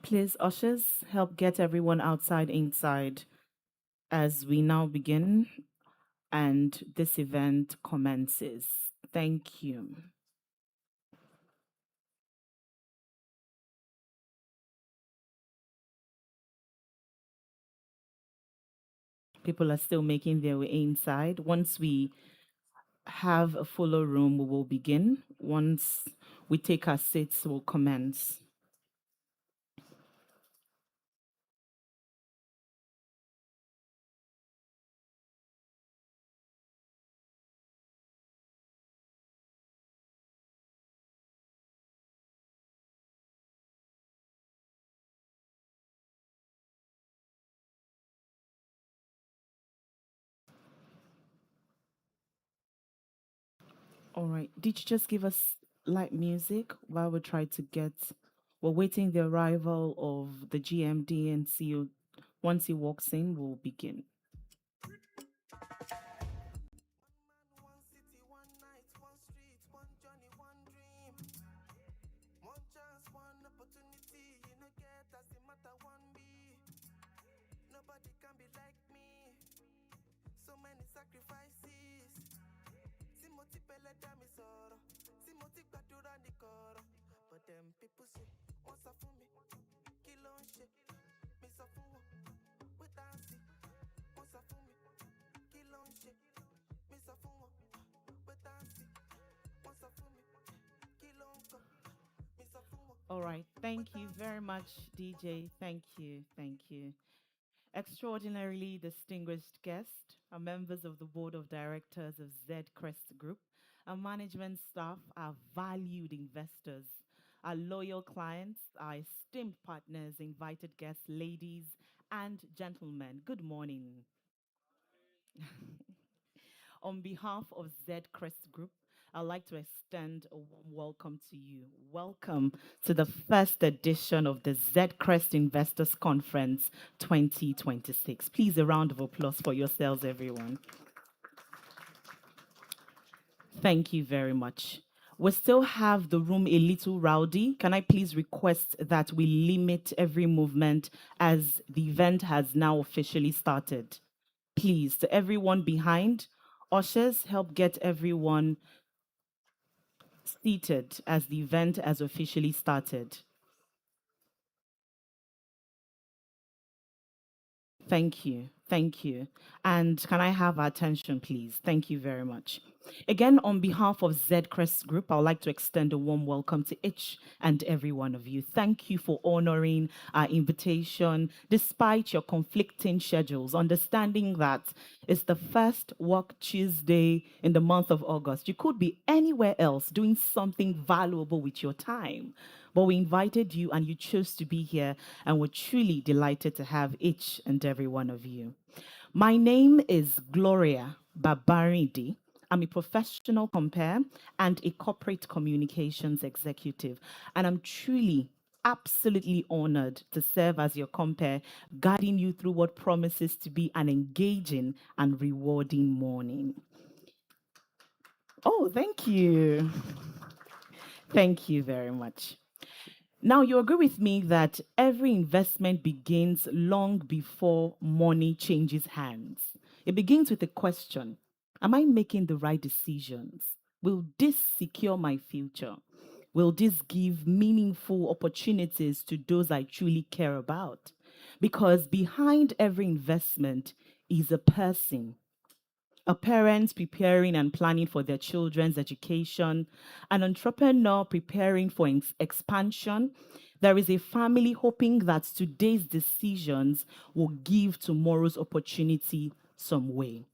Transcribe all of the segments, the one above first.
Please, ushers, help get everyone outside inside as we now begin and this event commences. Thank you. People are still making their way inside. Once we have a fuller room, we will begin. Once we take our seats, we'll commence. All right. Did you just give us light music while we try to get? We're waiting the arrival of the GMD and CEO. Once he walks in, we'll begin. One city, one night, one street, one journey, one dream. One chance, one opportunity. You know, get as the matter one be. Nobody can be like me. So many sacrifices. Simoti pele dami soro. Simoti gbadura ni koro. But them people say, what's up for me? Kill on shit. Miss up for what? We dancing. What's up for me? Kill on shit. Miss up for what? We dancing. What's up for me? Kill on go. Miss up for what? All right. Thank you very much, DJ. Thank you. Thank you. Extraordinarily distinguished guests are members of the board of directors of Zedcrest Group. Our management staff are valued investors, our loyal clients, our esteemed partners, invited guests, ladies and gentlemen. Good morning. On behalf of Zedcrest Group, I'd like to extend a warm welcome to you. Welcome to the first edition of the Zedcrest Investors Conference 2026. Please, a round of applause for yourselves, everyone. Thank you very much. We still have the room a little rowdy. Can I please request that we limit every movement as the event has now officially started? Please, to everyone behind, ushers, help get everyone seated as the event has officially started. Thank you. Thank you. And can I have our attention, please? Thank you very much. Again, on behalf of Zcrest Group, I would like to extend a warm welcome to each and every one of you. Thank you for honoring our invitation despite your conflicting schedules, understanding that it's the first work Tuesday in the month of August. You could be anywhere else doing something valuable with your time. But we invited you and you chose to be here, and we're truly delighted to have each and every one of you. My name is Gloria Babaridi. I'm a professional compare and a corporate communications executive, and I'm truly absolutely honored to serve as your compare, guiding you through what promises to be an engaging and rewarding morning. Oh, thank you. Thank you very much. Now, you agree with me that every investment begins long before money changes hands. It begins with a question: am I making the right decisions? Will this secure my future? Will this give meaningful opportunities to those I truly care about? Because behind every investment is a person, a parent preparing and planning for their children's education, an entrepreneur preparing for expansion. There is a family hoping that today's decisions will give tomorrow's opportunity some way.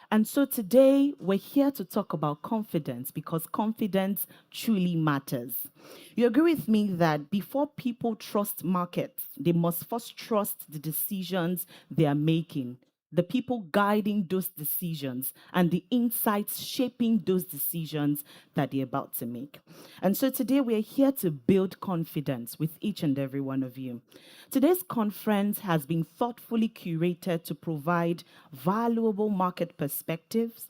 And so today we're here to talk about confidence because confidence truly matters. You agree with me that before people trust markets, they must first trust the decisions they are making, the people guiding those decisions, and the insights shaping those decisions that they're about to make. And so today we're here to build confidence with each and every one of you. Today's conference has been thoughtfully curated to provide valuable market perspectives,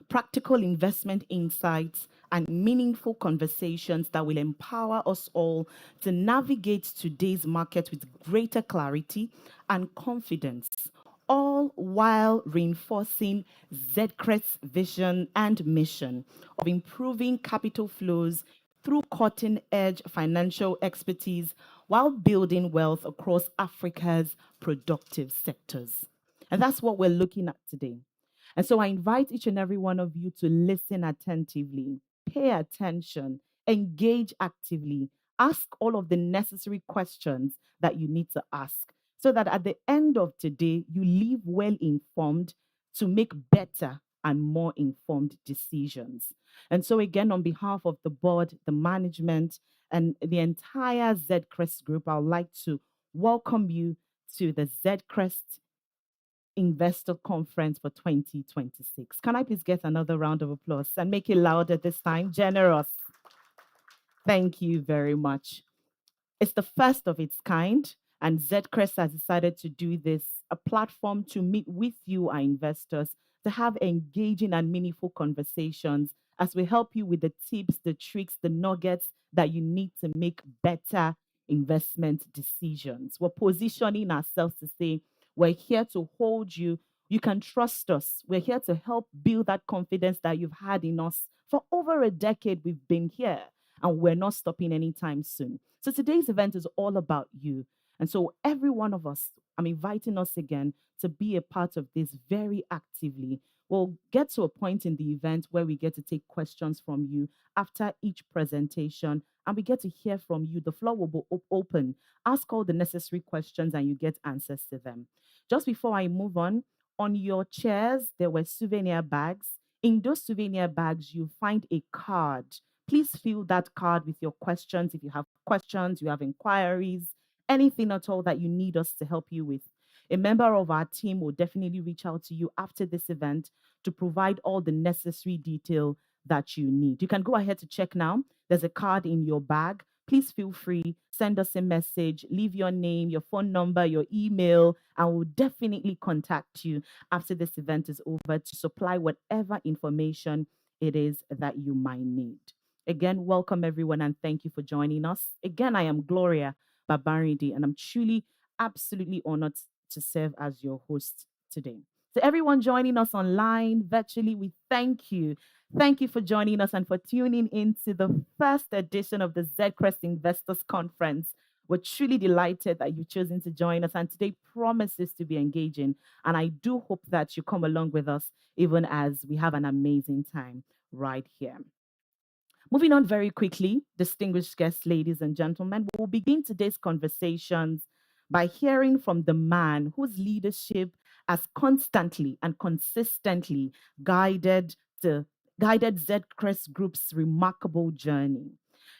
practical investment insights, and meaningful conversations that will empower us all to navigate today's market with greater clarity and confidence, all while reinforcing Zedcrest's vision and mission of improving capital flows through cutting-edge financial expertise while building wealth across Africa's productive sectors. And that's what we're looking at today. And so I invite each and every one of you to listen attentively, pay attention, engage actively, ask all of the necessary questions that you need to ask, so that at the end of today, you leave well informed to make better and more informed decisions. And so, again, on behalf of the board, the management, and the entire Zedcrest group, I would like to welcome you to the Zedcrest Investor Conference for 2026. Can I please get another round of applause and make it louder this time? Generous. Thank you very much. It's the first of its kind, and Zedcrest has decided to do this, a platform to meet with you, our investors, to have engaging and meaningful conversations as we help you with the tips, the tricks, the nuggets that you need to make better investment decisions. We're positioning ourselves to say, we're here to hold you. You can trust us. We're here to help build that confidence that you've had in us. For over a decade, we've been here, and we're not stopping anytime soon. So today's event is all about you. And so every one of us, I'm inviting us again to be a part of this very actively. We'll get to a point in the event where we get to take questions from you after each presentation, and we get to hear from you. The floor will be open. Ask all the necessary questions and you get answers to them. Just before I move on your chairs, there were souvenir bags. In those souvenir bags, you find a card. Please fill that card with your questions. If you have questions, you have inquiries, anything at all that you need us to help you with. A member of our team will definitely reach out to you after this event to provide all the necessary detail that you need. You can go ahead to check now. There's a card in your bag. Please feel free, send us a message, leave your name, your phone number, your email, and we'll definitely contact you after this event is over to supply whatever information it is that you might need. Again, welcome everyone and thank you for joining us. Again, I am Gloria Babaridi and I'm truly, absolutely honored to serve as your host today. To everyone joining us online, virtually, we thank you. Thank you for joining us and for tuning in to the first edition of the Zedcrest Investors Conference. We're truly delighted that you've chosen to join us, and today promises to be engaging. And I do hope that you come along with us, even as we have an amazing time right here. Moving on very quickly, distinguished guests, ladies and gentlemen, we'll begin today's conversations by hearing from the man whose leadership has constantly and consistently guided the guided Zcrest Group's remarkable journey.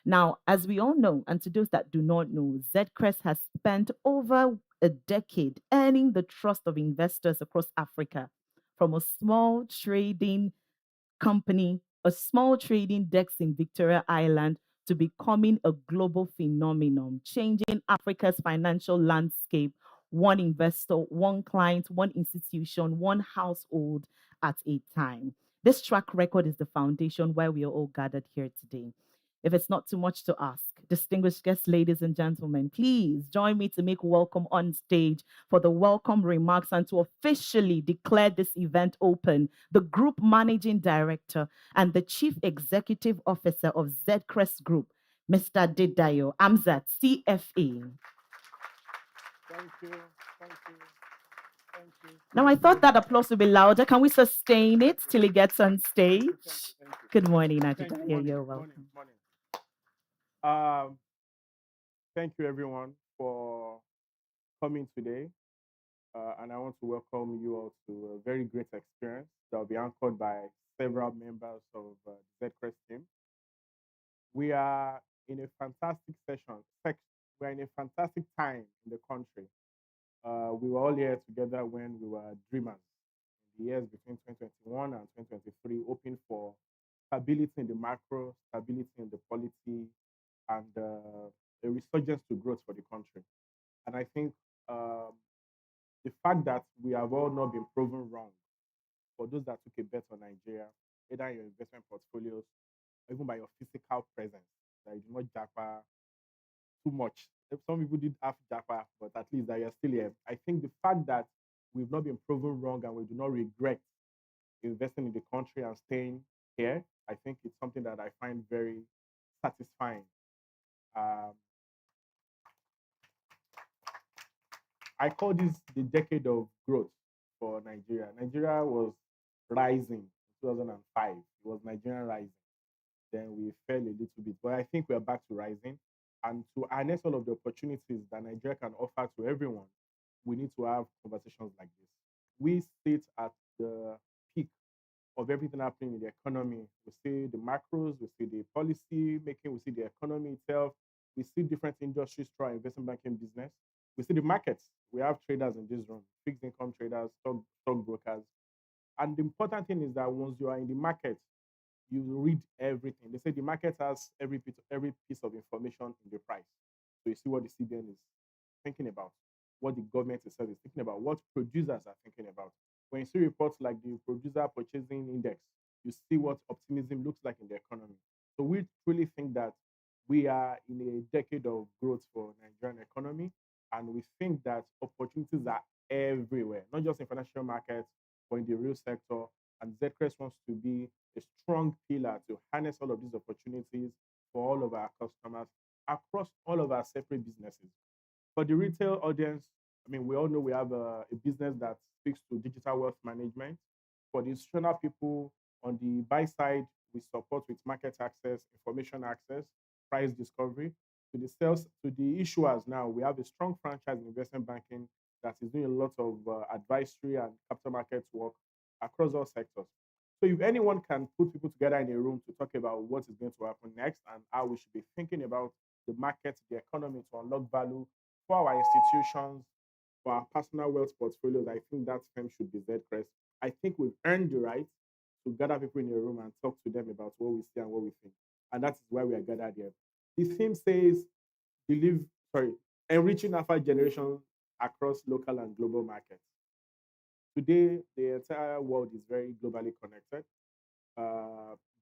Now, as we all know, and to those that do not know, Zcrest has spent over a decade earning the trust of investors across Africa, from a small trading company, a small trading desk in Victoria Island, to becoming a global phenomenon, changing Africa's financial landscape, one investor, one client, one institution, one household at a time. This track record is the foundation where we are all gathered here today. If it's not too much to ask, distinguished guests, ladies and gentlemen, please join me to make welcome on stage for the welcome remarks and to officially declare this event open, the Group Managing Director and the Chief Executive Officer of Zedcrest Group, Mr. Adedayo, Amzat, CFA. Thank you. Thank you. Thank you. Now, I thought that applause would be louder. Can we sustain it till he gets on stage? Thank you. Good morning, Thank you. Adedayo. Morning, You're morning, welcome. morning. Thank you, everyone, for coming today. And I want to welcome you all to a very great experience that will be anchored by several members of the Zcrest team. We are in a fantastic we're in a fantastic time in the country. We were all here together when we were dreamers in the years between 2021 and 2023, hoping for stability in the macro, stability in the polity, and a resurgence to growth for the country. And I think the fact that we have all not been proven wrong, for those that took a bet on Nigeria, either in your investment portfolios even by your physical presence. That you do not japa too much. If some people did have japa, but at least that you're still here. I think the fact that we've not been proven wrong and we do not regret investing in the country and staying here, I think it's something that I find very satisfying. Um, I call this the decade of growth for Nigeria. Nigeria was rising in 2005. It was Nigerian rising. Then we fell a little bit, but I think we are back to rising. And to harness all of the opportunities that Nigeria can offer to everyone, we need to have conversations like this. We sit at the peak of everything happening in the economy. We see the macros, we see the policy making, we see the economy itself, we see different industries through our investment banking business. We see the markets. We have traders in this room, fixed income traders, stock brokers. And the important thing is that once you are in the market, you read everything. They say the market has every piece of information in the price. So you see what the CBN is thinking about, what the government itself is thinking about, what producers are thinking about. When you see reports like the producer purchasing index, you see what optimism looks like in the economy. So we truly think that we are in a decade of growth for Nigerian economy, and we think that opportunities are everywhere, not just in financial markets, but in the real sector. And Zedcrest wants to be a strong pillar to harness all of these opportunities for all of our customers across all of our separate businesses. For the retail audience, I mean, we all know we have a business that speaks to digital wealth management. For the institutional people on the buy side, we support with market access, information access, price discovery. To the sales, to the issuers now, we have a strong franchise in investment banking that is doing a lot of advisory and capital markets work across all sectors. So if anyone can put people together in a room to talk about what is going to happen next and how we should be thinking about the market, the economy to unlock value for our institutions, for our personal wealth portfolios, I think that firm should be Zcrest. I think we've earned the right to gather people in a room and talk to them about what we see and what we think. And that is why we are gathered here. The theme says, believe, sorry, enriching alpha generation across local and global markets. Today, the entire world is very globally connected.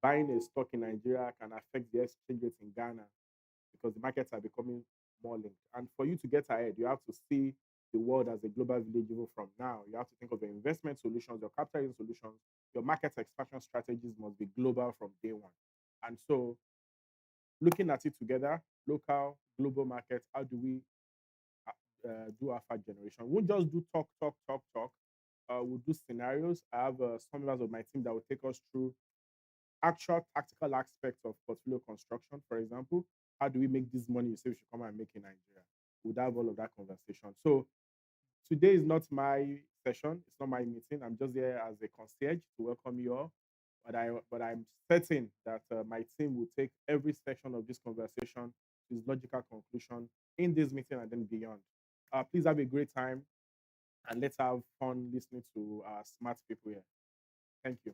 Buying a stock in Nigeria can affect the exchange rate in Ghana because the markets are becoming more linked. And for you to get ahead, you have to see the world as a global village even from now. You have to think of your investment solutions, your capital solutions, your market expansion strategies must be global from day one. And so, looking at it together, local, global markets, how do we do alpha generation? We won't just do talk, talk, talk, talk. We'll do scenarios. I have some members of my team that will take us through actual tactical aspects of portfolio construction. For example, how do we make this money you say we should come and make in Nigeria? We'd have all of that conversation. So today is not my session, it's not my meeting. I'm just here as a concierge to welcome you all. But I'm certain that my team will take every section of this conversation to its logical conclusion in this meeting and then beyond. Please have a great time and let's have fun listening to smart people here. Thank you.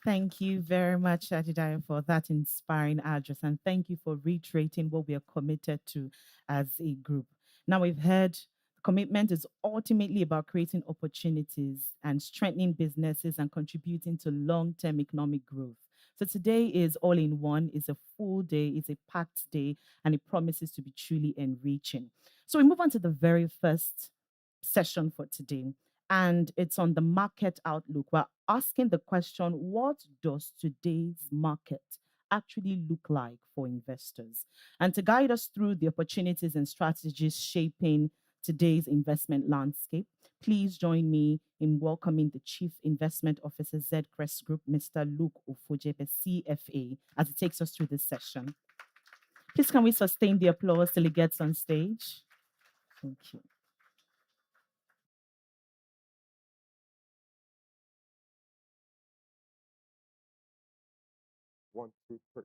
Thank you very much, Adedayo, for that inspiring address. And thank you for reiterating what we are committed to as a group. Now, we've heard commitment is ultimately about creating opportunities and strengthening businesses and contributing to long term economic growth. So today is all in one, it's a full day, it's a packed day, and it promises to be truly enriching. So we move on to the very first session for today, and it's on the market outlook. We're asking the question, what does today's market actually look like for investors? And to guide us through the opportunities and strategies shaping today's investment landscape, please join me in welcoming the Chief Investment Officer, Zedcrest Group, Mr. Luke Ofojebe, CFA, as he takes us through this session. Please, can we sustain the applause till he gets on stage? Thank you. One, two, three.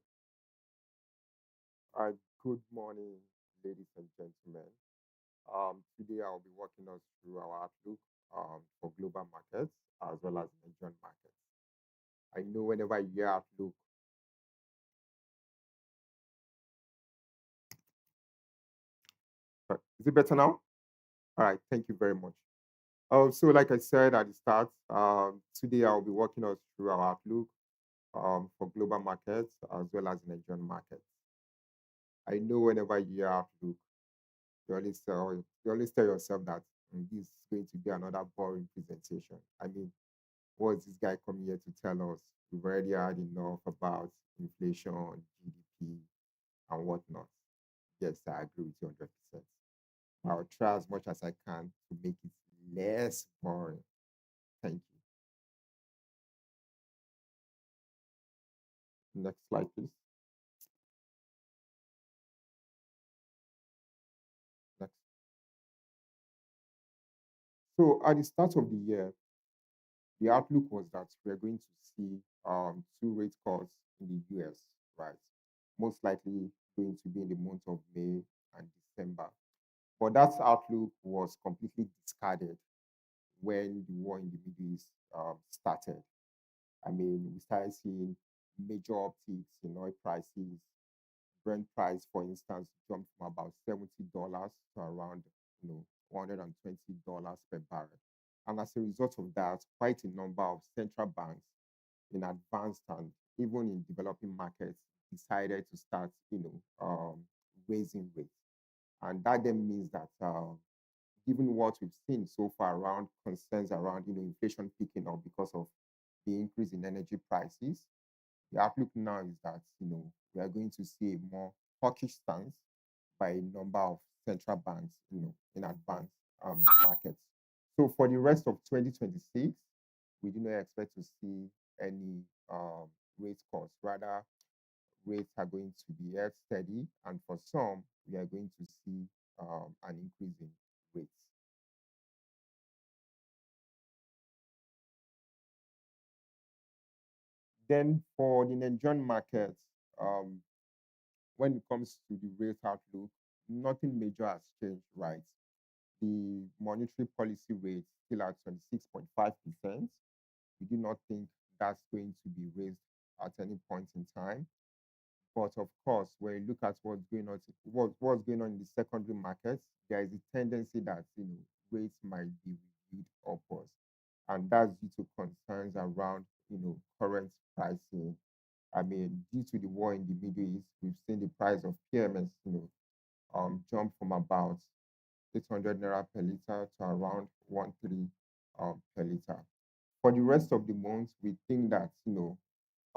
All right. Good morning, ladies and gentlemen. Today I'll be walking us through our outlook for global markets as well as Nigerian markets. I know whenever you hear outlook, is it better now? All right. Thank you very much. So like I said at the start, today I'll be walking us through our outlook for global markets as well as Nigerian markets. I know whenever you hear outlook, you always tell yourself that this is going to be another boring presentation. I mean, what's this guy coming here to tell us? We've already heard enough about inflation, GDP, and whatnot. Yes, I agree with you 100%. I'll try as much as I can to make it less boring. Thank you. Next slide, please. Next. So at the start of the year, the outlook was that we're going to see two rate cuts in the US, right? Most likely going to be in the month of May and December. But that outlook was completely discarded when the war in the Middle East started. I mean, we started seeing major upticks in oil prices. Brent price, for instance, jumped from about $70 to around, $120 per barrel. And as a result of that, quite a number of central banks in advanced and even in developing markets decided to start, raising rates. And that then means that given what we've seen so far around concerns around, inflation picking up because of the increase in energy prices, the outlook now is that, we are going to see a more hawkish stance by a number of central banks, in advanced markets. So for the rest of 2026, we do not expect to see any rate cuts. Rather, rates are going to be held steady, and for some, we are going to see an increase in rates. Then for the Nigerian market, um, when it comes to the rate outlook, nothing major has changed, right? The monetary policy rate still at 26.5%. We do not think that's going to be raised at any point in time. But of course, when you look at what's going on in the secondary markets, there is a tendency that rates might be reviewed upwards, and that's due to concerns around current pricing. I mean, due to the war in the Middle East, we've seen the price of PMS, jump from about 800 naira per liter to around 1.3 per liter. For the rest of the month, we think that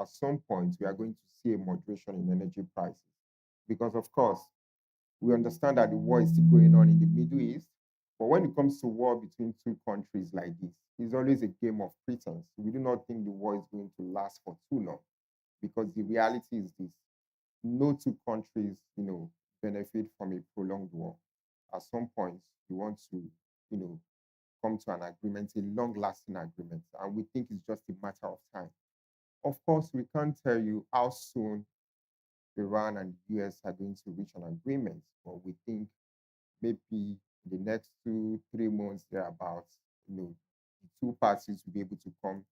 at some point we are going to see a moderation in energy prices because, of course, we understand that the war is still going on in the Middle East. But when it comes to war between two countries like this, it's always a game of pretense. We do not think the war is going to last for too long because the reality is this: no two countries, benefit from a prolonged war. At some point, you want to, you know, come to an agreement, a long-lasting agreement, and we think it's just a matter of time. Of course, we can't tell you how soon Iran and the US are going to reach an agreement, but we think maybe the next 2, 3 months thereabouts, the two parties will be able to come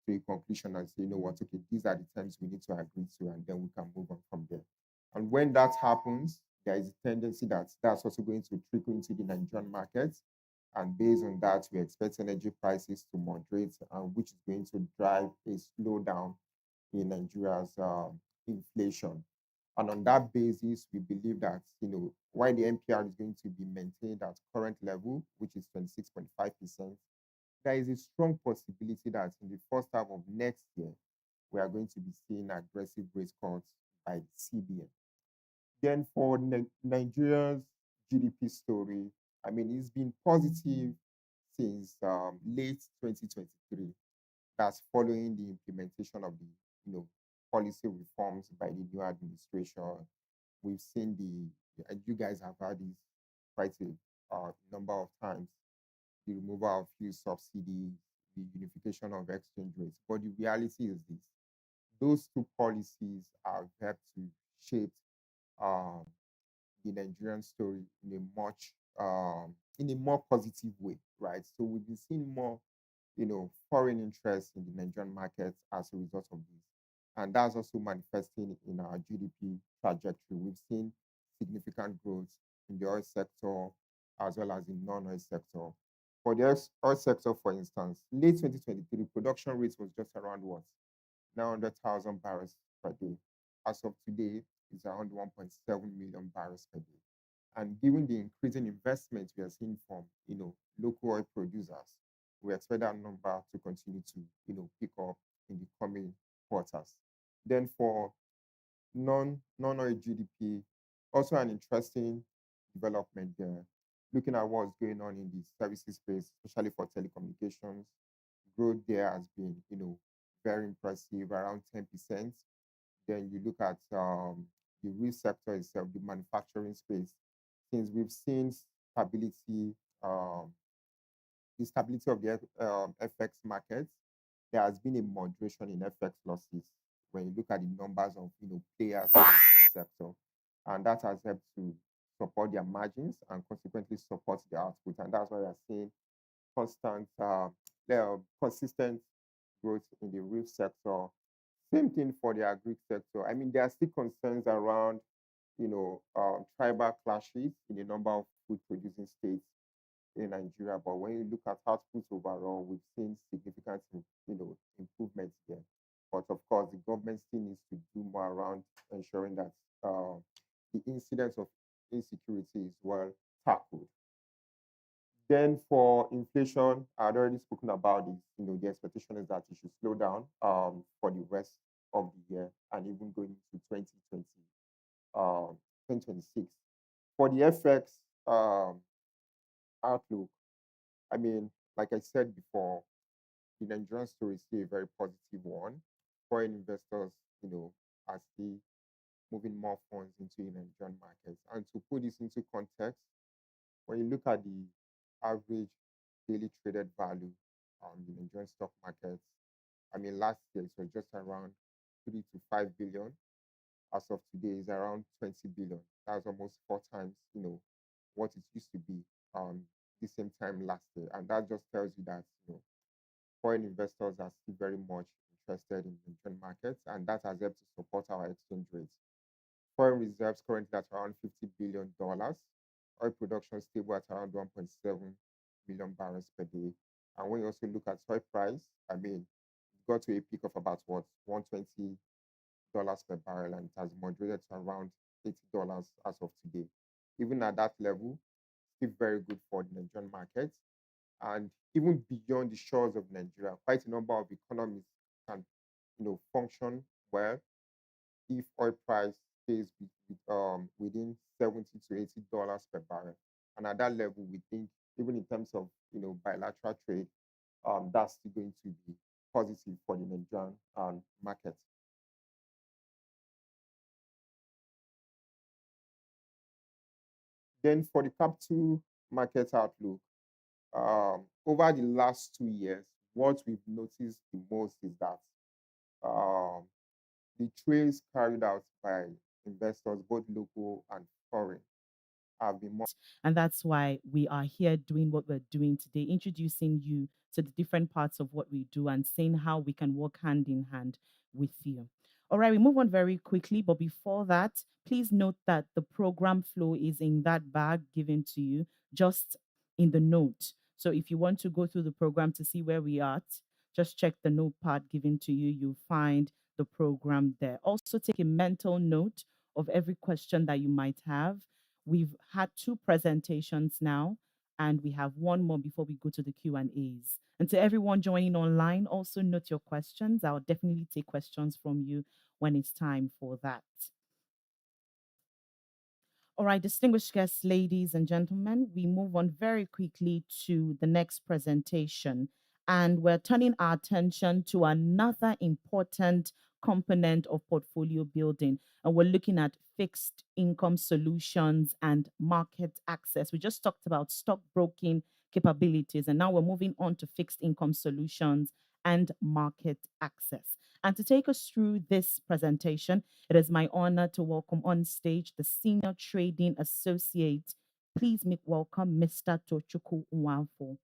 to a conclusion and say, you know what, okay, these are the terms we need to agree to, and then we can move on from there. And when that happens, there is a tendency that that's also going to trickle into the Nigerian market. And based on that, we expect energy prices to moderate, which is going to drive a slowdown in Nigeria's inflation. And on that basis, we believe that, while the NPR is going to be maintained at current level, which is 26.5%, there is a strong possibility that in the first half of next year, we are going to be seeing aggressive rate cuts by the CBN. Then for Nigeria's GDP story, I mean, it's been positive since late 2023. That's following the implementation of the policy reforms by the new administration. We've seen and you guys have had this quite a number of times, the removal of fuel subsidies, the unification of exchange rates. But the reality is this: those two policies have helped to shape um, the Nigerian story in a more positive way, right? So we've been seeing more, foreign interest in the Nigerian market as a result of this. And that's also manifesting in our GDP trajectory. We've seen significant growth in the oil sector as well as in non-oil sector. For the oil sector, for instance, late 2023, production rate was just around what? 900,000 barrels per day. As of today, it's around 1.7 million barrels per day. And given the increasing investment we are seeing from, local oil producers, we expect that number to continue to, pick up in the coming quarters. Then for non-oil GDP, also an interesting development there. Looking at what's going on in the services space, especially for telecommunications, growth there has been, very impressive, around 10%. Then you look at the real sector itself, the manufacturing space, since we've seen stability, um, the stability of the FX markets, there has been a moderation in FX losses when you look at the numbers of players in this sector, and that has helped to support their margins and consequently support their output, and that's why we are seeing consistent growth in the real sector. Same thing for the agri sector. I mean, there are still concerns around tribal clashes in a number of food producing states in Nigeria. But when you look at output overall, we've seen significant, improvements there. But of course, the government still needs to do more around ensuring that the incidence of insecurity is well tackled. Then for inflation, I'd already spoken about this. The expectation is that it should slow down for the rest of the year and even going into 2026. For the FX outlook, I mean, like I said before, the Nigerian story is still a very positive one. Foreign investors, are still moving more funds into the Nigerian markets. And to put this into context, when you look at the average daily traded value on the Nigerian stock markets, I mean, last year it was just around 3 to 5 billion. As of today, is around 20 billion. That's almost four times, what it used to be the same time last year. And that just tells you that, foreign investors are still very much interested in Nigerian markets, and that has helped to support our exchange rates. Foreign reserves currently at around $50 billion. Oil production stable at around 1.7 million barrels per day. And when you also look at oil price, I mean, it got to a peak of about what, $120 per barrel, and it has moderated to around $80 as of today. Even at that level, still very good for the Nigerian market. And even beyond the shores of Nigeria, quite a number of economies can, function well if oil price stays within $70 to $80 per barrel. And at that level, we think even in terms of bilateral trade, that's still going to be positive for the Nigerian market. Then for the capital market outlook, over the last 2 years, what we've noticed the most is that um, the trades carried out by investors, both local and foreign, have been more. And that's why we are here doing what we're doing today, introducing you to the different parts of what we do and seeing how we can work hand in hand with you. All right, we move on very quickly. But before that, please note that the program flow is in that bag given to you, just in the note. So if you want to go through the program to see where we are at, just check the notepad given to you. You'll find the program there. Also, take a mental note of every question that you might have. We've had two presentations now, and we have one more before we go to the Q&As. And to everyone joining online, also note your questions. I'll definitely take questions from you when it's time for that. All right, distinguished guests, ladies and gentlemen, we move on very quickly to the next presentation. And we're turning our attention to another important component of portfolio building. And we're looking at fixed income solutions and market access. We just talked about stockbroking capabilities, and now we're moving on to fixed income solutions and market access. And to take us through this presentation, it is my honor to welcome on stage the Senior Trading Associate. Please make welcome Mr. Tochukwu Nwanfo.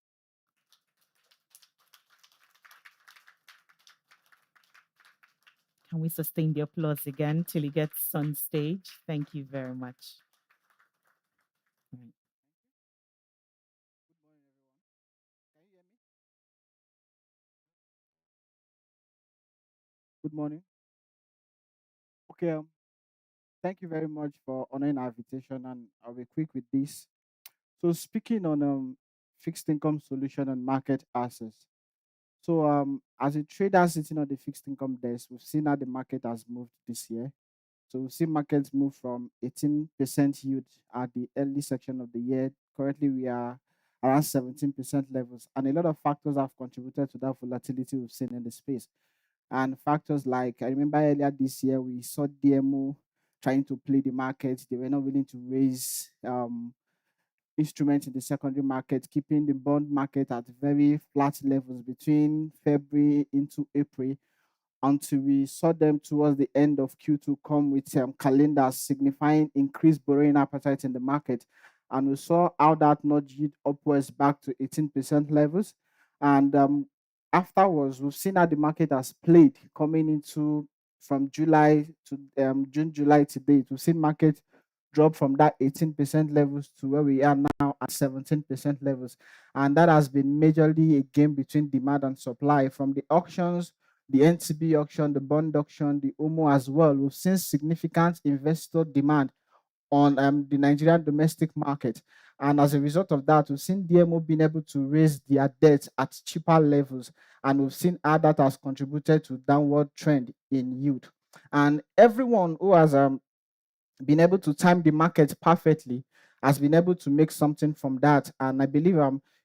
Can we sustain the applause again till he gets on stage? Thank you very much. Right. morning. Okay, thank you very much for honoring our invitation, and I'll be quick with this. So, speaking on fixed income solution and market access. So, as a trader sitting on the fixed income desk, we've seen how the market has moved this year. So, we've seen markets move from 18% yield at the early section of the year. Currently, we are around 17% levels, and a lot of factors have contributed to that volatility we've seen in the space. And factors like, I remember earlier this year, we saw DMO trying to play the market. They were not willing to raise instruments in the secondary market, keeping the bond market at very flat levels between February into April, until we saw them towards the end of Q2 come with calendars signifying increased borrowing appetite in the market. And we saw how that nudged upwards back to 18% levels. And afterwards, we've seen how the market has played coming into from July to June, July to date. We've seen market drop from that 18% levels to where we are now at 17% levels. And that has been majorly a game between demand and supply from the auctions, the NTB auction, the bond auction, the OMO as well. We've seen significant investor demand on the Nigerian domestic market. And as a result of that, we've seen DMO being able to raise their debt at cheaper levels. And we've seen how that has contributed to downward trend in yield. And everyone who has been able to time the market perfectly has been able to make something from that. And I believe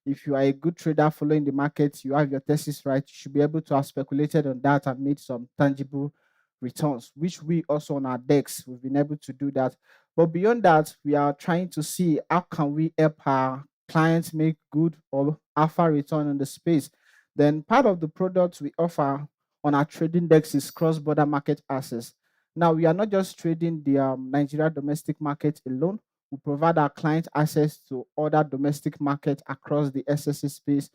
if you are a good trader following the market, you have your thesis right, you should be able to have speculated on that and made some tangible returns, which we also on our decks, we've been able to do that. But beyond that, we are trying to see how can we help our clients make good or alpha return on the space. Then part of the products we offer on our trading decks is cross-border market access. Now, we are not just trading the Nigeria domestic market alone. We provide our clients access to other domestic markets across the SSC space.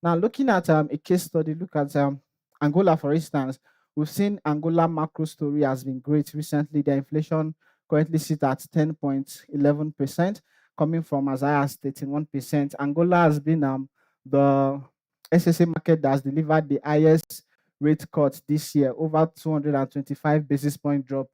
Now, looking at a case study, look at Angola, for instance. We've seen Angola macro story has been great recently. The inflation currently sits at 10.11%, coming from as high as 31%. Angola has been the SSA market that has delivered the highest rate cut this year, over 225 basis point drop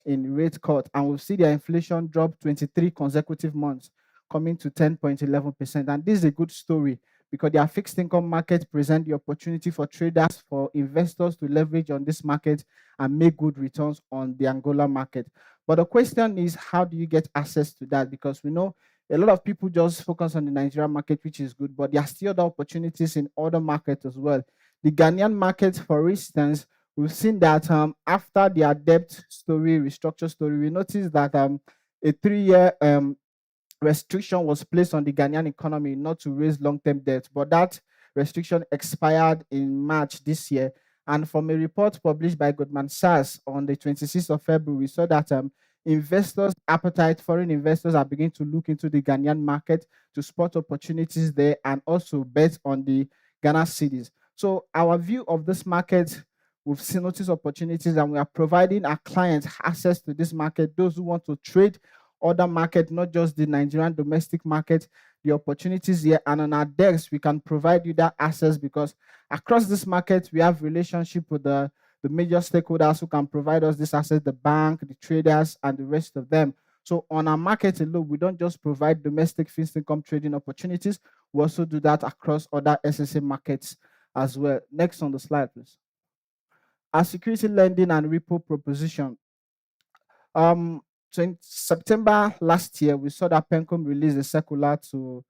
in rate cut. And we'll see their inflation drop 23 consecutive months, coming to 10.11%. And this is a good story because their fixed income market present the opportunity for traders, for investors to leverage on this market and make good returns on the Angola market. But the question is, how do you get access to that? Because we know a lot of people just focus on the Nigerian market, which is good, but there are still other opportunities in other markets as well. The Ghanaian market, for instance, we've seen that after their debt story, restructure story, we noticed that a 3-year restriction was placed on the Ghanaian economy not to raise long-term debt, but that restriction expired in March this year. And from a report published by Goldman Sachs on the 26th of February, we saw that investors' appetite, foreign investors are beginning to look into the Ghanaian market to spot opportunities there and also bet on the Ghana cities. So our view of this market, we've seen notice opportunities and we are providing our clients access to this market, those who want to trade other market, not just the Nigerian domestic market, the opportunities here. And on our decks, we can provide you that access because across this market, we have relationship with the major stakeholders who can provide us this access, the bank, the traders, and the rest of them. So on our market alone, we don't just provide domestic fixed income trading opportunities, we also do that across other SSA markets as well. Next on the slide, please. Our security lending and repo proposition. So in September last year, we saw that PENCOM released a circular to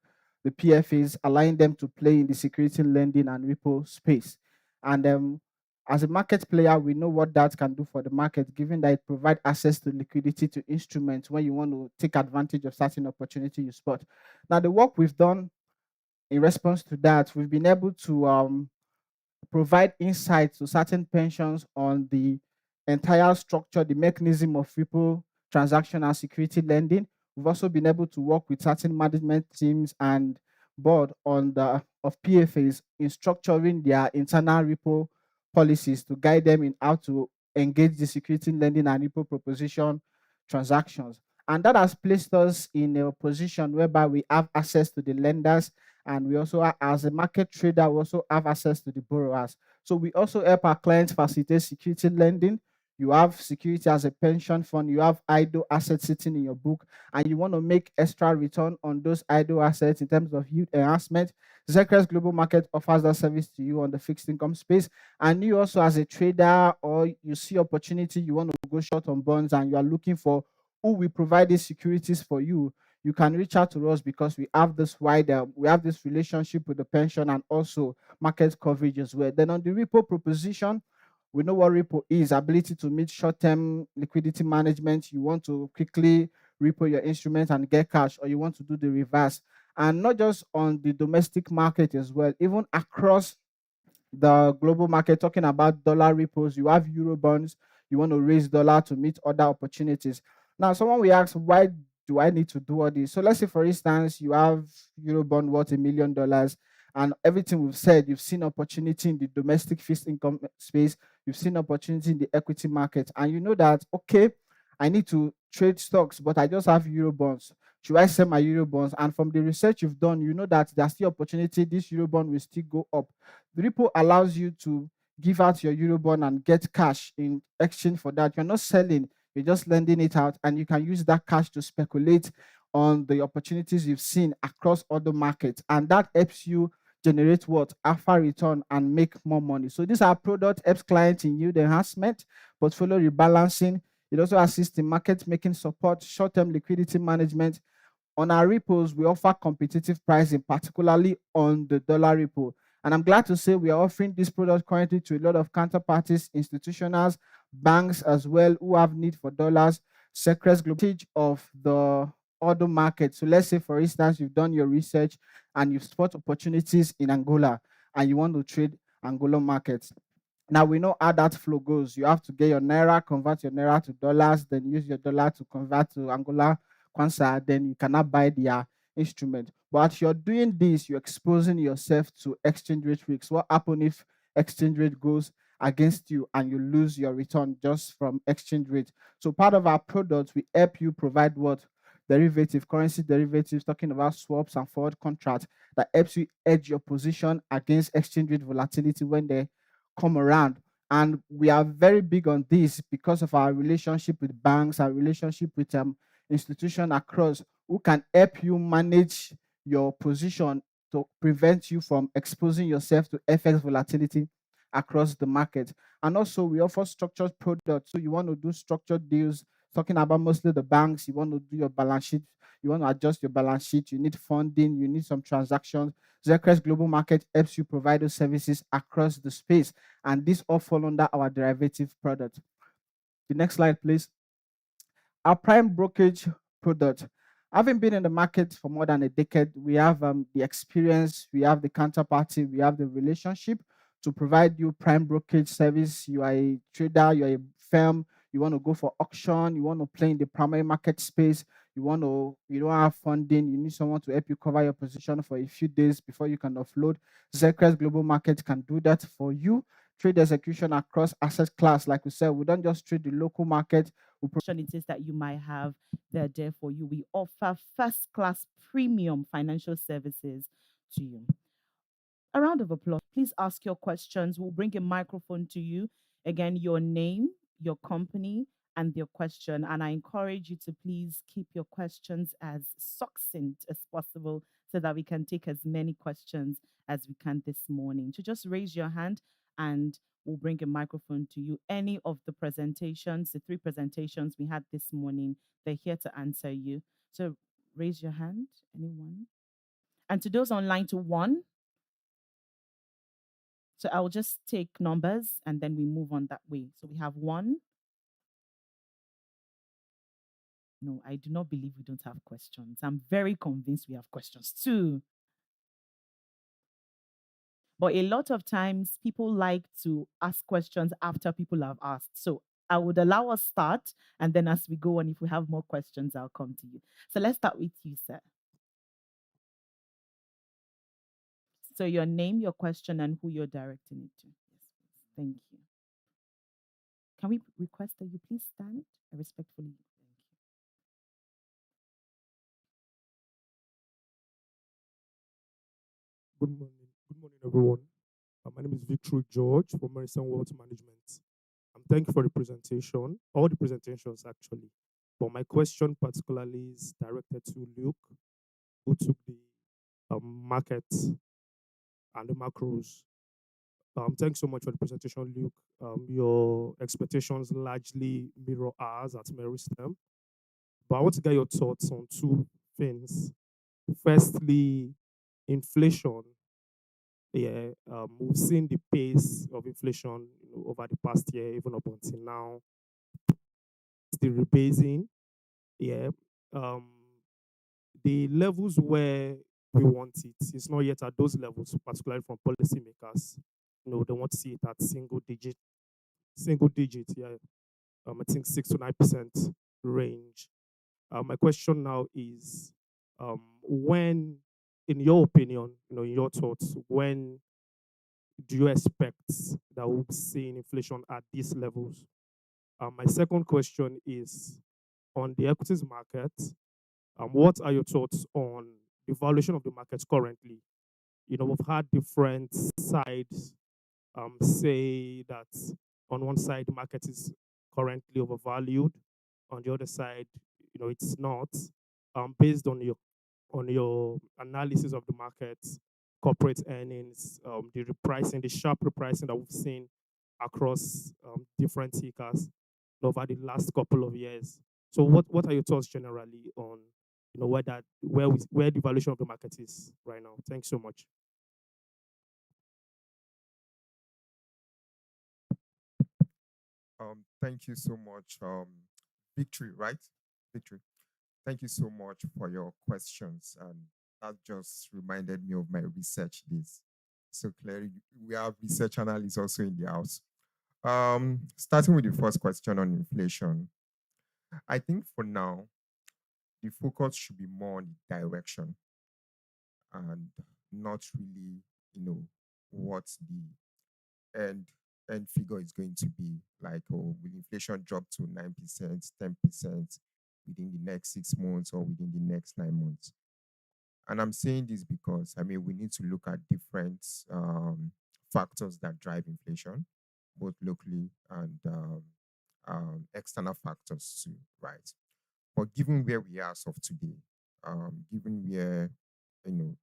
the PFAs, allowing them to play in the security lending and repo space. And as a market player, we know what that can do for the market, given that it provides access to liquidity to instruments when you want to take advantage of certain opportunity you spot. Now, the work we've done in response to that, we've been able to provide insights to certain pensions on the entire structure, the mechanism of repo transaction and security lending. We've also been able to work with certain management teams and board on the of PFAs in structuring their internal repo policies to guide them in how to engage the security lending and repo proposition transactions. And that has placed us in a position whereby we have access to the lenders, and we also, as a market trader, we also have access to the borrowers. So we also help our clients facilitate security lending. You have security as a pension fund, you have idle assets sitting in your book, and you want to make extra return on those idle assets in terms of yield enhancement. Zedcrest Global Market offers that service to you on the fixed income space. And you also, as a trader, or you see opportunity, you want to go short on bonds and you are looking for who will provide these securities for you, you can reach out to us because we have this we have this relationship with the pension and also market coverage as well. Then on the repo proposition, we know what repo is: ability to meet short-term liquidity management. You want to quickly repo your instrument and get cash, or you want to do the reverse. And not just on the domestic market as well, even across the global market, talking about dollar repos, you have euro bonds, you want to raise dollar to meet other opportunities. Now, someone will ask, why do I need to do all this? So let's say, for instance, you have euro bond worth $1 million, and everything we've said, you've seen opportunity in the domestic fixed income space, you've seen opportunity in the equity market, and you know that, okay, I need to trade stocks, but I just have euro bonds. Should I sell my euro bonds? And from the research you've done, you know that there's still opportunity. This euro bond will still go up. The repo allows you to give out your Eurobond and get cash in exchange for that. You're not selling, you're just lending it out, and you can use that cash to speculate on the opportunities you've seen across other markets. And that helps you generate what? Alpha return and make more money. So this our product helps clients in yield enhancement, portfolio rebalancing. It also assists in market making support, short-term liquidity management. On our repos, we offer competitive pricing, particularly on the dollar repo. And I'm glad to say we are offering this product currently to a lot of counterparties, institutionals, banks as well, who have need for dollars. Secrets global of the other market. So let's say, for instance, you've done your research and you've spot opportunities in Angola and you want to trade Angola markets. Now we know how that flow goes. You have to get your naira, convert your naira to dollars, then use your dollar to convert to Angola Kwanza, then you cannot buy their instrument. But as you're doing this, you're exposing yourself to exchange rate risks. What happens if exchange rate goes against you and you lose your return just from exchange rate? So part of our product, we help you provide what? Derivative, currency derivatives, talking about swaps and forward contracts that helps you hedge your position against exchange rate volatility when they come around. And we are very big on this because of our relationship with banks, our relationship with institution across, who can help you manage your position to prevent you from exposing yourself to FX volatility across the market. And also we offer structured products. So you want to do structured deals, talking about mostly the banks, you want to do your balance sheet, you want to adjust your balance sheet, you need funding, you need some transactions. Zedcrest Global Market helps you provide those services across the space, and this all fall under our derivative product. The next slide, please. Our prime brokerage product. Having been in the market for more than a decade, we have the experience, we have the counterparty, we have the relationship to provide you prime brokerage service. You are a trader, you are a firm, you want to go for auction, you want to play in the primary market space, you don't have funding, you need someone to help you cover your position for a few days before you can offload. Zedcrest Global Market can do that for you. Trade execution across asset class. Like we said, we don't just trade the local market. Opportunities that you might have, they're there for you. We offer first class premium financial services to you. A round of applause. Please ask your questions. We'll bring a microphone to you. Again, your name, your company, and your question. And I encourage you to please keep your questions as succinct as possible so that we can take as many questions as we can this morning. To just raise your hand and we'll bring a microphone to you. Any of the presentations, the three presentations we had this morning, they're here to answer you. So raise your hand, anyone? And to those online, to one. So I'll just take numbers and then we move on that way. So we have one. No, I do not believe we don't have questions. I'm very convinced we have questions. Two. But a lot of times people like to ask questions after people have asked. So I would allow us start, and then as we go on, if we have more questions, I'll come to you. So let's start with you, sir. So your name, your question, and who you're directing it to. Yes, please. Thank you. Can we request that you please stand? I respectfully thank you. Good morning. Good morning, everyone. My name is Victor George from Morrison Wealth Management. Thank you for the presentation, all the presentations actually. But my question particularly is directed to Luke, who took the market and the macros. Thanks so much for the presentation, Luke. Your expectations largely mirror ours at Meristem. But I want to get your thoughts on two things. Firstly, inflation. Yeah, we've seen the pace of inflation, over the past year, even up until now. The rebasing, yeah. Um, the levels where we want it is not yet at those levels, particularly from policymakers. They want to see it at single digit, yeah. I think 6 to 9% range. My question now is, when, in your opinion, in your thoughts, when do you expect that we'll be seeing inflation at these levels? My second question is on the equities market. What are your thoughts on the valuation of the markets currently? We've had different sides say that on one side the market is currently overvalued, on the other side, it's not. Based on your analysis of the market, corporate earnings, the repricing, the sharp repricing that we've seen across different tickers over the last couple of years. So, what are your thoughts generally on where the valuation of the market is right now? Thanks so much. Thank you so much. Victory, right? Victory. Thank you so much for your questions. And that just reminded me of my research days. So clearly, we have research analysts also in the house. Starting with the first question on inflation, I think for now, the focus should be more on the direction and not really, what the end figure is going to be. Like, oh, will inflation drop to 9%, 10% within the next 6 months or within the next 9 months? And I'm saying this because, we need to look at different factors that drive inflation, both locally and external factors too, right? But given where we are as of today, given where, you know,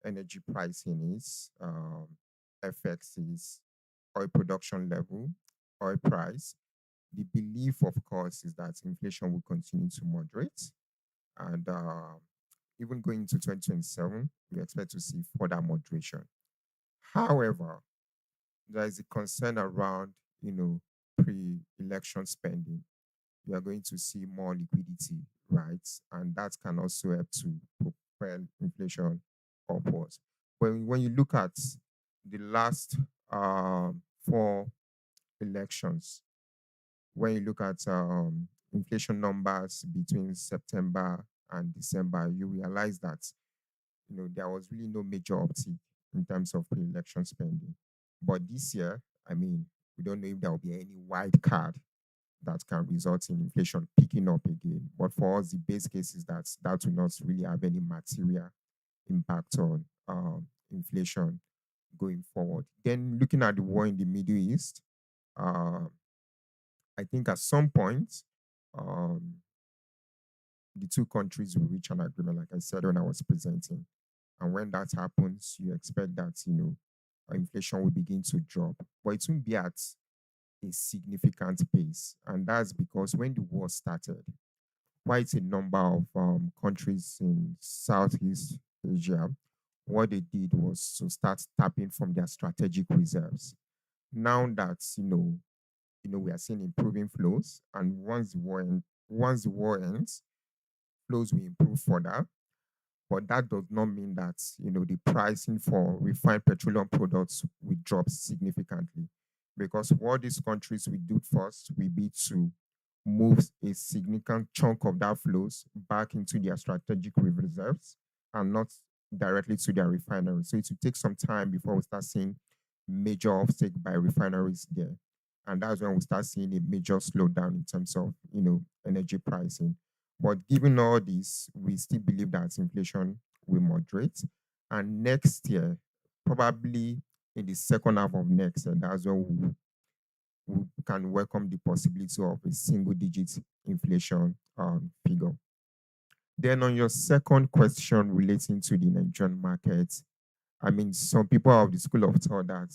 energy pricing is, FX is, oil production level, oil price, the belief, of course, is that inflation will continue to moderate. And even going into 2027, we expect to see further moderation. However, there is a concern around, pre-election spending. We are going to see more liquidity, right? And that can also help to propel inflation upwards. When you look at the last four elections, when you look at inflation numbers between September and December, you realize that there was really no major uptick in terms of pre-election spending. But this year, we don't know if there will be any wild card that can result in inflation picking up again. But for us, the base case is that that will not really have any material impact on inflation going forward. Then looking at the war in the Middle East, uh, I think at some point, um, the two countries will reach an agreement, like I said when I was presenting. And when that happens, you expect that, inflation will begin to drop. But it won't be at a significant pace. And that's because when the war started, quite a number of countries in Southeast Asia, what they did was to start tapping from their strategic reserves. Now that we are seeing improving flows, and once the war ends, flows will improve further. But that does not mean that the pricing for refined petroleum products will drop significantly, because what these countries will do first will be to move a significant chunk of that flows back into their strategic reserves and not directly to their refineries. So it will take some time before we start seeing major offtake by refineries there. And that's when we start seeing a major slowdown in terms of energy pricing. But given all this, we still believe that inflation will moderate. And next year, probably in the second half of next year, that's when we can welcome the possibility of a single digit inflation figure. Then on your second question relating to the Nigerian market, I mean, some people are of the school of thought that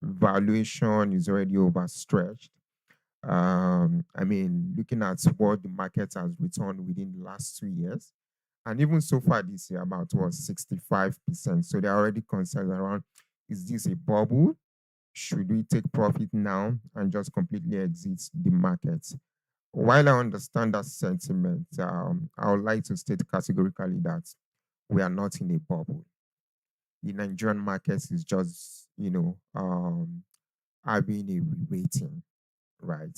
valuation is already overstretched. I mean, looking at what the market has returned within the last 2 years, and even so far this year, about what 65%. So they're already concerned around, is this a bubble? Should we take profit now and just completely exit the market? While I understand that sentiment, I would like to state categorically that we are not in a bubble. The Nigerian market is just, having a re-rating, right?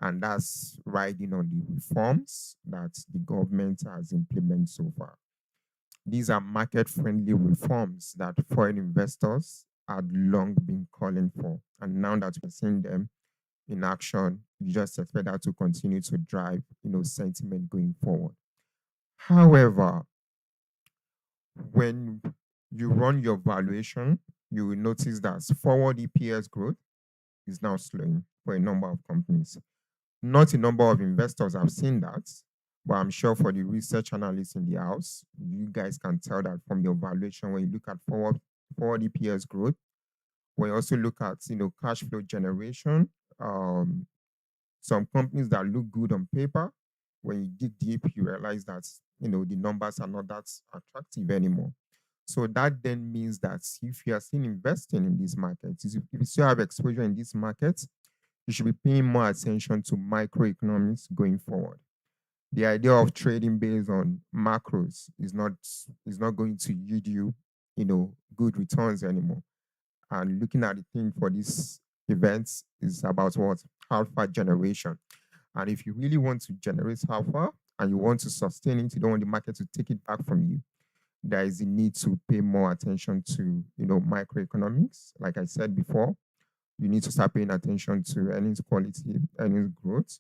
And that's riding on the reforms that the government has implemented so far. These are market friendly reforms that foreign investors had long been calling for. And now that we're seeing them in action, you just expect that to continue to drive, sentiment going forward. However, when you run your valuation, you will notice that forward EPS growth is now slowing for a number of companies. Not a number of investors have seen that, but I'm sure for the research analysts in the house, you guys can tell that from your valuation when you look at forward EPS growth, when you also look at cash flow generation, um, some companies that look good on paper, when you dig deep, you realize that the numbers are not that attractive anymore. So that then means that if you are still investing in these markets, if you still have exposure in these markets, you should be paying more attention to microeconomics going forward. The idea of trading based on macros is not going to yield you, good returns anymore. And looking at the thing for these events is about what? Alpha generation. And if you really want to generate alpha and you want to sustain it, you don't want the market to take it back from you, there is a need to pay more attention to, microeconomics. Like I said before, you need to start paying attention to earnings quality, earnings growth,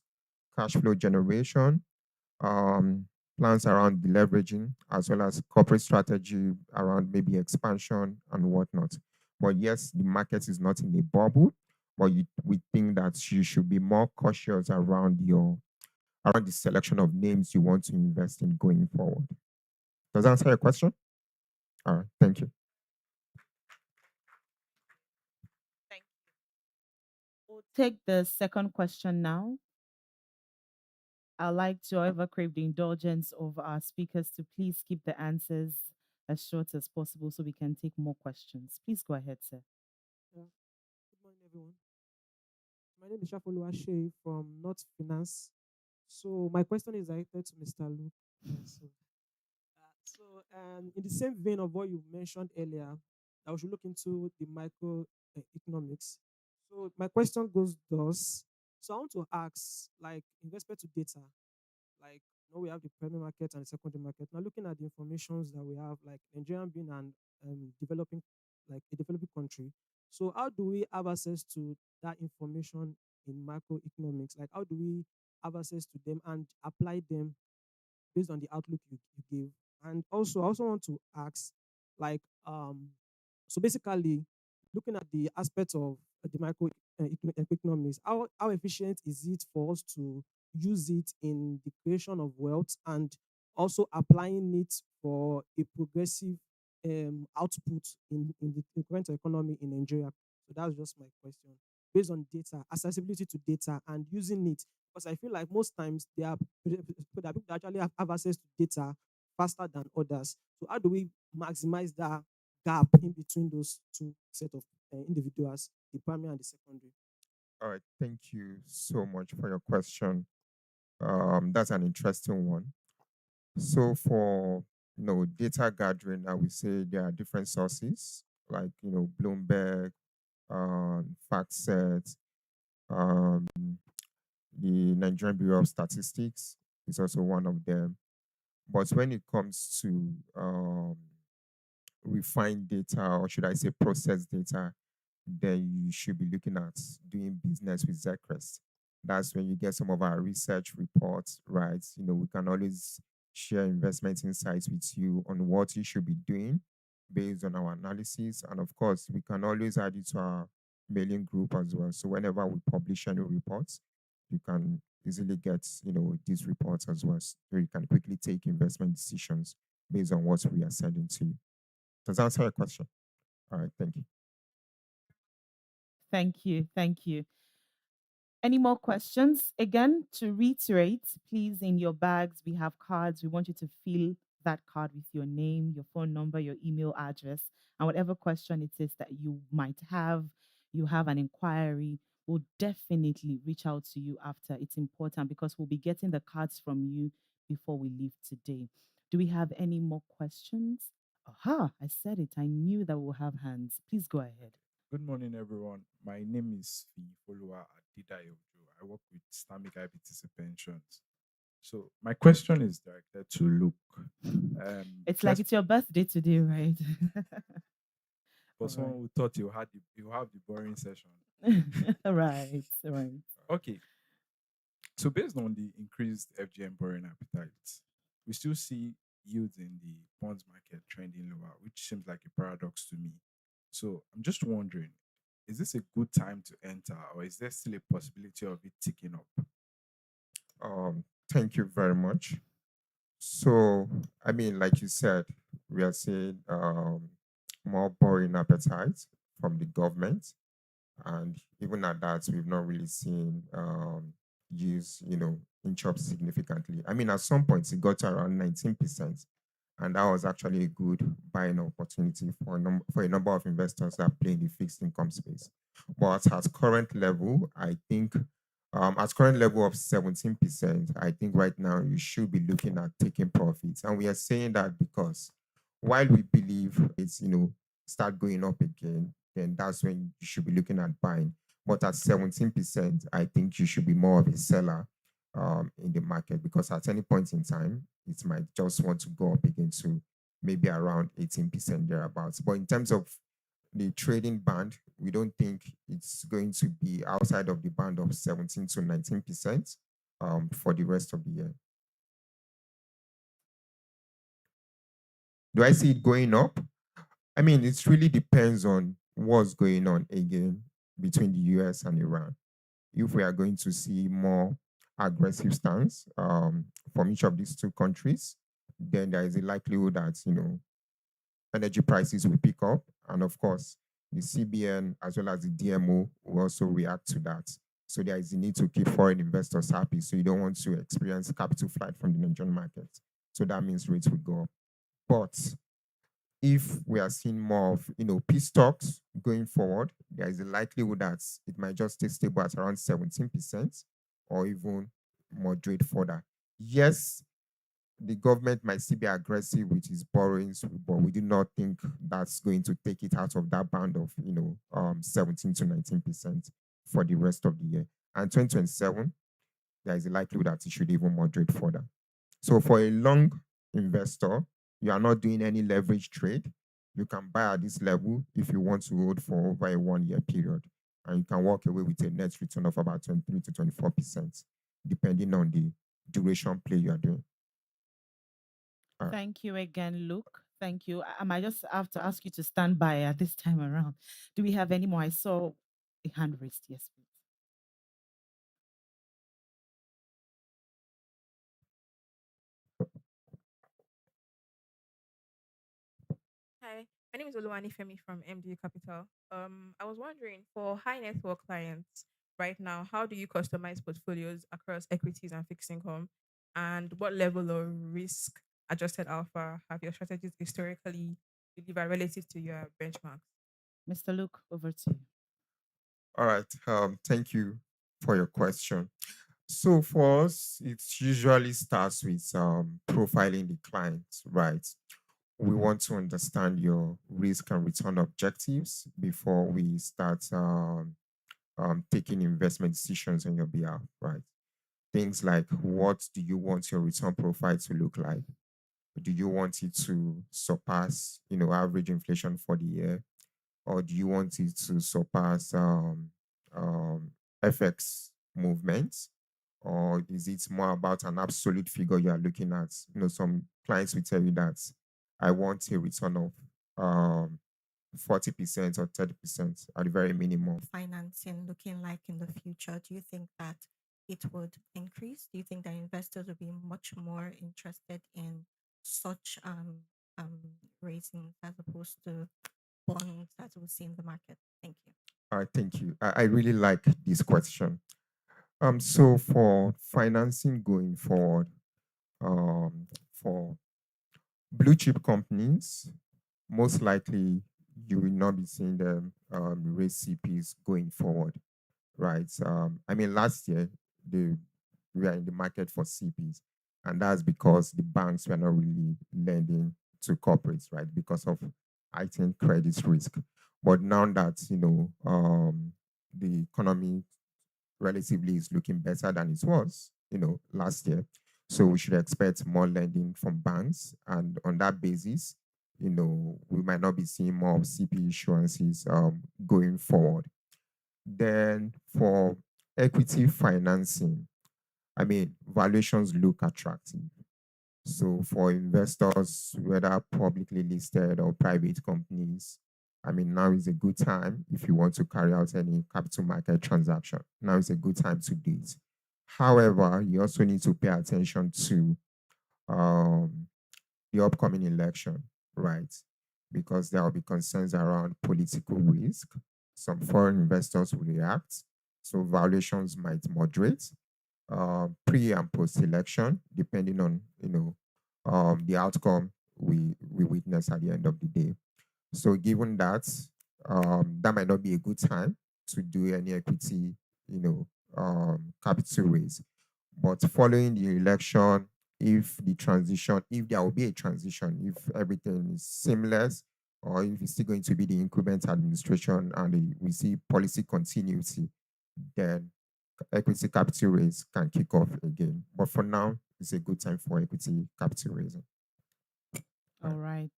cash flow generation, um, plans around deleveraging, as well as corporate strategy around maybe expansion and whatnot. But yes, the market is not in a bubble, but we think that you should be more cautious around the selection of names you want to invest in going forward. Does that answer your question? All right, thank you. Thank you. We'll take the second question now. I'd like to, however, crave the indulgence of our speakers to please keep the answers as short as possible so we can take more questions. Please go ahead, sir. Yeah. Good morning, everyone. My name is Shafoluwashe from North Finance. So my question is directed to Mr. Luke. In the same vein of what you mentioned earlier, that we should look into the micro economics. So my question goes thus. So I want to ask, like, in respect to data, like, we have the primary market and the secondary market. Now, looking at the informations that we have, like Nigeria being an developing, like a developing country. So how do we have access to that information in macroeconomics? Like, how do we have access to them and apply them based on the outlook you give? And also, I also want to ask, like, so basically, looking at the aspect of the economics, how efficient is it for us to use it in the creation of wealth and also applying it for a progressive output in the current economy in Nigeria? So that's just my question. Based on data, accessibility to data and using it, because I feel like most times there are people that actually have access to data faster than others. So how do we maximize that gap in between those two set of individuals, the primary and the secondary? All right, thank you so much for your question. That's an interesting one. So for data gathering, I would say there are different sources like Bloomberg, FactSet, um, the Nigerian Bureau of Statistics is also one of them. But when it comes to refined data, or should I say processed data, then you should be looking at doing business with Zedcrest. That's when you get some of our research reports, right? We can always share investment insights with you on what you should be doing based on our analysis. And of course, we can always add it to our mailing group as well. So whenever we publish any reports, you can easily get, these reports as well. So you can quickly take investment decisions based on what we are sending to you. Does that answer your question? All right, thank you. Thank you. Thank you. Any more questions? Again, to reiterate, please, in your bags, we have cards. We want you to fill that card with your name, your phone number, your email address, and whatever question it is that you might have. You have an inquiry, we'll definitely reach out to you after. It's important because we'll be getting the cards from you before we leave today. Do we have any more questions? Aha, I said it. I knew that we'll have hands. Please go ahead. Good morning, everyone. My name is Folua Adedayo. I work with Islamic IBTC Pensions. So my question is directed to Luke. It's like it's your birthday today, right? For All someone right. who thought you have the boring session. Right, right. Okay. So based on the increased FGM borrowing appetite, we still see yields in the bonds market trending lower, which seems like a paradox to me. So I'm just wondering, is this a good time to enter, or is there still a possibility of it ticking up? Thank you very much. So, I mean, like you said, we are seeing more borrowing appetite from the government. And even at that, we've not really seen use, inch up significantly. I mean, at some points, it got to around 19%. And that was actually a good buying opportunity for a number of investors that play in the fixed income space. But at current level, I think at current level of 17%, I think right now you should be looking at taking profits. And we are saying that because while we believe it's, start going up again, then that's when you should be looking at buying. But at 17%, I think you should be more of a seller in the market because at any point in time, it might just want to go up again to maybe around 18% thereabouts. But in terms of the trading band, we don't think it's going to be outside of the band of 17 to 19% for the rest of the year. Do I see it going up? I mean, it really depends on what's going on again between the US and Iran. If we are going to see more aggressive stance from each of these two countries, then there is a likelihood that, energy prices will pick up. And of course, the CBN as well as the DMO will also react to that. So there is a need to keep foreign investors happy. So you don't want to experience capital flight from the Nigerian market. So that means rates will go up. But if we are seeing more of peace talks going forward, there is a likelihood that it might just stay stable at around 17% or even moderate further. Yes, the government might still be aggressive with its borrowings, but we do not think that's going to take it out of that band of 17 to 19% for the rest of the year. And 2027, there is a likelihood that it should even moderate further. So for a long investor, you are not doing any leverage trade. You can buy at this level if you want to hold for over a 1 year period. And you can walk away with a net return of about 23 to 24%, depending on the duration play you are doing. Thank you again, Luke. Thank you. I might just have to ask you to stand by at this time around. Do we have any more? I saw a hand raised. Yes, please. Hi, my name is Oluwani Femi from MD Capital. I was wondering for high net worth clients right now, how do you customize portfolios across equities and fixed income? And what level of risk adjusted alpha have your strategies historically delivered relative to your benchmarks? Mr. Luke, over to you. All right. Thank you for your question. So for us, it usually starts with profiling the client, right? We want to understand your risk and return objectives before we start taking investment decisions on your behalf, right? Things like what do you want your return profile to look like? Do you want it to surpass, average inflation for the year? Or do you want it to surpass um, FX movements? Or is it more about an absolute figure you are looking at? Some clients will tell you that I want a return of um, 40% or 30% at the very minimum. Financing looking like in the future? Do you think that it would increase? Do you think that investors will be much more interested in such um, raisings as opposed to bonds that we see in the market? Thank you. All right, thank you. I really like this question. So for financing going forward, for blue chip companies, most likely you will not be seeing them raise CPs going forward, right? I mean, last year they we are in the market for CPs, and that's because the banks were not really lending to corporates, right? Because of heightened credit risk. But now that the economy relatively is looking better than it was, last year. So we should expect more lending from banks. And on that basis, we might not be seeing more of CP issuances going forward. Then for equity financing, I mean, valuations look attractive. So for investors, whether publicly listed or private companies, I mean, now is a good time if you want to carry out any capital market transaction. Now is a good time to do it. However, you also need to pay attention to um, the upcoming election, right? Because there will be concerns around political risk. Some foreign investors will react, so valuations might moderate pre and post election, depending on the outcome we witness at the end of the day. So given that, that might not be a good time to do any equity, capital raise. But following the election, if there will be a transition, if everything is seamless, or if it's still going to be the incumbent administration and we see policy continuity, then equity capital raise can kick off again. But for now, it's a good time for equity capital raising. All right.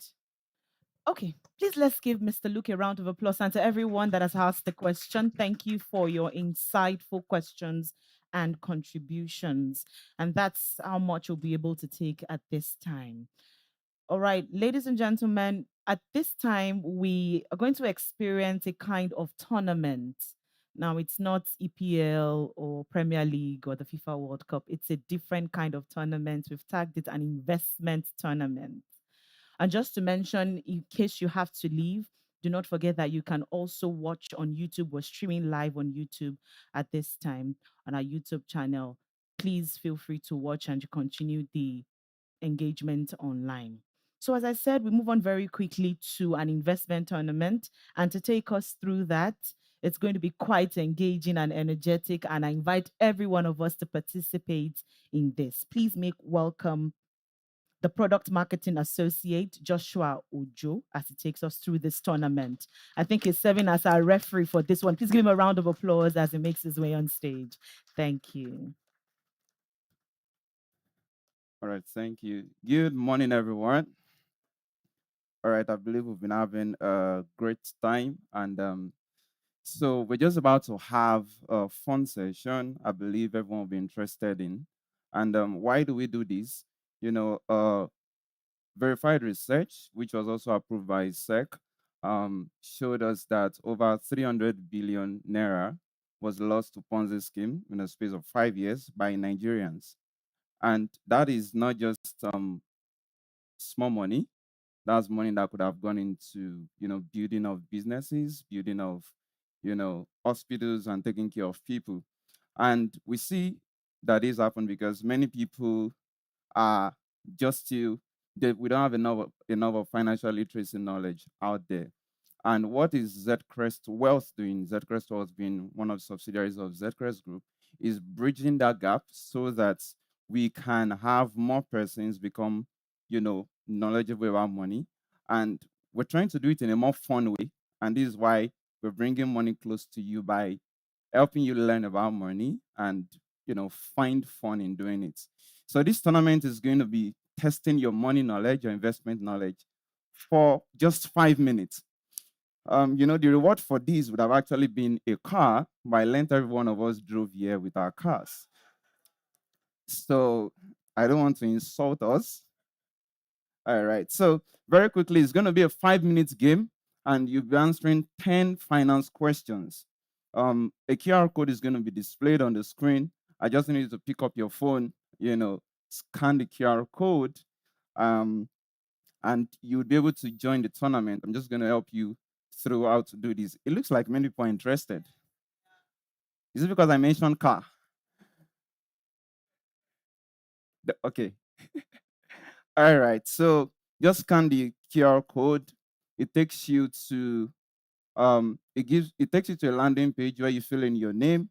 Okay, please let's give Mr. Luke a round of applause, and to everyone that has asked the question, thank you for your insightful questions and contributions. And that's how much we'll be able to take at this time. All right, ladies and gentlemen, at this time, we are going to experience a kind of tournament. Now, it's not EPL or Premier League or the FIFA World Cup. It's a different kind of tournament. We've tagged it an investment tournament. And just to mention, in case you have to leave, do not forget that you can also watch on YouTube. We're streaming live on YouTube at this time on our YouTube channel. Please feel free to watch and continue the engagement online. So, as I said, we move on very quickly to an investment tournament. And to take us through that, it's going to be quite engaging and energetic. And I invite every one of us to participate in this. Please make welcome the product marketing associate, Joshua Ojo, as he takes us through this tournament. I think he's serving as our referee for this one. Please give him a round of applause as he makes his way on stage. Thank you. All right, thank you. Good morning, everyone. All right, I believe we've been having a great time, and so we're just about to have a fun session. I believe everyone will be interested in. And why do we do this? Verified research, which was also approved by SEC, showed us that over 300 billion naira was lost to Ponzi scheme in a space of 5 years by Nigerians. And that is not just small money. That's money that could have gone into, building of businesses, building of, hospitals and taking care of people. And we see that this happened because many people are just still, we don't have enough of financial literacy knowledge out there. And what is Zedcrest Wealth doing? Zedcrest Wealth being one of the subsidiaries of Zedcrest Group is bridging that gap so that we can have more persons become, knowledgeable about money. And we're trying to do it in a more fun way. And this is why we're bringing money close to you by helping you learn about money and, find fun in doing it. So this tournament is going to be testing your money knowledge, your investment knowledge for just 5 minutes. The reward for this would have actually been a car, but I learned every one of us drove here with our cars. So I don't want to insult us, All right. So very quickly, it's going to be a 5 minutes game, and you'll be answering 10 finance questions. A QR code is going to be displayed on the screen. I just need you to pick up your phone, scan the QR code, um, and you'll be able to join the tournament. I'm just going to help you through how to do this. It looks like many people are interested. Is it because I mentioned car? Okay. All right. So just scan the QR code. It takes you to it takes you to a landing page where you fill in your name,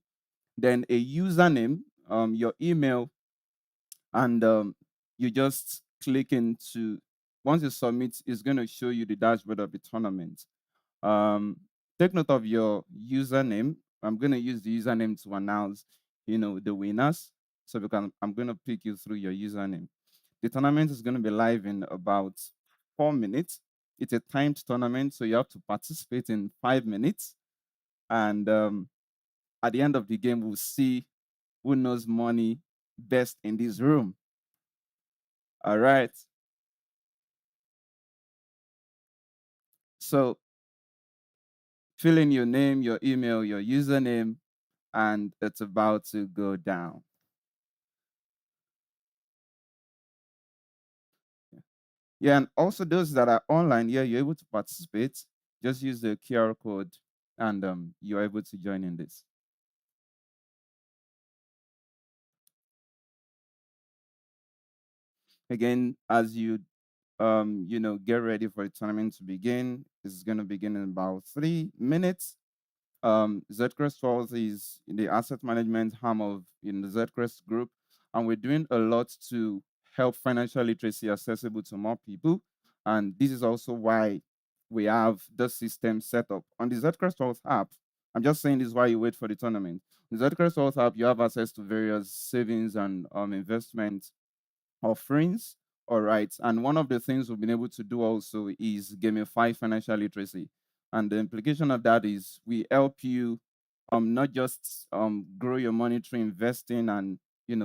then a username, your email, and you just click into. Once you submit, it's going to show you the dashboard of the tournament. Um, Take note of your username. I'm going to use the username to announce, the winners. So because I'm going to pick you through your username. The tournament is going to be live in about 4 minutes. It's a timed tournament, so you have to participate in 5 minutes. And at the end of the game, we'll see who knows money best in this room. All right. So fill in your name, your email, your username, and it's about to go down. Yeah, and also those that are online, yeah, you're able to participate. Just use the QR code and you're able to join in this. Again, as you get ready for the tournament to begin, it's going to begin in about 3 minutes. Zedcrest Falls is the asset management arm of the Zedcrest group, and we're doing a lot to help financial literacy accessible to more people. And this is also why we have the system set up on the Zedcrest Falls app. I'm just saying this is why you wait for the tournament. The Zedcrest Falls app, you have access to various savings and investment offerings. All right. And one of the things we've been able to do also is gamify financial literacy. And the implication of that is we help you not just grow your money through investing and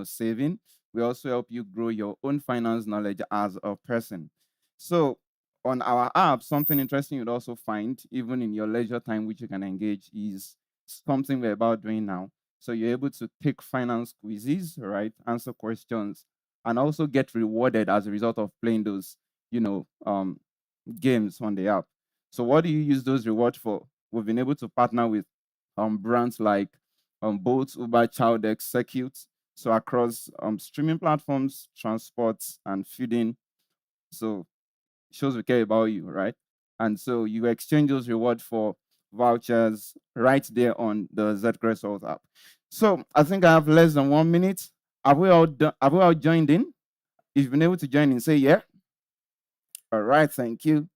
saving. We also help you grow your own finance knowledge as a person. So on our app, something interesting you'd also find, even in your leisure time, which you can engage, is something we're about doing now. So you're able to take finance quizzes, right? Answer questions and also get rewarded as a result of playing those, games on the app. So what do you use those rewards for? We've been able to partner with brands like Bolt, Uber, Chowdex, Circuit. So across streaming platforms, transports, and feeding. So shows we care about you, right? And so you exchange those rewards for vouchers right there on the Zcrest Health app. So I think I have less than 1 minute. Have we all done, have we all joined in? If you've been able to join in, say yeah. All right, thank you.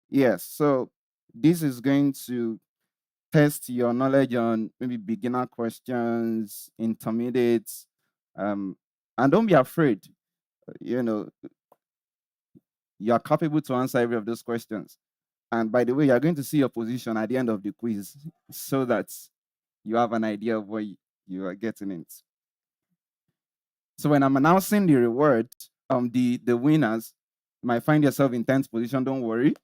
Yes, so this is going to test your knowledge on maybe beginner questions, intermediates, and don't be afraid. You know, you are capable to answer every of those questions. And by the way, you're going to see your position at the end of the quiz so that you have an idea of what you are getting into. So when I'm announcing the reward, the winners, you might find yourself in 10th position. Don't worry.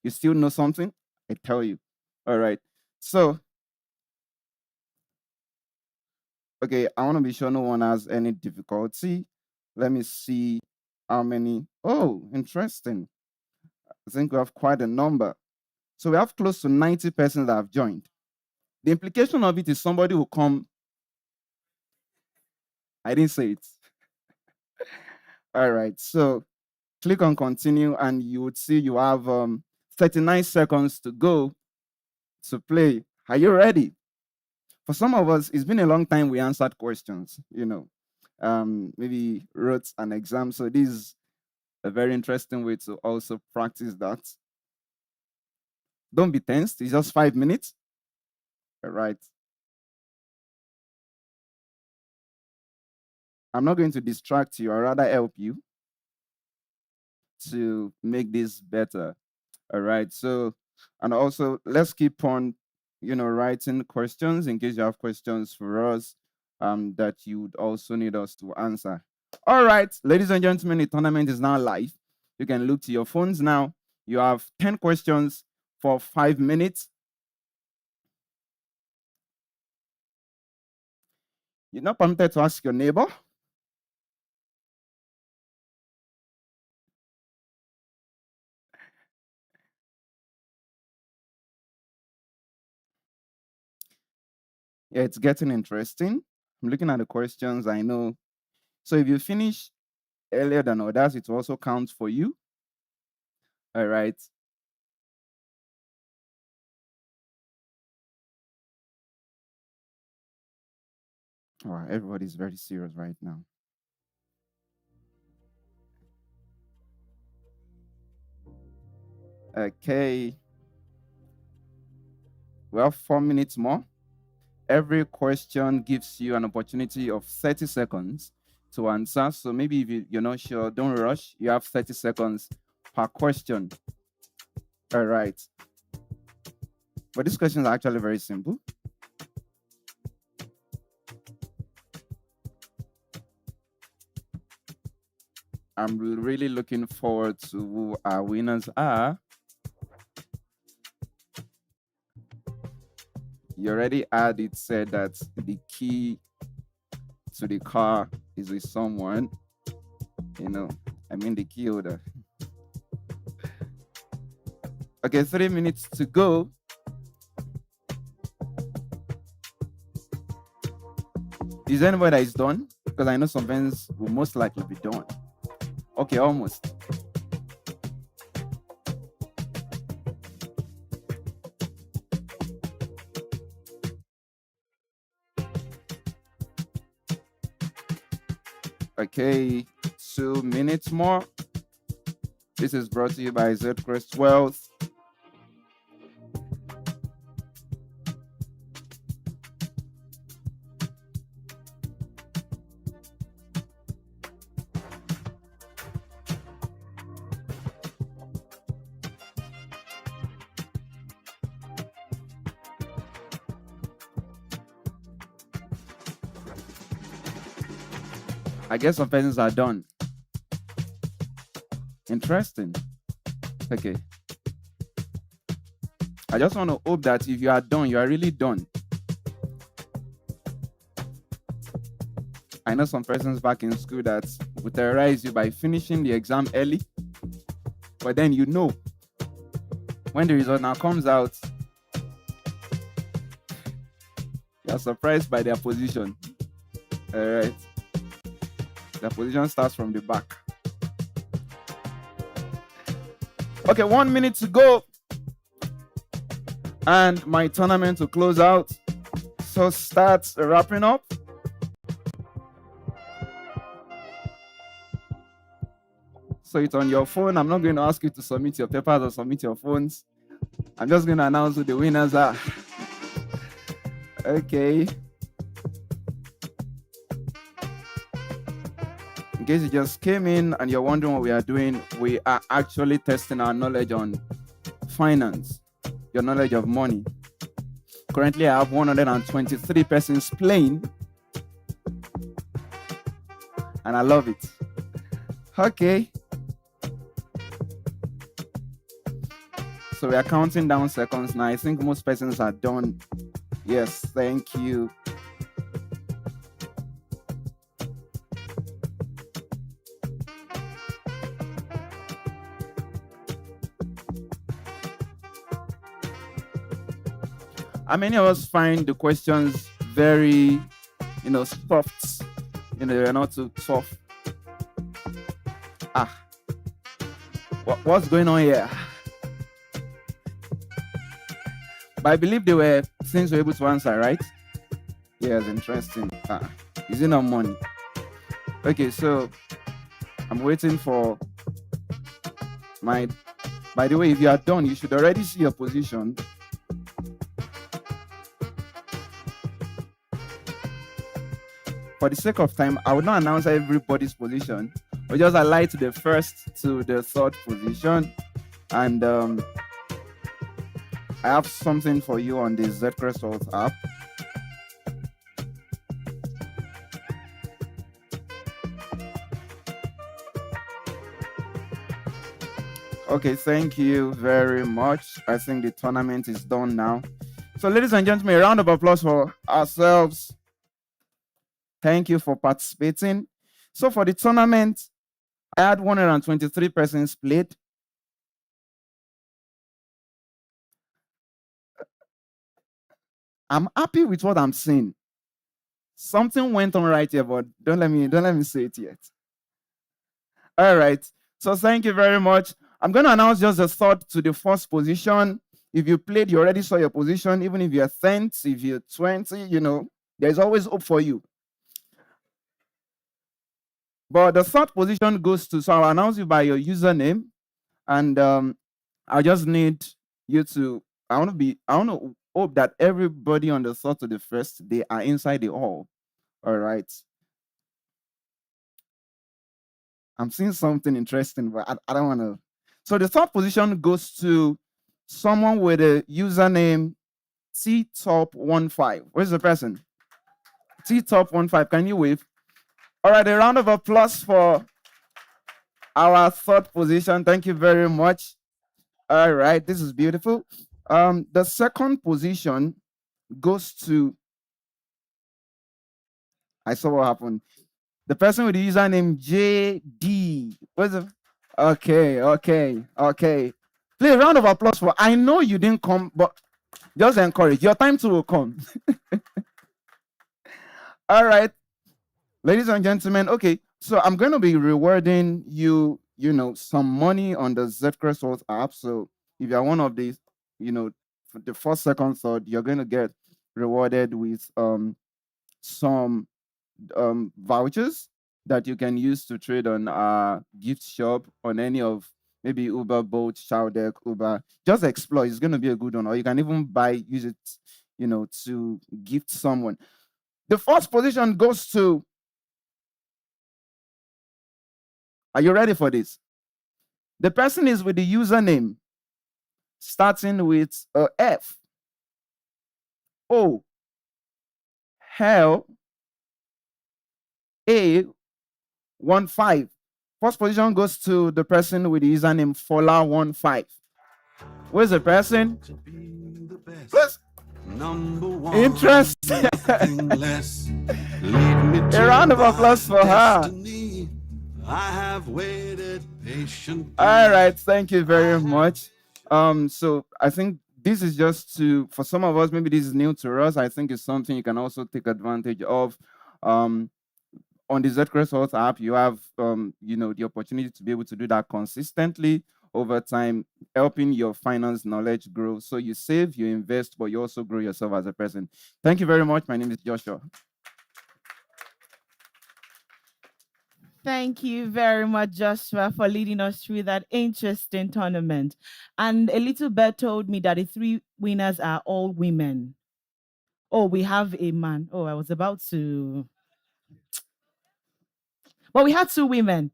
You still know something? I tell you. All right. So, okay, I want to be sure no one has any difficulty. Let me see how many. Oh, interesting. I think we have quite a number. So we have close to 90 persons that have joined. The implication of it is somebody will come. I didn't say it. All right. So click on continue and you would see you have 39 seconds to go to play. Are you ready? For some of us, it's been a long time we answered questions, maybe wrote an exam. So this is a very interesting way to also practice that. Don't be tensed. It's just 5 minutes. All right. I'm not going to distract you. I'd rather help you to make this better. All right. So, and also let's keep on, writing questions in case you have questions for us that you would also need us to answer. All right, ladies and gentlemen, the tournament is now live. You can look to your phones now. You have 10 questions for 5 minutes. You're not permitted to ask your neighbor. Yeah, it's getting interesting. I'm looking at the questions. I know. So if you finish earlier than others, it also counts for you. All right. Oh, everybody's very serious right now. Okay. Well, 4 minutes more. Every question gives you an opportunity of 30 seconds to answer. So maybe if you're not sure, don't rush. You have 30 seconds per question. All right. But these questions are actually very simple. I'm really looking forward to who our winners are. You already had it said that the key to the car is with someone. You know, I mean the key holder. Okay, 3 minutes to go. Is anybody that is done? Because I know some friends will most likely be done. Okay, almost. Okay, 2 minutes more. This is brought to you by Zedcrest Wealth. I guess some persons are done. Interesting. Okay. I just want to hope that if you are done, you are really done. I know some persons back in school that will terrorize you by finishing the exam early. But then you know, when the result now comes out, you're surprised by their position. All right. The position starts from the back. Okay, 1 minute to go. And my tournament to close out. So start wrapping up. So it's on your phone. I'm not going to ask you to submit your papers or submit your phones. I'm just going to announce who the winners are. Okay. In case you just came in and you're wondering what we are doing, we are actually testing our knowledge on finance, your knowledge of money. Currently, I have 123 persons playing, and I love it. Okay. So we are counting down seconds now. I think most persons are done. Yes, thank you. How many of us find the questions very, soft? They're not too tough. What's going on here? But I believe they were things we were able to answer, right? Yes, interesting. Is it not money? Okay, so I'm waiting for my. By the way, if you are done, you should already see your position. For the sake of time, I will not announce everybody's position. We'll just highlight the first to the third position. And I have something for you on the Zedcrest Wealth app. Okay, thank you very much. I think the tournament is done now. So, ladies and gentlemen, a round of applause for ourselves. Thank you for participating. So, for the tournament, I had 123 persons played. I'm happy with what I'm seeing. Something went on right here, but don't let me say it yet. All right. So thank you very much. I'm going to announce just the third to the first position. If you played, you already saw your position. Even if you're 10th, if you're 20, there's always hope for you. But the third position goes to, so I'll announce you by your username. And I just need you to, I want to hope that everybody on the third to the first, they are inside the hall. All right. I'm seeing something interesting, but I don't want to. So the third position goes to someone with a username TTop15. Where's the person? TTop15. Can you wave? All right, a round of applause for our third position. Thank you very much. All right, this is beautiful. The second position goes to, I saw what happened. The person with the username JD. Where's the Okay. Please, a round of applause for. I know you didn't come, but just encourage. Your time to will come. All right, ladies and gentlemen. Okay, so I'm going to be rewarding you, some money on the Zedcrest Wealth app. So if you're one of these, for the first, second, third, you're going to get rewarded with some vouchers that you can use to trade on gift shop on any of maybe Uber, Bolt, Showdeck, Uber. Just explore. It's going to be a good one. Or you can even use it, to gift someone. The first position goes to. Are you ready for this? The person is with the username starting with a F. O. Hell. A. 15. First position goes to the person with the username Fola15. Where's the person? Please. Interest. A round of applause for her. I have waited patiently. All right, thank you very much. So I think this is just for some of us, maybe this is new to us. I think it's something you can also take advantage of. On the Zedcrest Health app, you have the opportunity to be able to do that consistently over time, helping your finance knowledge grow. So you save, you invest, but you also grow yourself as a person. Thank you very much. My name is Joshua. Thank you very much, Joshua, for leading us through that interesting tournament. And a little bird told me that the three winners are all women. Oh, we have a man. Oh, I was about to. Well, we had two women.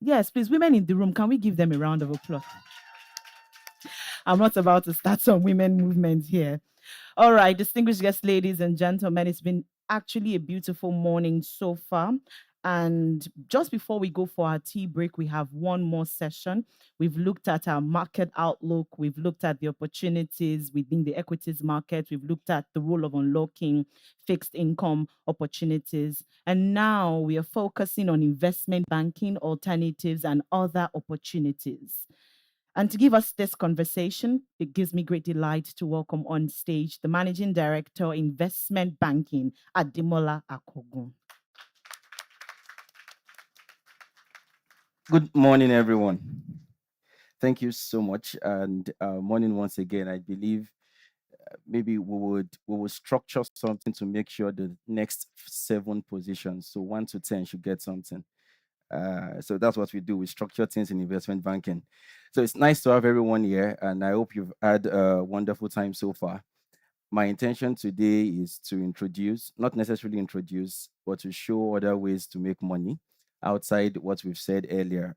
Yes, please, women in the room, can we give them a round of applause? I'm not about to start some women movement here. All right, distinguished guests, ladies and gentlemen, it's been actually a beautiful morning so far. And just before we go for our tea break, we have one more session. We've looked at our market outlook. We've looked at the opportunities within the equities market. We've looked at the role of unlocking fixed income opportunities. And now we are focusing on investment banking, alternatives, and other opportunities. And to give us this conversation, it gives me great delight to welcome on stage the Managing Director, Investment Banking, Ademola Akogun. Good morning, everyone. Thank you so much, and morning once again. I believe maybe we would structure something to make sure the next 7 positions, so 1 to 10, should get something. So that's what we do. We structure things in investment banking. So it's nice to have everyone here, and I hope you've had a wonderful time so far. My intention today is to introduce, not necessarily introduce, but to show other ways to make money outside what we've said earlier.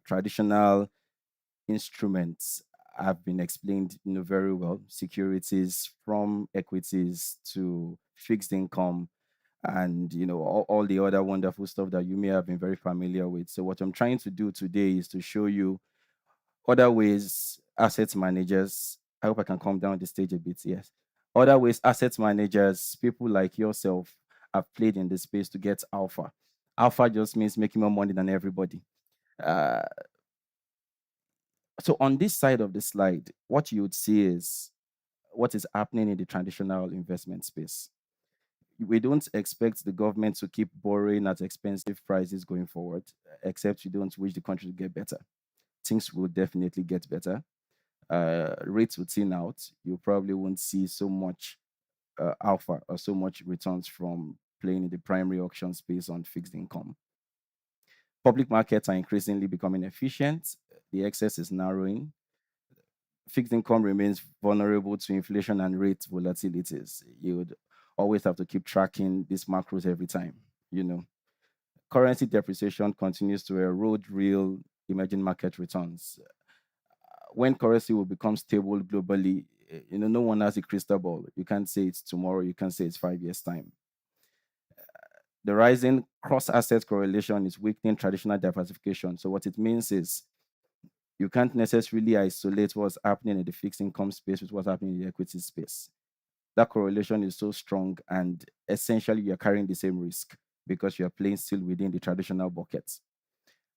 Traditional instruments have been explained very well. Securities, from equities to fixed income, and all the other wonderful stuff that you may have been very familiar with. So what I'm trying to do today is to show you Other ways, asset managers. I hope I can calm down the stage a bit. Yes. Other ways, asset managers, people like yourself, have played in the space to get alpha. Alpha just means making more money than everybody. Uh, so on this side of the slide, what you would see is what is happening in the traditional investment space. We don't expect the government to keep borrowing at expensive prices going forward, except you don't wish the country to get better. Things will definitely get better. Rates will thin out. You probably won't see so much alpha or so much returns from playing in the primary auction space on fixed income. Public markets are increasingly becoming efficient. The excess is narrowing. Fixed income remains vulnerable to inflation and rate volatilities. You would always have to keep tracking these macros every time, you know. Currency depreciation continues to erode real emerging market returns. When currency will become stable globally, no one has a crystal ball. You can't say it's tomorrow, you can't say it's 5 years' time. The rising cross-asset correlation is weakening traditional diversification. So what it means is you can't necessarily isolate what's happening in the fixed income space with what's happening in the equity space. That correlation is so strong, and essentially you're carrying the same risk because you're playing still within the traditional buckets.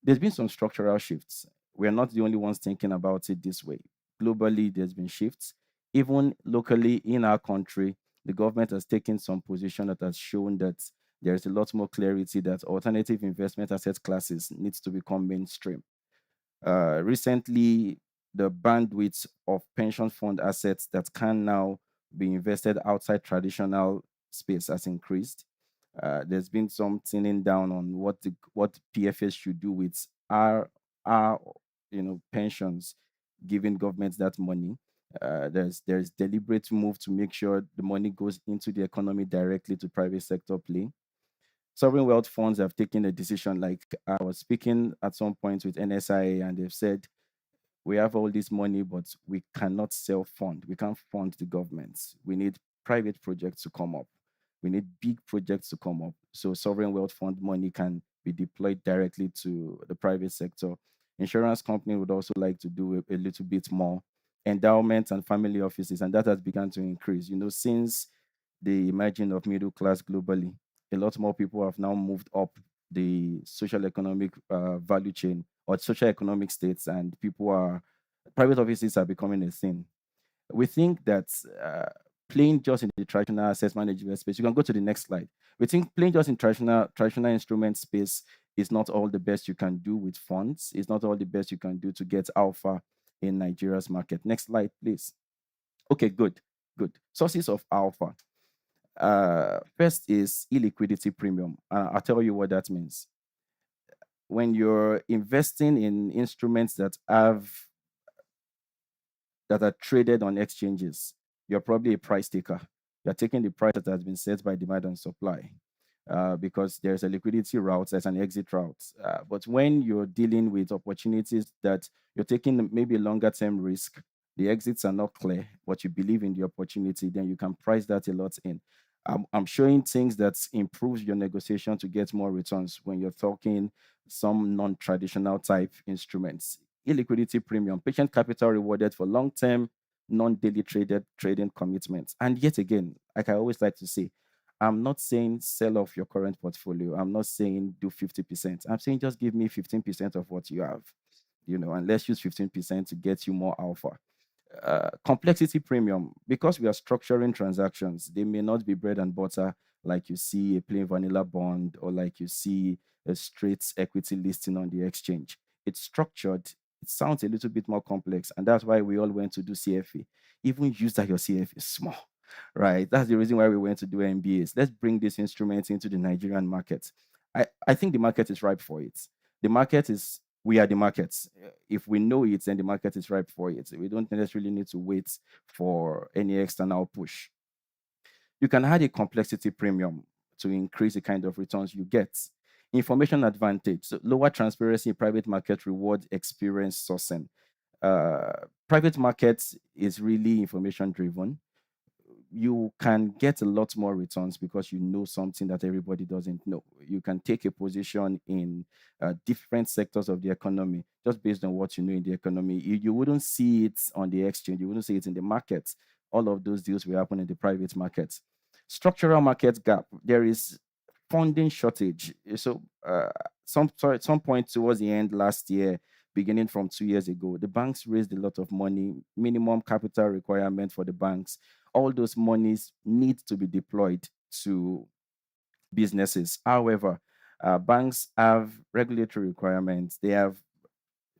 There's been some structural shifts. We're not the only ones thinking about it this way. Globally, there's been shifts. Even locally in our country, the government has taken some position that has shown that there's a lot more clarity that alternative investment asset classes needs to become mainstream. Recently, the bandwidth of pension fund assets that can now be invested outside traditional space has increased. There's been some thinning down on what PFS should do with our pensions, giving governments that money. There's deliberate move to make sure the money goes into the economy directly to private sector play. Sovereign wealth funds have taken a decision. Like I was speaking at some point with NSIA, and they've said we have all this money, but we cannot self-fund. We can't fund the governments. We need private projects to come up. We need big projects to come up. So sovereign wealth fund money can be deployed directly to the private sector. Insurance company would also like to do a little bit more. Endowments and family offices, and that has begun to increase. Since the emerging of middle class globally, a lot more people have now moved up the social economic value chain or social economic states, and private offices are becoming a thing. We think that playing just in the traditional asset management space, you can go to the next slide. We think playing just in traditional instrument space is not all the best you can do with funds. It's not all the best you can do to get alpha in Nigeria's market. Next slide, please. Okay, good. Sources of alpha. First is illiquidity premium. I'll tell you what that means. When you're investing in instruments that are traded on exchanges, you're probably a price taker. You're taking the price that has been set by demand and supply. Because there's a liquidity route, there's an exit route. But when you're dealing with opportunities that you're taking maybe a longer term risk, the exits are not clear, but you believe in the opportunity, then you can price that a lot in. I'm showing things that improves your negotiation to get more returns when you're talking some non-traditional type instruments. Illiquidity premium, patient capital rewarded for long-term, non-daily trading commitments. And yet again, like I always like to say, I'm not saying sell off your current portfolio. I'm not saying do 50%. I'm saying just give me 15% of what you have, and let's use 15% to get you more alpha. Complexity premium, because we are structuring transactions, they may not be bread and butter like you see a plain vanilla bond or like you see a straight equity listing on the exchange. It's structured. It sounds a little bit more complex, and that's why we all went to do CFA. Even use that your CFA is small, right? That's the reason why we went to do MBAs. Let's bring these instruments into the Nigerian market. I think the market is ripe for it. We are the markets. If we know it, then the market is ripe for it. We don't necessarily need to wait for any external push. You can add a complexity premium to increase the kind of returns you get. Information advantage, so lower transparency in private market reward experience sourcing. Private markets is really information driven. you can get a lot more returns because you know something that everybody doesn't know. You can take a position in different sectors of the economy just based on what you know in the economy. You wouldn't see it on the exchange, you wouldn't see it in the markets. All of those deals will happen in the private markets. Structural market gap, there is funding shortage. So at some point towards the end last year, beginning from 2 years ago, the banks raised a lot of money, minimum capital requirement for the banks. All those monies need to be deployed to businesses. However, banks have regulatory requirements. They have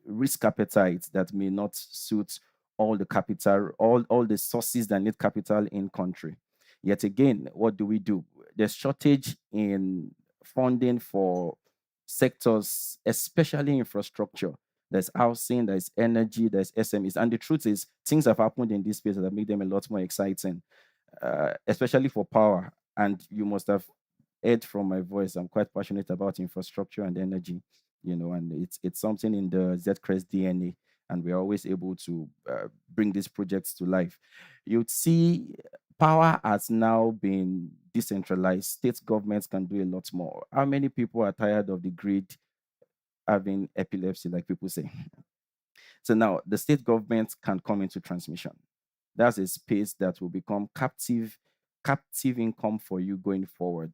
risk appetite that may not suit all the capital, all the sources that need capital in country. Yet again, what do? There's shortage in funding for sectors, especially infrastructure. There's housing, there's energy, there's SMEs. And the truth is, things have happened in this space that make them a lot more exciting, especially for power. And you must have heard from my voice, I'm quite passionate about infrastructure and energy, and it's something in the Zedcrest DNA, and we're always able to bring these projects to life. You'd see power has now been decentralized. State governments can do a lot more. How many people are tired of the grid having epilepsy, like people say? So now the state government can come into transmission. That's a space that will become captive income for you going forward.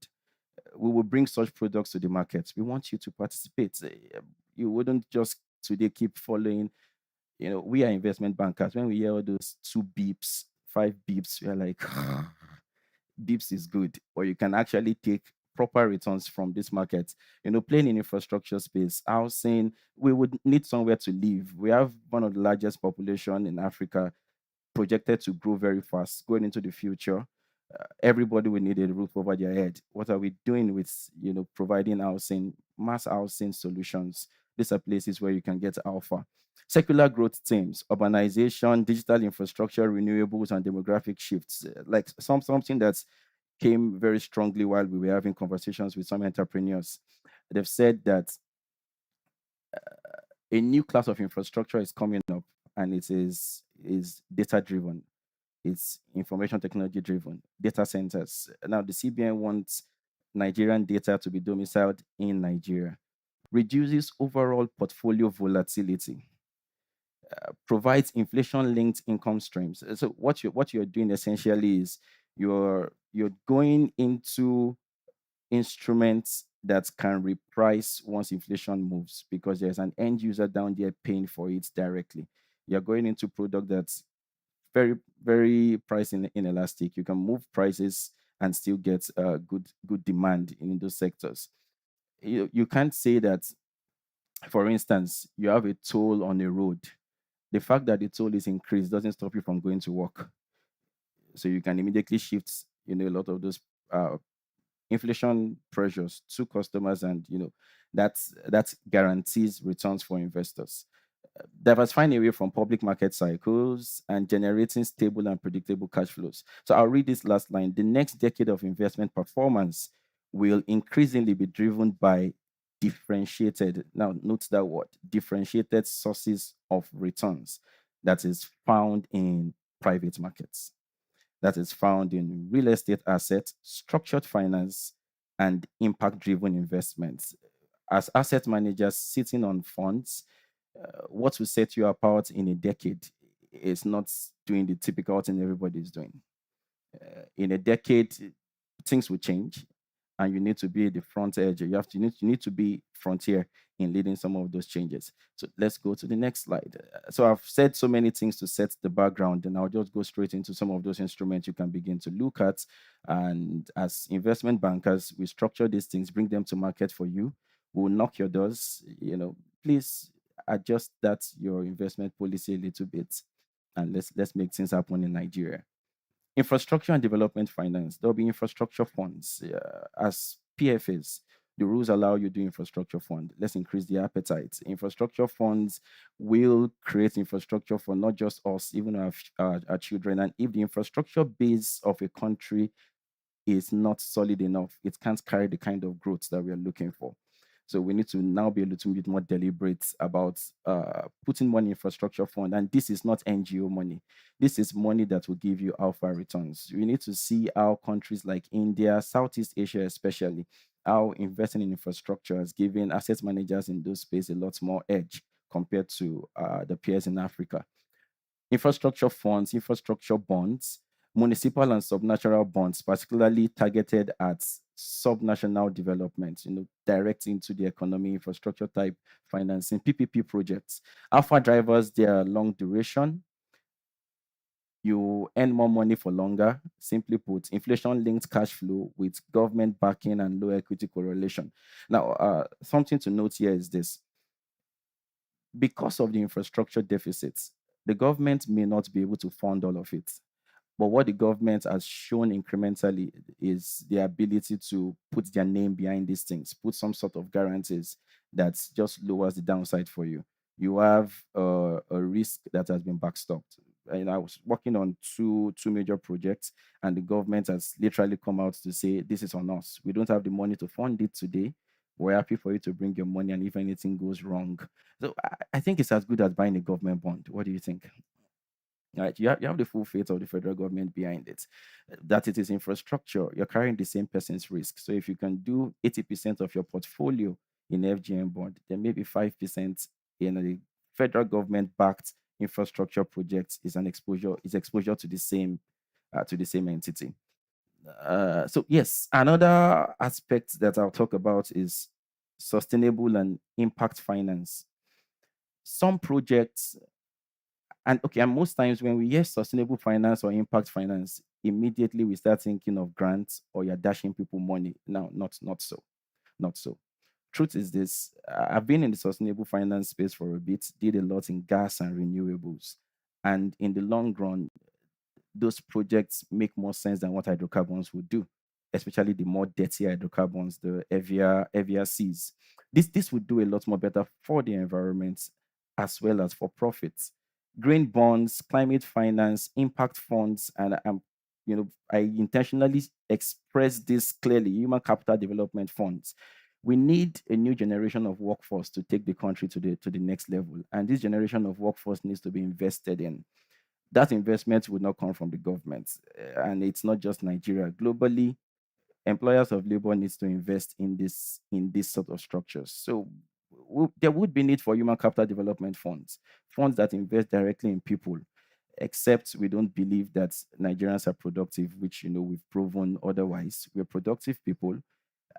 We will bring such products to the market. We want you to participate. You wouldn't just today keep following. We are investment bankers. When we hear all those 2 beeps, 5 beeps, we are like, beeps is good, or you can actually take proper returns from this market. Playing in infrastructure space, housing, we would need somewhere to live. We have one of the largest population in Africa, projected to grow very fast going into the future. Everybody will need a roof over their head. What are we doing with providing housing, mass housing solutions? These are places where you can get alpha. Secular growth themes, urbanization, digital infrastructure, renewables, and demographic shifts. Like something that came very strongly while we were having conversations with some entrepreneurs. They've said that a new class of infrastructure is coming up, and it is data driven. It's information technology driven, data centers. Now, the CBN wants Nigerian data to be domiciled in Nigeria, reduces overall portfolio volatility, provides inflation-linked income streams. So what you're doing essentially is you're going into instruments that can reprice once inflation moves, because there's an end user down there paying for it directly. You're going into product that's very, very price inelastic. You can move prices and still get good demand in those sectors. You can't say that, for instance, you have a toll on a road. The fact that the toll is increased doesn't stop you from going to work. So you can immediately shift, a lot of those inflation pressures to customers, and that guarantees returns for investors. Diversifying away from public market cycles and generating stable and predictable cash flows. So I'll read this last line. The next decade of investment performance will increasingly be driven by differentiated, now note that word, differentiated sources of returns that is found in private markets, that is found in real estate assets, structured finance, and impact-driven investments. As asset managers sitting on funds, what will set you apart in a decade is not doing the typical thing everybody is doing. In a decade, things will change, and you need to be the front edge. You need to be frontier in leading some of those changes. So let's go to the next slide. So I've said so many things to set the background, and I'll just go straight into some of those instruments you can begin to look at. And as investment bankers, we structure these things, bring them to market for you. We'll knock your doors. Please adjust your investment policy a little bit, and let's make things happen in Nigeria. Infrastructure and development finance. There'll be infrastructure funds as PFAs. The rules allow you to do infrastructure fund. Let's increase the appetite. Infrastructure funds will create infrastructure for not just us, even our children. And if the infrastructure base of a country is not solid enough, it can't carry the kind of growth that we are looking for. So we need to now be a little bit more deliberate about putting money in infrastructure fund. And this is not NGO money. This is money that will give you alpha returns. We need to see how countries like India, Southeast Asia especially, how investing in infrastructure has given asset managers in those spaces a lot more edge compared to the peers in Africa. Infrastructure funds, infrastructure bonds, municipal and subnational bonds, particularly targeted at subnational development, direct into the economy, infrastructure type financing, PPP projects. Alpha drivers, they are long duration. You earn more money for longer. Simply put, inflation-linked cash flow with government backing and low equity correlation. Now, something to note here is this. Because of the infrastructure deficits, the government may not be able to fund all of it. But what the government has shown incrementally is the ability to put their name behind these things, put some sort of guarantees that just lowers the downside for you. You have a risk that has been backstopped. And I was working on two major projects, and the government has literally come out to say, this is on us. We don't have the money to fund it today. We're happy for you to bring your money, and if anything goes wrong. So I think it's as good as buying a government bond. What do you think? Right, you have the full faith of the federal government behind it, that it is infrastructure. You're carrying the same person's risk. So if you can do 80% of your portfolio in FGM bond, then maybe 5% in a federal government backed infrastructure project is exposure to the same entity. So yes, another aspect that I'll talk about is sustainable and impact finance. Some projects, and most times when we hear sustainable finance or impact finance, immediately we start thinking of grants or you're dashing people money. No, not so. Not so. Truth is this, I've been in the sustainable finance space for a bit, did a lot in gas and renewables. And in the long run, those projects make more sense than what hydrocarbons would do, especially the more dirty hydrocarbons, the heavier seas. This would do a lot more better for the environment as well as for profits. Green bonds, climate finance, impact funds, and I intentionally express this clearly, human capital development funds. We need a new generation of workforce to take the country to the next level. And this generation of workforce needs to be invested in. That investment would not come from the government. And it's not just Nigeria. Globally, employers of labor needs to invest in this sort of structures. So there would be need for human capital development funds that invest directly in people, except we don't believe that Nigerians are productive, which we've proven otherwise. We're productive people,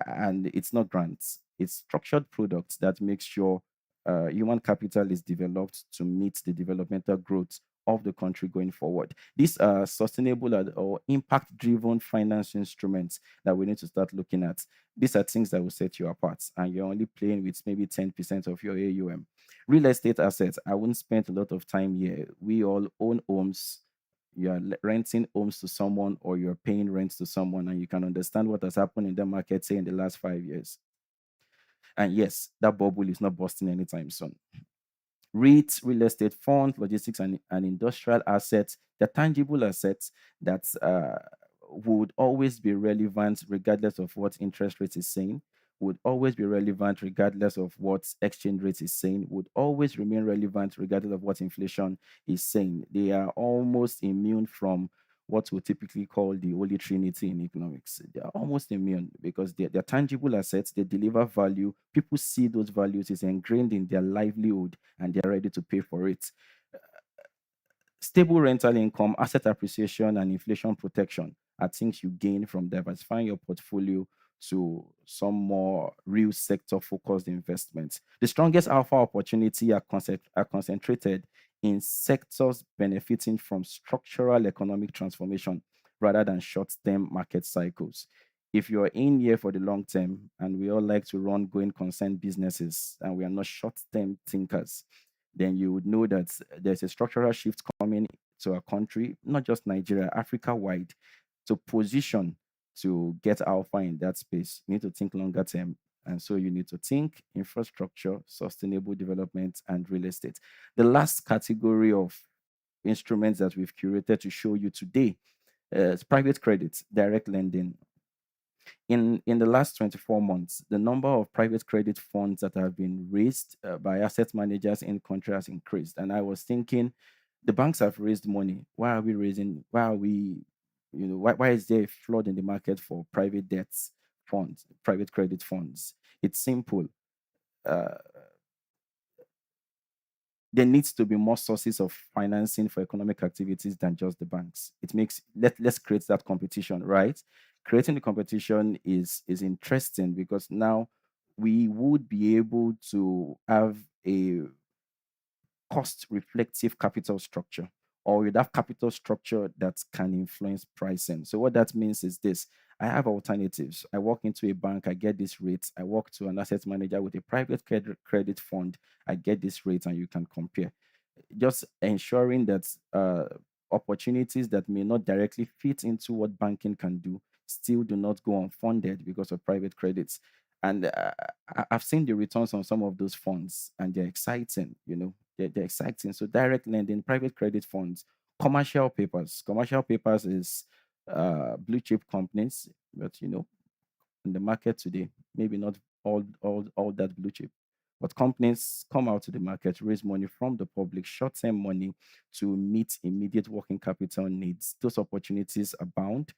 and it's not grants. It's structured products that make sure human capital is developed to meet the developmental growth of the country going forward. These are sustainable or impact-driven finance instruments that we need to start looking at. These are things that will set you apart, and you're only playing with maybe 10% of your AUM. Real estate assets, I wouldn't spend a lot of time here. We all own homes. You are renting homes to someone, or you're paying rent to someone, and you can understand what has happened in the market, say, in the last 5 years. And yes, that bubble is not busting anytime soon. REITs, real estate funds, logistics, and industrial assets, the tangible assets that would always be relevant regardless of what interest rate is saying, would always be relevant regardless of what exchange rate is saying, would always remain relevant regardless of what inflation is saying. They are almost immune from what we typically call the Holy Trinity in economics. They are almost immune because they're tangible assets, they deliver value. People see those values, it's ingrained in their livelihood, and they're ready to pay for it. Stable rental income, asset appreciation, and inflation protection are things you gain from diversifying your portfolio to some more real sector focused investments. The strongest alpha opportunity are concentrated in sectors benefiting from structural economic transformation rather than short-term market cycles. If you're in here for the long term, and we all like to run going concern businesses, and we are not short-term thinkers, then you would know that there's a structural shift coming to our country, not just Nigeria, Africa-wide, to position to get alpha in that space. You need to think longer term. And so you need to think infrastructure, sustainable development, and real estate. The last category of instruments that we've curated to show you today is private credit, direct lending. In the last 24 months, the number of private credit funds that have been raised by asset managers in country has increased. And I was thinking, the banks have raised money. Why are we raising? Why are we, why is there a flood in the market for private debts funds, private credit funds? It's simple. Uh, there needs to be more sources of financing for economic activities than just the banks. It makes let's create that competition, right? Creating the competition is interesting because now we would be able to have a cost reflective capital structure, or with that capital structure that can influence pricing. So what that means is this: I have alternatives. I walk into a bank, I get this rate. I walk to an asset manager with a private credit fund, I get this rate, and you can compare. Just ensuring that opportunities that may not directly fit into what banking can do still do not go unfunded because of private credits. And I've seen the returns on some of those funds, and they're exciting. They're exciting. So direct lending, private credit funds, commercial papers. Commercial papers is blue chip companies, but in the market today, maybe not all that blue chip. But companies come out to the market, raise money from the public, short-term money to meet immediate working capital needs. Those opportunities abound.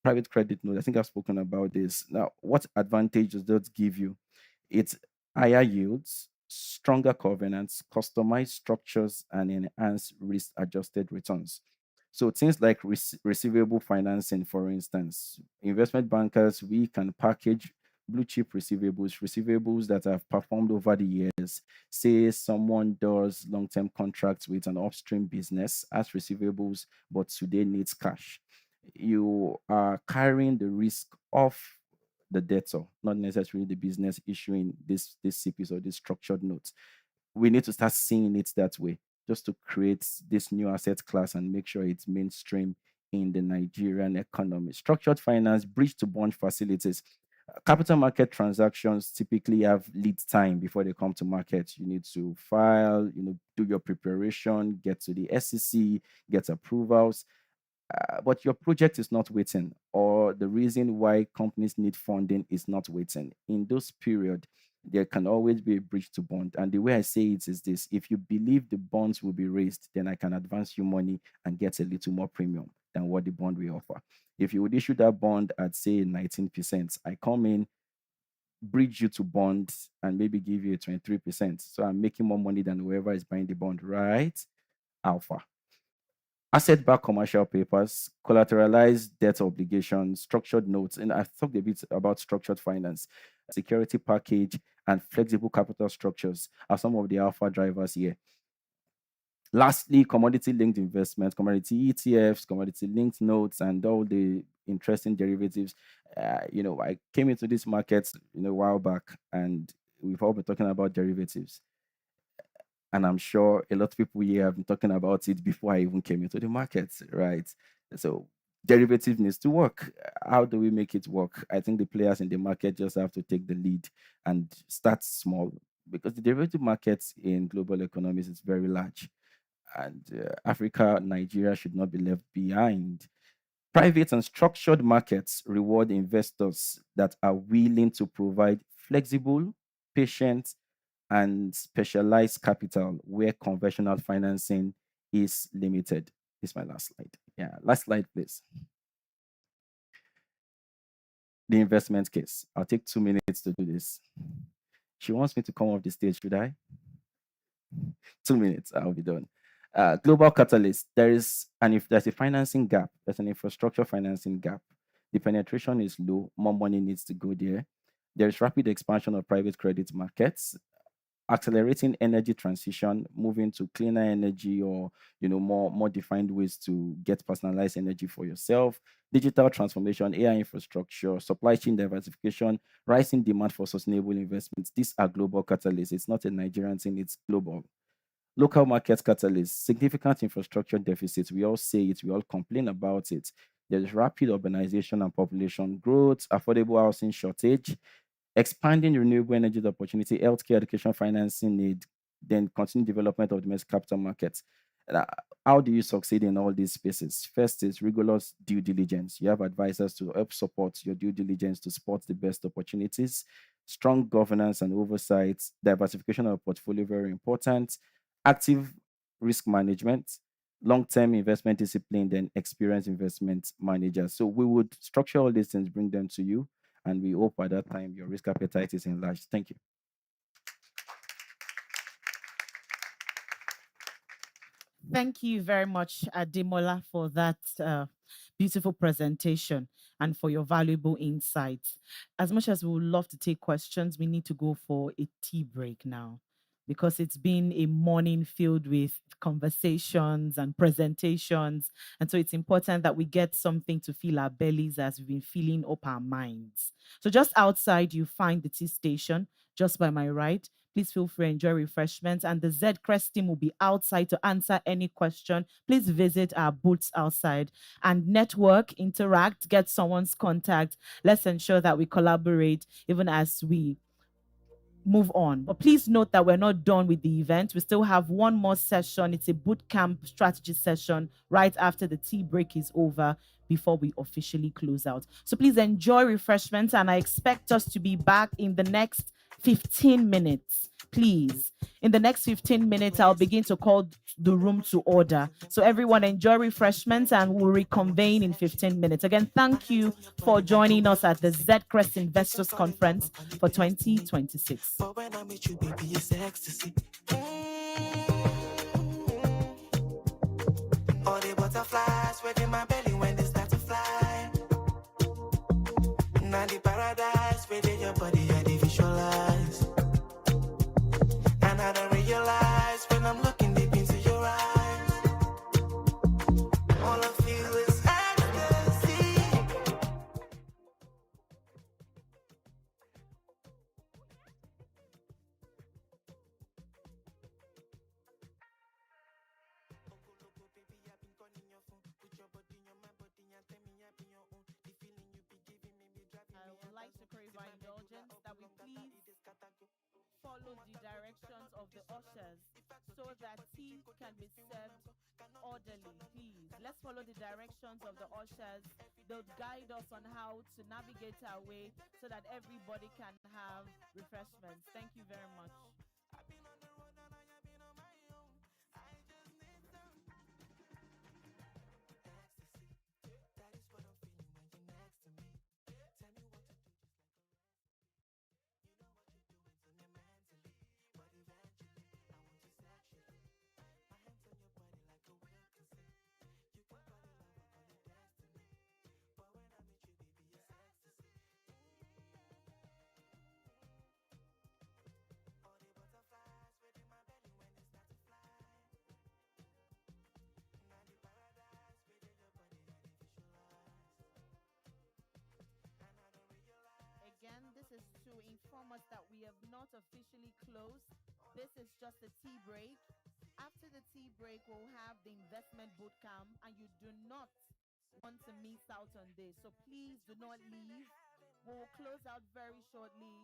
Private credit note, I think I've spoken about this. Now, what advantage does that give you? It's higher yields, stronger covenants, customized structures, and enhanced risk-adjusted returns. So things like receivable financing, for instance, investment bankers, we can package blue chip receivables that have performed over the years. Say someone does long-term contracts with an upstream business as receivables, but today needs cash. You are carrying the risk of the debtor, not necessarily the business issuing this CPs or this structured notes. We need to start seeing it that way, just to create this new asset class and make sure it's mainstream in the Nigerian economy. Structured finance, bridge to bond facilities. Capital market transactions typically have lead time before they come to market. You need to file, do your preparation, get to the SEC, get approvals. But your project is not waiting, or the reason why companies need funding is not waiting. In those period, there can always be a bridge to bond. And the way I say it is this: if you believe the bonds will be raised, then I can advance you money and get a little more premium than what the bond will offer. If you would issue that bond at, say, 19%, I come in, bridge you to bonds, and maybe give you a 23%. So I'm making more money than whoever is buying the bond, right? Alpha. Asset-backed commercial papers, collateralized debt obligations, structured notes, and I've talked a bit about structured finance, security package, and flexible capital structures are some of the alpha drivers here. Lastly, commodity-linked investments, commodity ETFs, commodity-linked notes, and all the interesting derivatives. I came into this market, a while back, and we've all been talking about derivatives. And I'm sure a lot of people here have been talking about it before I even came into the market, right? So derivative needs to work. How do we make it work? I think the players in the market just have to take the lead and start small, because the derivative markets in global economies is very large. And Africa, Nigeria should not be left behind. Private and structured markets reward investors that are willing to provide flexible, patient, and specialized capital where conventional financing is limited. This is my last slide. Yeah, last slide, please. The investment case. I'll take 2 minutes to do this. She wants me to come off the stage, should I? 2 minutes, I'll be done. Global catalyst. There's a financing gap. There's an infrastructure financing gap. The penetration is low. More money needs to go there. There's rapid expansion of private credit markets, accelerating energy transition, moving to cleaner energy, or more defined ways to get personalized energy for yourself, digital transformation, AI infrastructure, supply chain diversification, rising demand for sustainable investments. These are global catalysts. It's not a Nigerian thing, it's global. Local market catalysts, significant infrastructure deficits. We all say it, we all complain about it. There's rapid urbanization and population growth, affordable housing shortage, expanding renewable energy opportunity, healthcare, education, financing need, then continued development of domestic capital markets. Now, how do you succeed in all these spaces? First is rigorous due diligence. You have advisors to help support your due diligence to spot the best opportunities. Strong governance and oversight, diversification of portfolio, very important. Active risk management, long-term investment discipline, then experienced investment managers. So we would structure all these things, bring them to you, and we hope at that time your risk appetite is enlarged. Thank you. Thank you very much, Ademola, for that beautiful presentation and for your valuable insights. As much as we would love to take questions, we need to go for a tea break now because it's been a morning filled with conversations and presentations. And so it's important that we get something to fill our bellies as we've been filling up our minds. So just outside, you find the tea station just by my right. Please feel free to enjoy refreshments, and the Zedcrest team will be outside to answer any question. Please visit our booths outside and network, interact, get someone's contact. Let's ensure that we collaborate even as we move on. But please note that we're not done with the event. We still have one more session. It's a boot camp strategy session right after the tea break is over before we officially close out. So please enjoy refreshments, and I expect us to be back in the next 15 minutes. Please. In the next 15 minutes, I'll begin to call the room to order. So everyone enjoy refreshments and we'll reconvene in 15 minutes. Again, thank you for joining us at the Zedcrest Investors Conference for 2026. But when I'm with you, baby, it's ecstasy. All the butterflies within my belly when they start to fly. Now the paradise within your body, I dey visualize. And I don't realize when I'm looking deep into your eyes. All of you is ecstasy. I would like to crave our indulgence that we please follow the directions of the ushers so that tea can be served orderly. Please, let's follow the directions of the ushers. They'll guide us on how to navigate our way so that everybody can have refreshments. Thank you very much. Again, this is to inform us that we have not officially closed. This is just a tea break. After the tea break, we'll have the investment bootcamp, and you do not want to miss out on this. So please do not leave. We'll close out very shortly,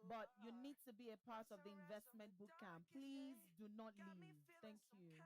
but you need to be a part of the investment bootcamp. Please do not leave. Thank you.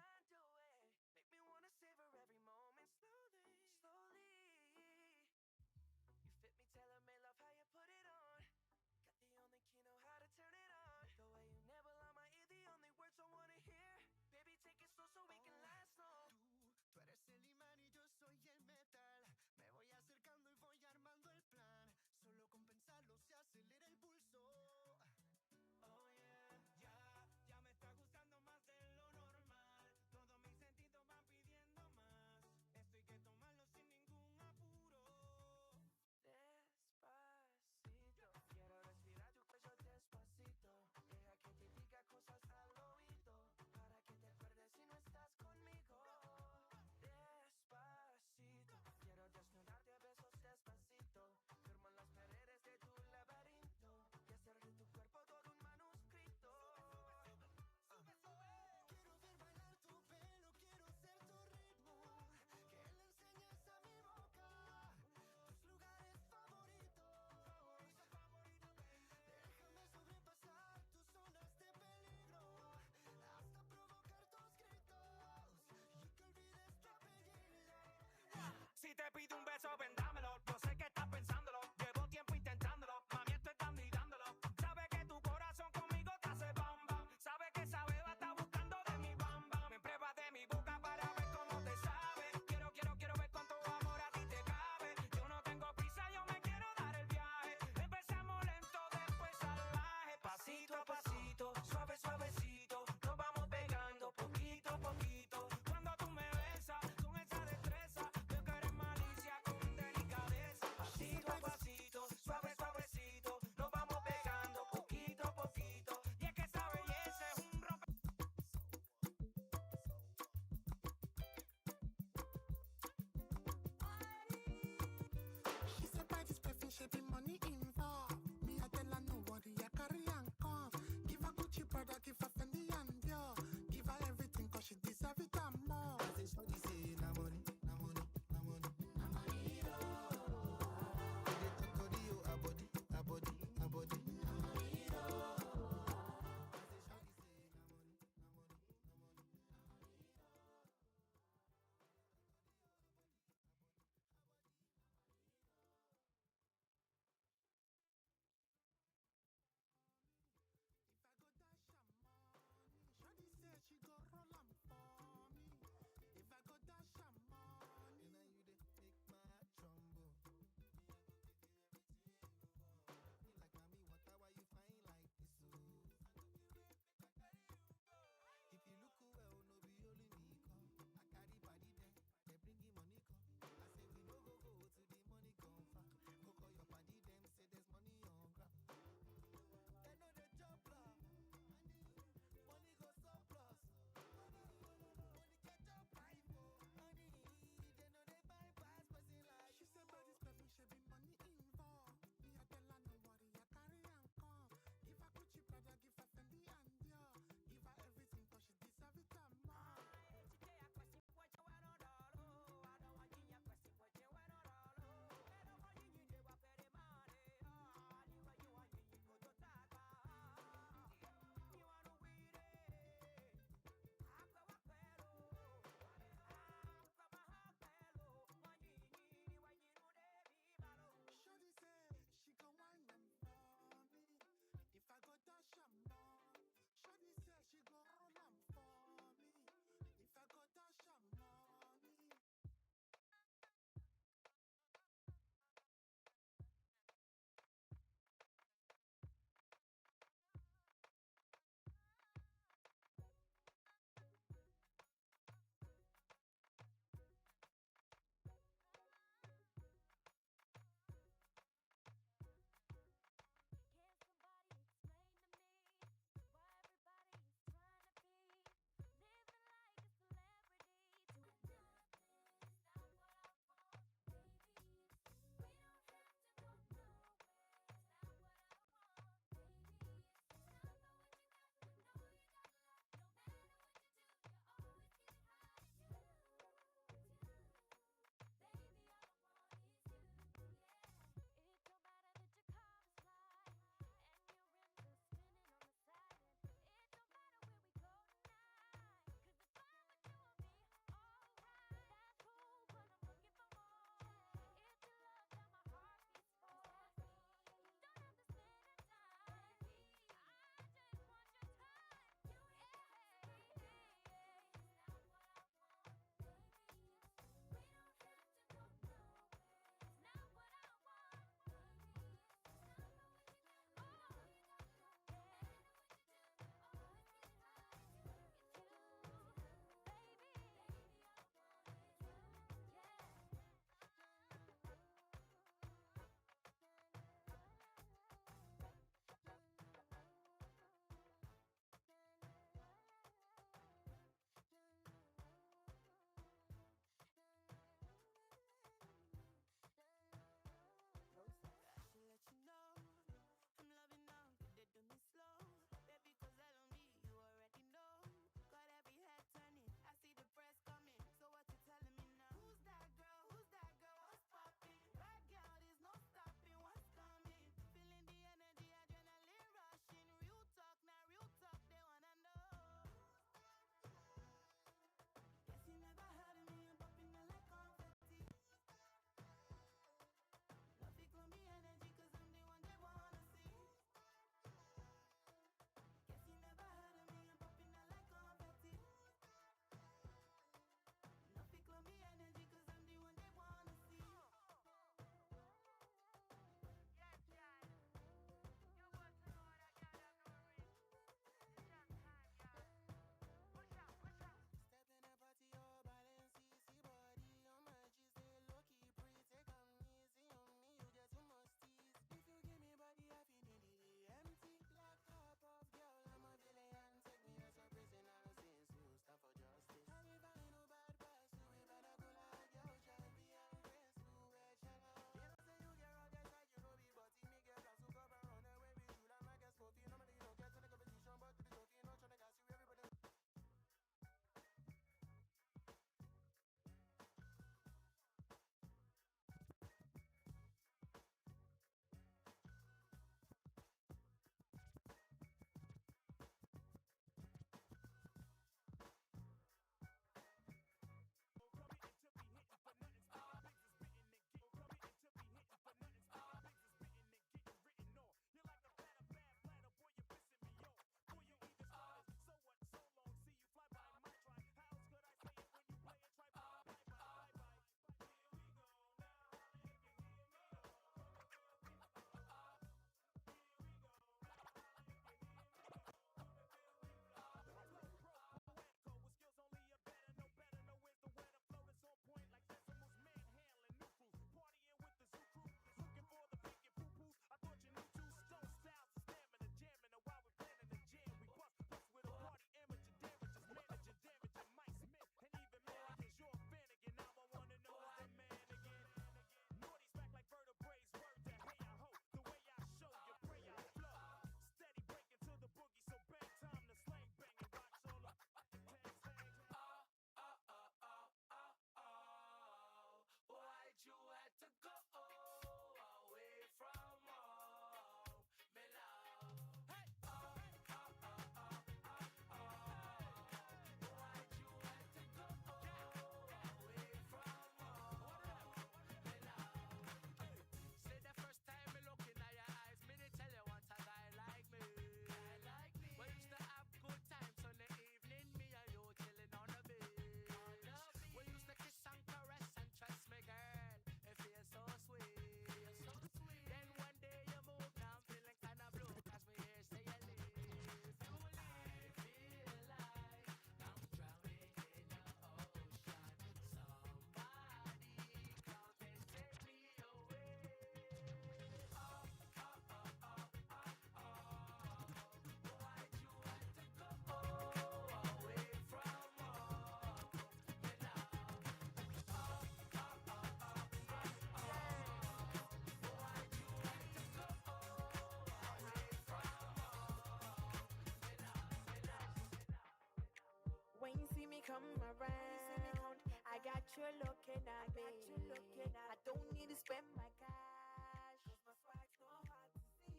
come around. I got you looking at me. I don't need to spend my cash. Cause my swag's so hard to see.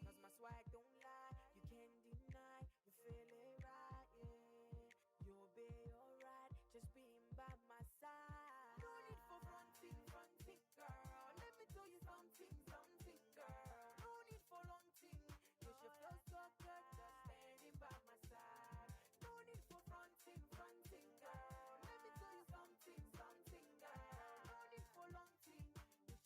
Cause my swag don't lie. You can't deny. You feel it right, yeah. You'll be alright. Just being by my side. No need for fronting, girl. Let me tell you something, girl. No need for long thing. You should feel so good just standing by my side. No need for fronting, girl. Let me tell you something, girl. No need for long thing. You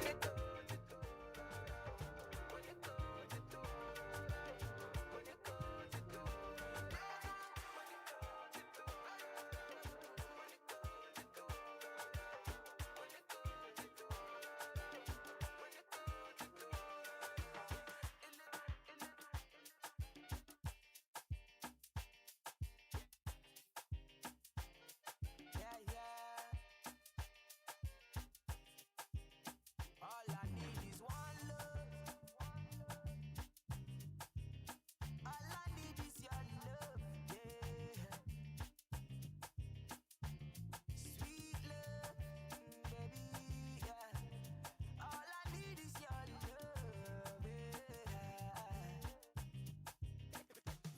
Yeah, yeah. All I need is one love. All I need is your love. Yeah. Sweet love, baby. Yeah. All I need is your love.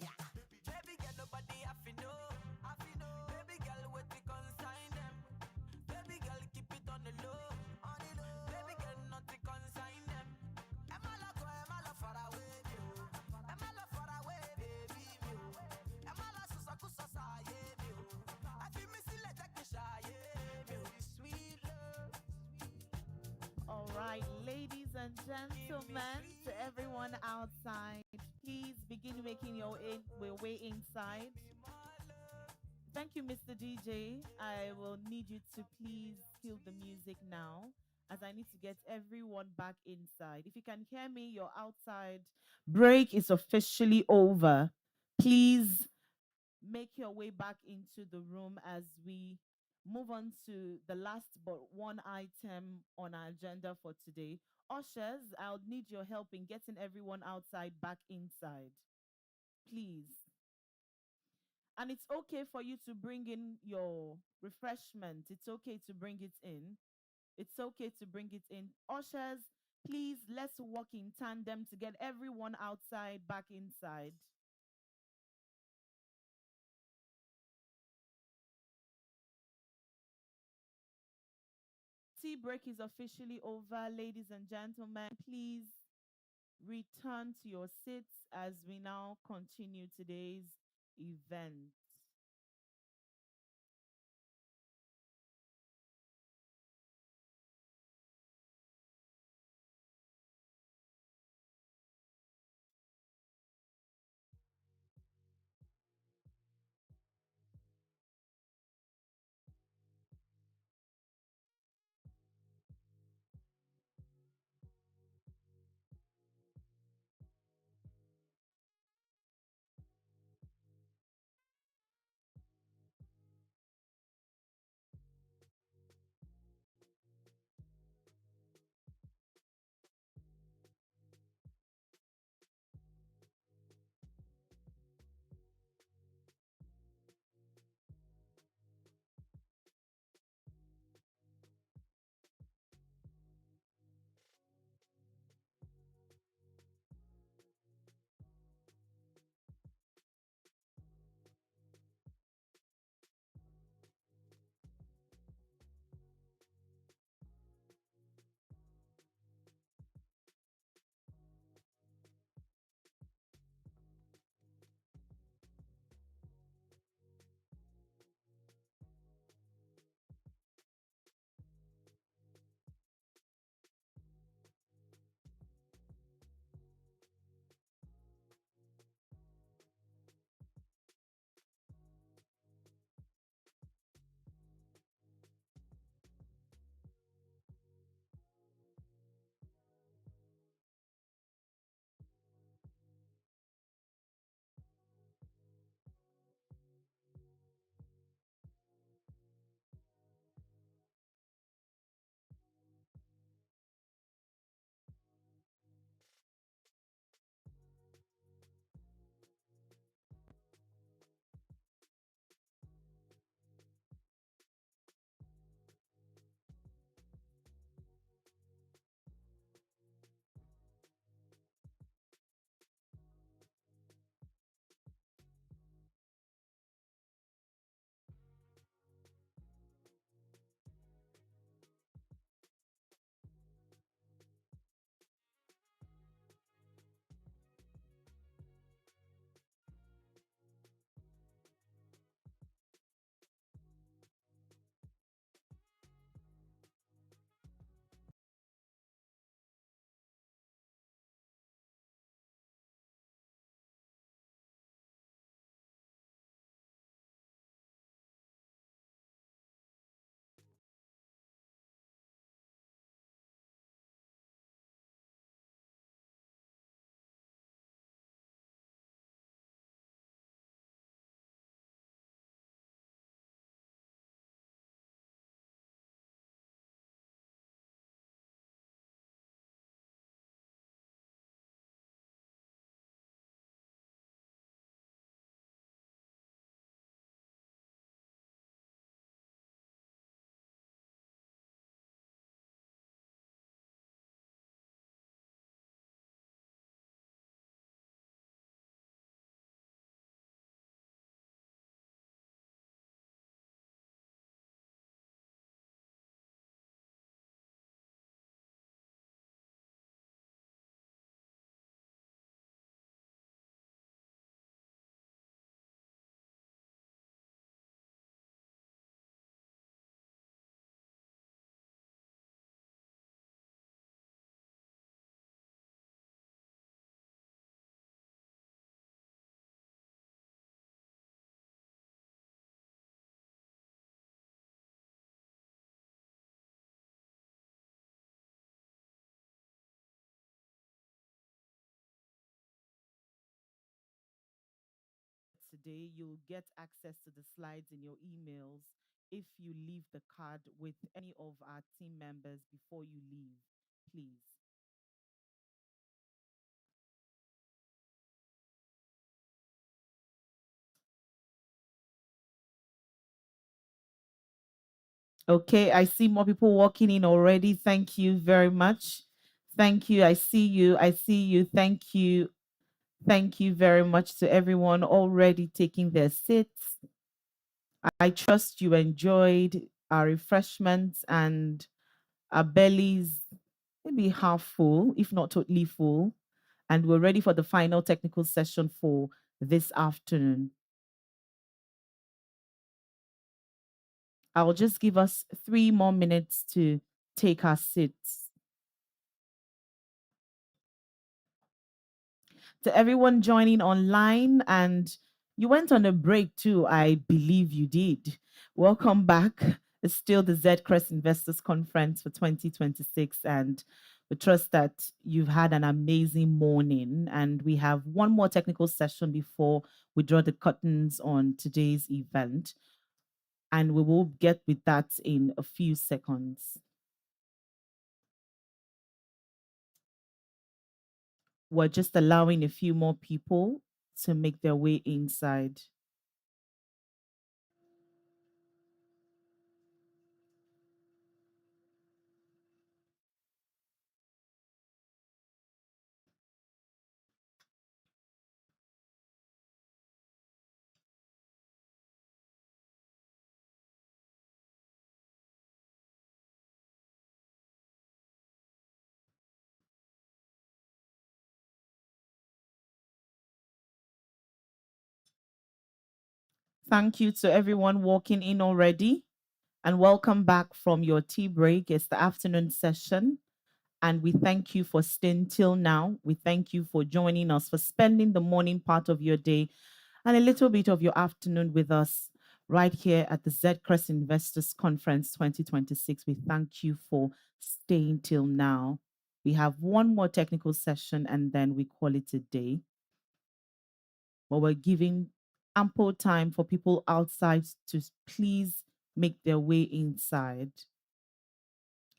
Yeah. Baby girl, nobody have to know. Baby girl, what we consign them. Baby girl, keep it on the low. Baby girl, not to consign them. Am I love far away, yo. Am I love far away, baby, yo. Am I love susa kusa sa, yeah, yo. I feel me still like take me shy, yeah, yo. Sweet love. All right, ladies and gentlemen, to everyone outside, please begin making your way inside. Thank you, Mr. DJ. I will need you to please kill the music now, as I need to get everyone back inside. If you can hear me, you're outside. Break is officially over. Please make your way back into the room as we move on to the last but one item on our agenda for today. Ushers, I'll need your help in getting everyone outside back inside. Please. And it's okay for you to bring in your refreshment. It's okay to bring it in. It's okay to bring it in. Ushers, please, let's work in tandem to get everyone outside back inside. Tea break is officially over, ladies and gentlemen. Please return to your seats as we now continue today's event. today, you'll get access to the slides in your emails if you leave the card with any of our team members before you leave, please. Okay, I see more people walking in already. Thank you very much. Thank you. I see you. I see you. Thank you. Thank you very much to everyone already taking their seats. I trust you enjoyed our refreshments and our bellies maybe half full, if not totally full. And we're ready for the final technical session for this afternoon. I'll just give us 3 more minutes to take our seats. To everyone joining online, and you went on a break too, I believe you did. Welcome back. It's still the Zedcrest Investors Conference for 2026, and we trust that you've had an amazing morning. And we have one more technical session before we draw the curtains on today's event, and we will get with that in a few seconds. We're just allowing a few more people to make their way inside. Thank you to everyone walking in already, and welcome back from your tea break. It's the afternoon session, and we thank you for staying till now. We thank you for joining us, for spending the morning part of your day and a little bit of your afternoon with us right here at the Zedcrest Investors Conference 2026. We thank you for staying till now. We have one more technical session and then we call it a day. But we're giving ample time for people outside to please make their way inside.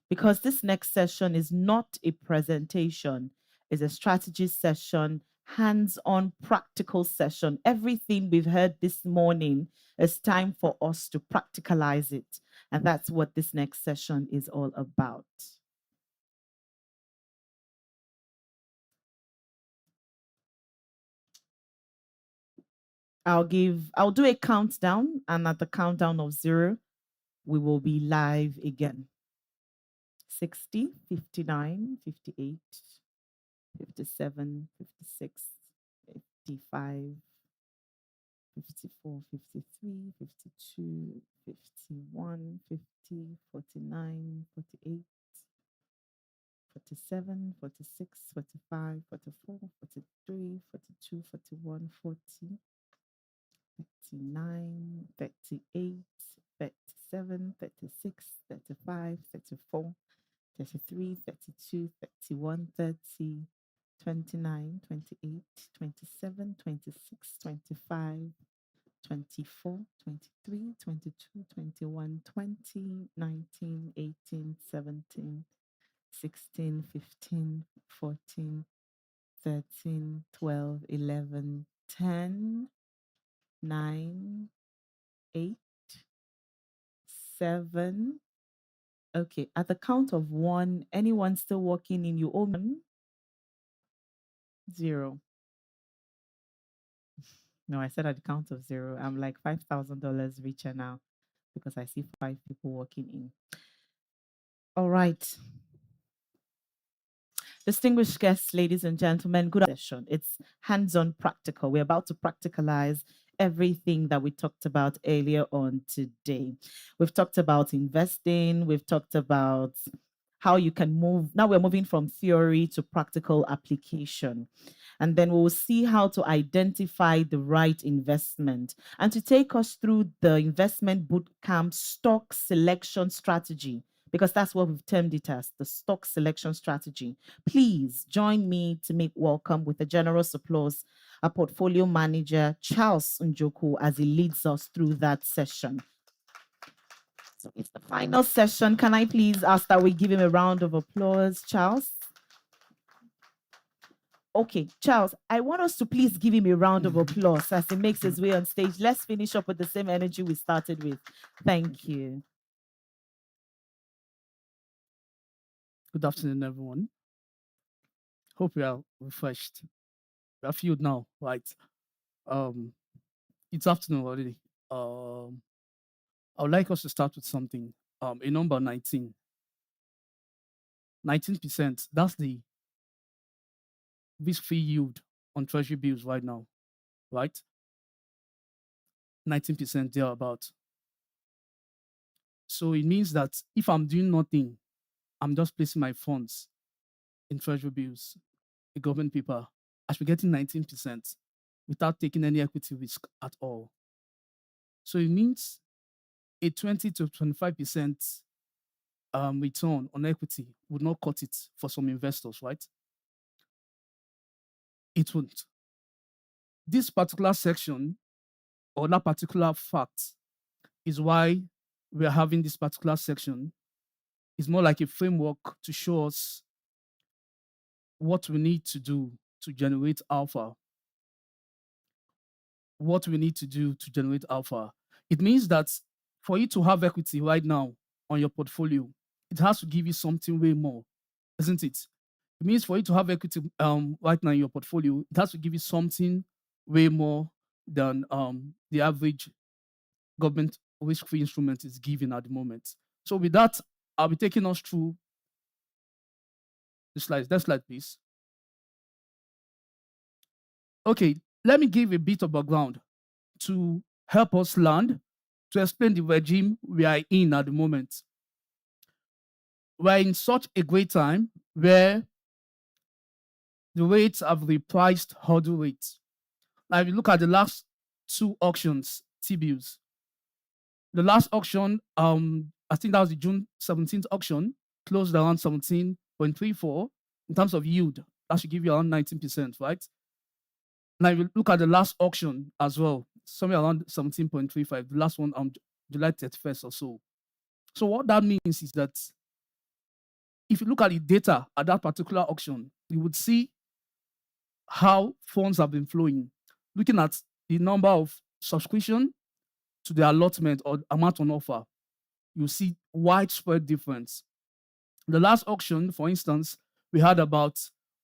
Because this next session is not a presentation, it's a strategy session, hands-on practical session. Everything we've heard this morning, is time for us to practicalize it. And that's what this next session is all about. I'll do a countdown, and at the countdown of 0, we will be live again. 60, 59, 58, 57, 56, 55, 54, 53, 52, 51, 50, 49, 48, 47, 46, 45, 44, 43, 42, 41, 40, 39, 38, 37, 36, 35, 34, 33, 32, 31, 30, 29, 28, 27, 26, 25, 24, 23, 22, 21, 20, 19, 18, 17, 16, 15, 14, 13, 12, 11, 10, 9, 8, 7. Okay, at the count of 1, anyone still walking in, you owe me 0. No, I said at the count of 0. I'm like $5,000 richer now because I see 5 people walking in. All right. Distinguished guests, ladies and gentlemen, good session. It's hands-on practical. We're about to practicalize everything that we talked about earlier on today. We've talked about investing. We've talked about how you can move. Now we're moving from theory to practical application. And then we'll see how to identify the right investment. And to take us through the investment bootcamp stock selection strategy, because that's what we've termed it as, the stock selection strategy. Please join me to make welcome with a generous applause our portfolio manager, Charles Njoku, as he leads us through that session. So it's the final session. Can I please ask that we give him a round of applause, Charles? Okay, Charles, I want us to please give him a round of applause as he makes his way on stage. Let's finish up with the same energy we started with. Thank you. Good afternoon, everyone. Hope you are refreshed. We are fueled now, right? It's afternoon already. I would like us to start with something. A number 19. 19%. That's the risk-free yield on treasury bills right now, right? 19% thereabout. So it means that if I'm doing nothing, I'm just placing my funds in treasury bills, a government paper, I should be getting 19% without taking any equity risk at all. So it means a 20 to 25% return on equity would not cut it for some investors, right? It wouldn't. This particular section or that particular fact is why we're having this particular section. It's more like a framework to show us what we need to do to generate alpha. What we need to do to generate alpha. It means that for you to have equity right now on your portfolio, it has to give you something way more, isn't it? It means for you to have equity right now in your portfolio, it has to give you something way more than the average government risk-free instrument is giving at the moment. So with that, I'll be taking us through the slides. Next slide, please. Okay, let me give a bit of background to help us land, to explain the regime we are in at the moment. We're in such a great time where the rates have repriced hurdle rates. Now, if you look at the last two auctions, T-bills, the last auction, I think that was the June 17th auction, closed around 17.34 in terms of yield. That should give you around 19%, right? Now, if you look at the last auction as well, somewhere around 17.35, the last one on July 31st or so. So what that means is that if you look at the data at that particular auction, you would see how funds have been flowing. Looking at the number of subscription to the allotment or amount on offer, you see widespread difference. The last auction, for instance, we had about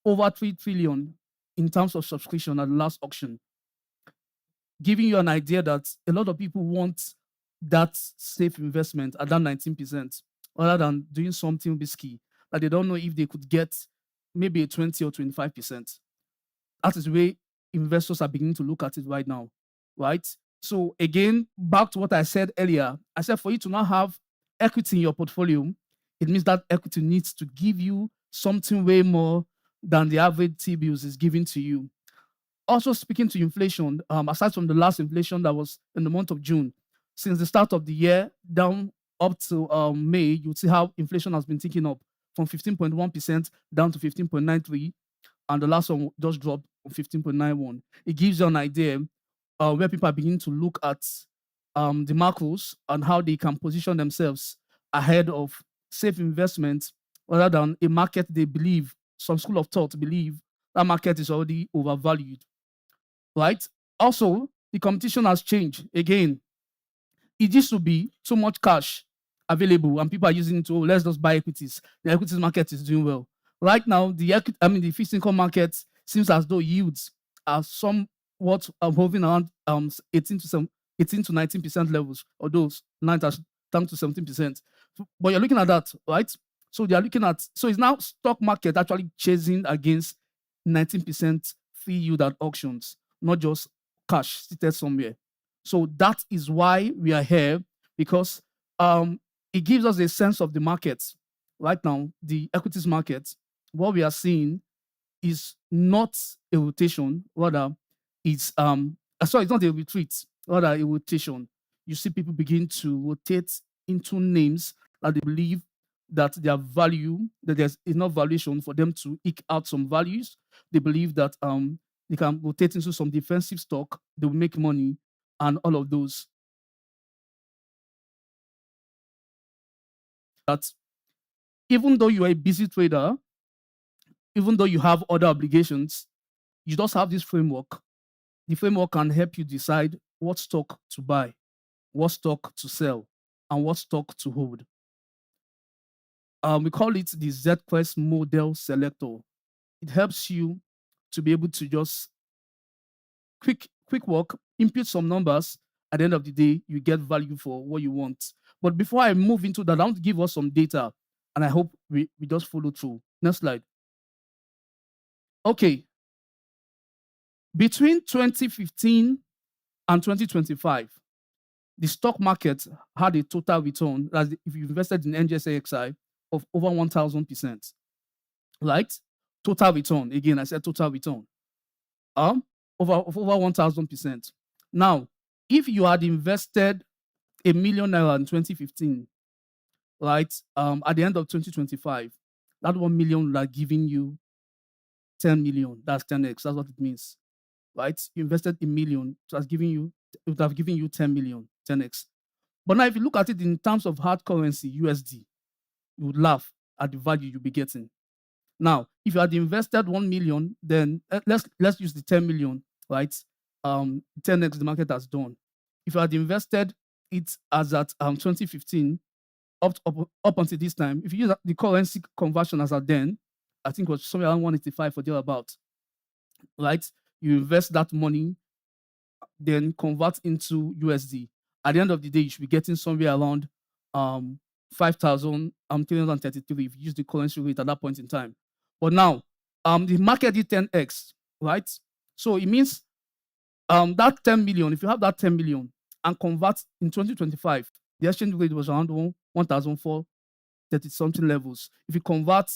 over 3 trillion in terms of subscription at the last auction, giving you an idea that a lot of people want that safe investment at that 19%, rather than doing something risky that they don't know if they could get maybe a 20 or 25%. That is the way investors are beginning to look at it right now, right? So again, back to what I said earlier, I said for you to now have equity in your portfolio, it means that equity needs to give you something way more than the average T-bills is giving to you. Also speaking to inflation, aside from the last inflation that was in the month of June, since the start of the year down up to May, you see how inflation has been ticking up from 15.1% down to 15.93%, and the last one just dropped from 15.91%. It gives you an idea where people are beginning to look at the macros and how they can position themselves ahead of safe investment rather than a market they believe, some school of thought believe that market is already overvalued, right? Also, the competition has changed. Again, it used to be so much cash available and people are using it to, let's just buy equities. The equities market is doing well. Right now, the fixed income market seems as though yields are somewhat hovering around 18 to 19% levels, or those 9 down to 17%. But you're looking at that, right? So it's now stock market actually chasing against 19% free yield at auctions, not just cash seated somewhere. So that is why we are here, because it gives us a sense of the market. Right now, the equities market, what we are seeing is not a rotation, rather it's it's not a retreat, rather a rotation. You see people begin to rotate into names that they believe that their value, that there's enough valuation for them to eke out some values. They believe that They can rotate into some defensive stock. They will make money and all of those. That even though you are a busy trader, even though you have other obligations, you just have this framework. The framework can help you decide what stock to buy, what stock to sell, and what stock to hold. We call it the Zedcrest model selector. It helps you to be able to just quick work, input some numbers. At the end of the day, you get value for what you want. But before I move into that, I want to give us some data, and I hope we just follow through. Next slide. Okay. Between 2015 and 2025, the stock market had a total return, as if you invested in NGSAXI, of over 1,000%. Right? Total return. Again, I said total return. Over 1,000%. Now, if you had invested $1 million in 2015, right, at the end of 2025, that 1 million would have given you 10 million. That's 10x. That's what it means, right? You invested $1 million, it would have given you 10 million, 10x. But now, if you look at it in terms of hard currency, USD, you would laugh at the value you'll be getting. Now, if you had invested 1 million, then let's use the 10 million, right? 10x the market has done. If you had invested it as at 2015 up until this time, if you use the currency conversion as at then, I think it was somewhere around 185 or thereabout, right? You invest that money, then convert into USD. At the end of the day, you should be getting somewhere around 5,333 if you use the currency rate at that point in time. But now, the market did 10x, right? So it means that 10 million, if you have that 10 million and convert in 2025, the exchange rate was around 1,430 something levels. If you convert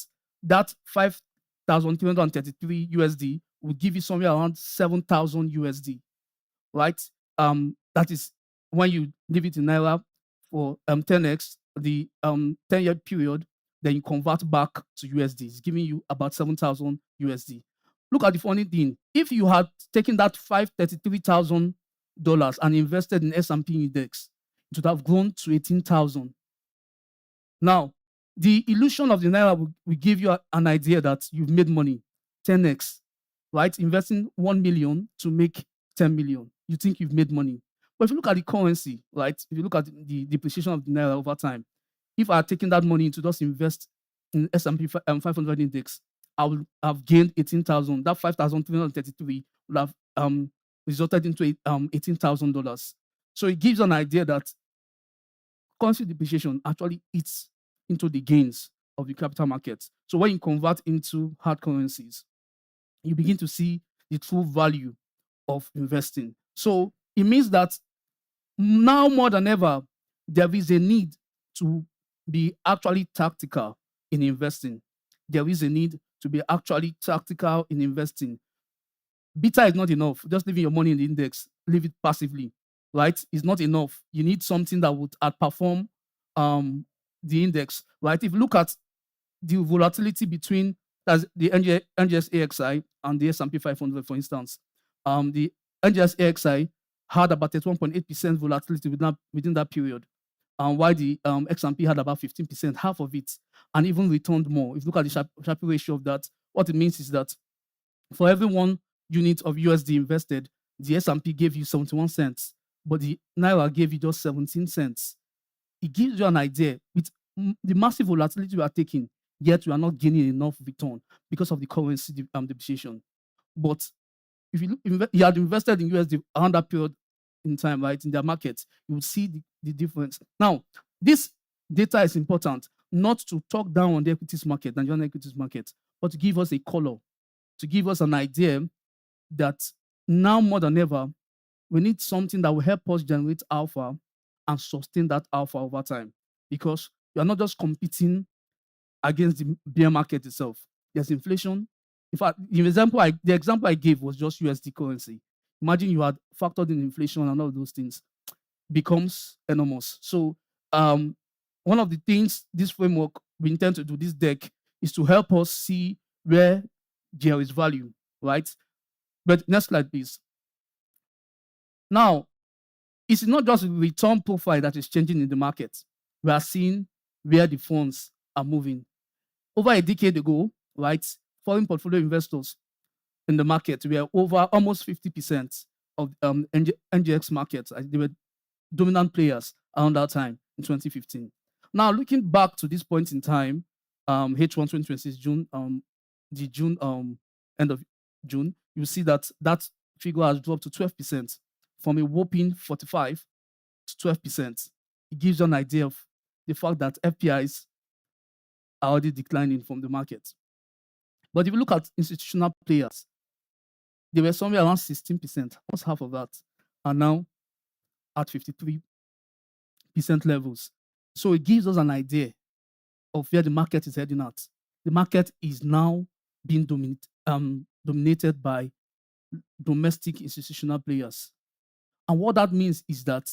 that 5,333 USD, would give you somewhere around 7,000 USD, right? That is when you leave it in Naira for 10x, the 10-year period, then you convert back to USD. It's giving you about 7,000 USD. Look at the funny thing. If you had taken that $533,000 and invested in S&P index, it would have grown to 18,000. Now, the illusion of the Naira will give you an idea that you've made money, 10x, right? Investing 1 million to make 10 million. You think you've made money. But if you look at the currency, right? If you look at the depreciation of the Naira over time, if I had taken that money to just invest in S&P 500 index, I would have gained 18,000. That 5,333 would have resulted into $18,000. So it gives an idea that currency depreciation actually eats into the gains of the capital markets. So when you convert into hard currencies, you begin to see the true value of investing. So it means that now more than ever, there is a need to be actually tactical in investing. There is a need to be actually tactical in investing. Beta is not enough. Just leaving your money in the index, leave it passively, right? It's not enough. You need something that would outperform the index, right? If you look at the volatility between the NGSAXI and the S&P 500, for instance, the NGSAXI had about 31.8% volatility within that period, while the X&P had about 15%, half of it, and even returned more. If you look at the Sharpe ratio of that, what it means is that for every 1 unit of USD invested, the S&P gave you 71 cents, but the Naira gave you just 17 cents. It gives you an idea with the massive volatility we are taking, yet we are not gaining enough return because of the currency depreciation. But if you had invested in USD around that period in time, right, in their market, you would see the difference. Now, this data is important not to talk down on the equities market, Nigerian equities market, but to give us a color, to give us an idea that now more than ever, we need something that will help us generate alpha and sustain that alpha over time. Because you are not just competing against the bear market itself. There's inflation. In fact, the example I gave was just USD currency. Imagine you had factored in inflation and all those things, becomes enormous. So one of the things this framework we intend to do, this deck, is to help us see where there is value, right? But next slide, please. Now, it's not just the return profile that is changing in the market. We are seeing where the funds are moving. Over a decade ago, right, foreign portfolio investors in the market were over almost 50% of NGX markets. They were dominant players around that time in 2015. Now, looking back to this point in time, H1 2026, June, the June, end of June, you see that that figure has dropped to 12% from a whopping 45 to 12%. It gives you an idea of the fact that FPIs are already declining from the market. But if you look at institutional players, they were somewhere around 16%, almost half of that, are now at 53% levels. So it gives us an idea of where the market is heading at. The market is now being dominated by domestic institutional players. And what that means is that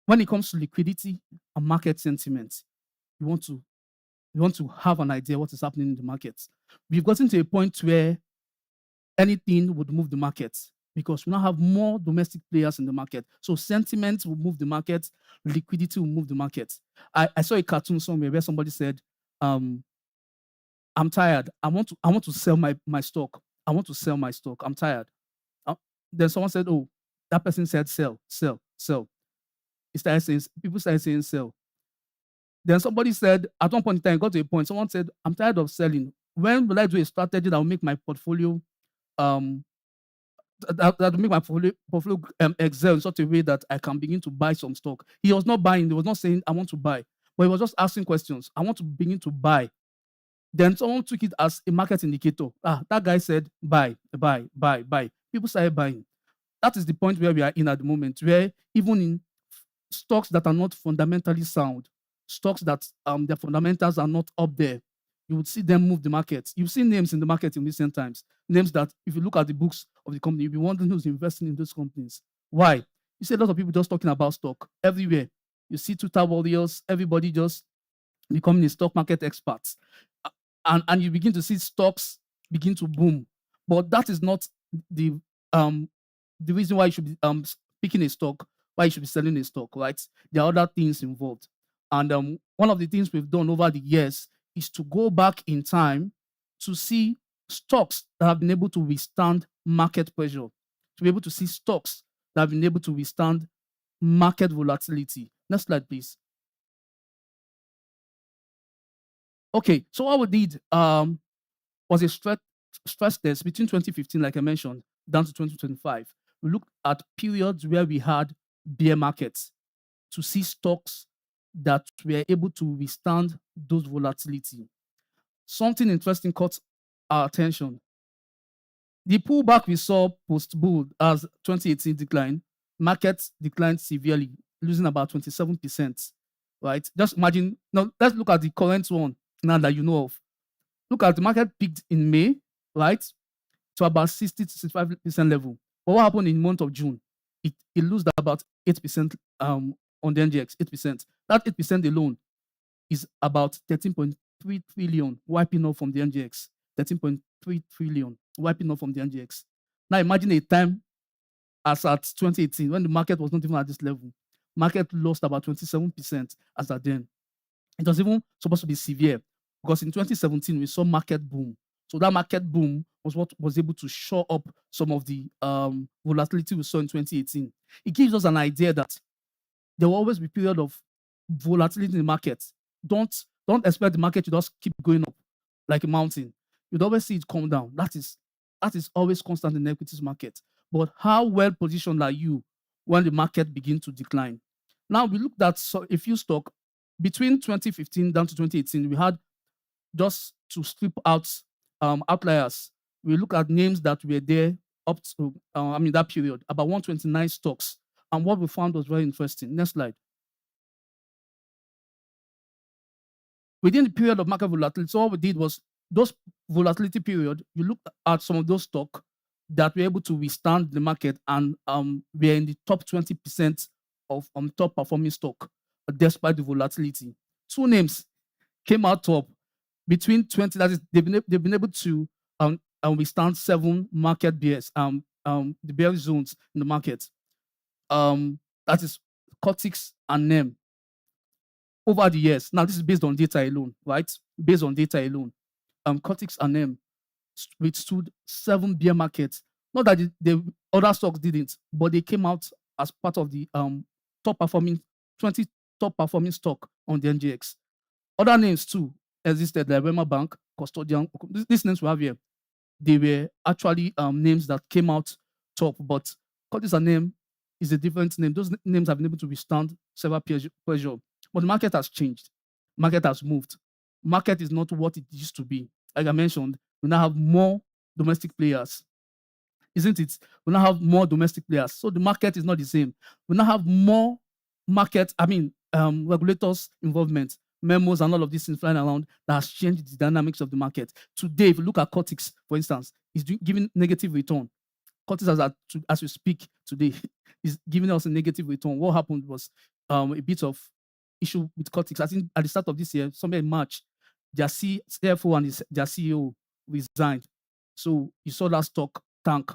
when it comes to liquidity and market sentiment, you want to have an idea what is happening in the market. We've gotten to a point where anything would move the market because we now have more domestic players in the market. So sentiment will move the market, liquidity will move the market. I saw a cartoon somewhere where somebody said, I'm tired. I want to sell my stock. I want to sell my stock. I'm tired. Then someone said, oh, that person said sell, sell, sell. People started saying sell. Then somebody said, at one point in time, it got to a point, someone said, I'm tired of selling. When will I do a strategy that will make my portfolio that will make my portfolio excel in such a way that I can begin to buy some stock? He was not buying, he was not saying I want to buy, but he was just asking questions. I want to begin to buy. Then someone took it as a market indicator. That guy said buy, buy, buy, buy. People started buying. That is the point where we are in at the moment, where even in stocks that are not fundamentally sound, stocks that their fundamentals are not up there, you would see them move the market. You've seen names in the market in recent times, names that if you look at the books of the company, you'll be wondering who's investing in those companies. Why? You see a lot of people just talking about stock everywhere. You see Twitter warriors, everybody just becoming a stock market expert. And you begin to see stocks begin to boom. But that is not the reason why you should be picking a stock, why you should be selling a stock, right? There are other things involved. And one of the things we've done over the years is to go back in time to see stocks that have been able to withstand market pressure, to be able to see stocks that have been able to withstand market volatility. Next slide, please. Okay, so what we did was a stress test between 2015, like I mentioned, down to 2025. We looked at periods where we had bear markets to see stocks that were able to withstand those volatility. Something interesting caught our attention. The pullback we saw post-bull as 2018 decline, markets declined severely, losing about 27%, right? Just imagine, now let's look at the current one now that you know of. Look at the market peaked in May, right, to about 60 to 65% level. But what happened in the month of June? It lost about 8% on the NGX, 8%. That 8% alone is about 13.3 trillion wiping off from the NGX. 13.3 trillion wiping off from the NGX. Now imagine a time as at 2018 when the market was not even at this level. Market lost about 27% as at then. It was even supposed to be severe because in 2017 we saw market boom. So that market boom was what was able to shore up some of the volatility we saw in 2018. It gives us an idea that there will always be period of volatility in the market. Don't expect the market to just keep going up like a mountain. You'd always see it come down. That is always constant in the equities market. But how well positioned are you when the market begins to decline? Now we looked at a few stocks between 2015 down to 2018. We had, just to strip out outliers, we look at names that were there up to that period, about 129 stocks. And what we found was very interesting. Next slide. Within the period of market volatility, so what we did was those volatility period, you looked at some of those stocks that were able to withstand the market and were in the top 20% of top performing stock despite the volatility. Two names came out top between 20, that is, they've been able to and withstand 7 market bears, the bearish zones in the market. That is cortex and NEM over the years. Now, this is based on data alone, right? Based on data alone. Cortex and NEM withstood 7 bear markets. Not that the other stocks didn't, but they came out as part of the top performing 20 top performing stock on the NGX. Other names too existed, like Rema Bank, Custodian. These names we have here, they were actually names that came out top, but Cortex and name is a different name. Those names have been able to withstand several pressure, but the market has changed. Market has moved. Market is not what it used to be. Like I mentioned, we now have more domestic players, isn't it? We now have more domestic players, so the market is not the same. We now have more regulators' involvement, memos, and all of these things flying around that has changed the dynamics of the market. Today, if you look at Cortex, for instance, is giving negative return. Cortex, as we speak today, is giving us a negative return. What happened was a bit of issue with Cortex. I think at the start of this year, somewhere in March, their CFO and their CEO resigned. So you saw that stock tank.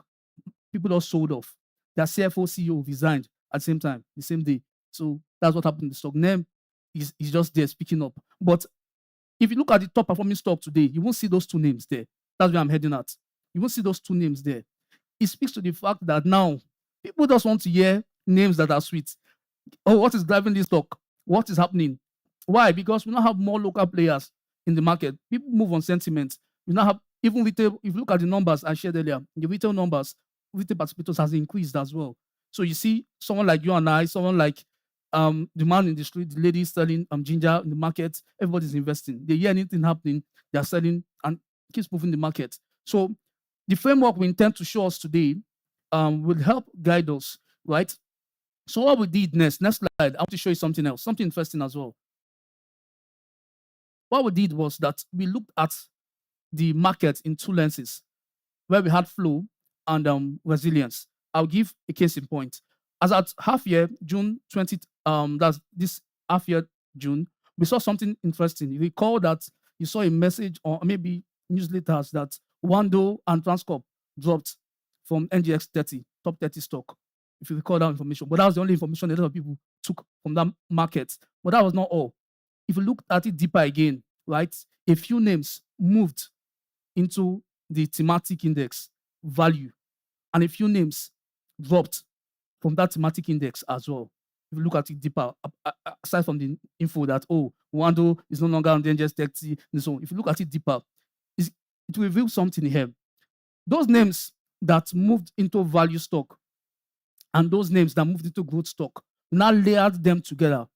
People all sold off. Their CFO, CEO resigned at the same time, the same day. So that's what happened in the stock. NEM is just there speaking up. But if you look at the top performing stock today, you won't see those 2 names there. That's where I'm heading at. You won't see those 2 names there. It speaks to the fact that now people just want to hear names that are sweet. Oh, what is driving this stock? What is happening? Why? Because we now have more local players in the market. People move on sentiment. We now have even retail. If you look at the numbers I shared earlier, the retail numbers, retail participators has increased as well. So you see someone like you and I, someone like the man in the street, the lady selling ginger in the market, everybody's investing. They hear anything happening, they're selling and keeps moving the market. So the framework we intend to show us today will help guide us, right? So what we did next slide, I want to show you something else, something interesting as well. What we did was that we looked at the market in 2 lenses, where we had flow and resilience. I'll give a case in point. As at half year, June 20, that's this half year, June, we saw something interesting. You recall that you saw a message or maybe newsletters that Wando and Transcorp dropped from NGX 30, top 30 stock, if you recall that information. But that was the only information a lot of people took from that market. But that was not all. If you look at it deeper again, right, a few names moved into the thematic index value, and a few names dropped from that thematic index as well. If you look at it deeper, aside from the info that, oh, Wando is no longer on the NGX 30, and so on. If you look at it deeper, it will reveal something here. Those names that moved into value stock and those names that moved into growth stock, now layered them together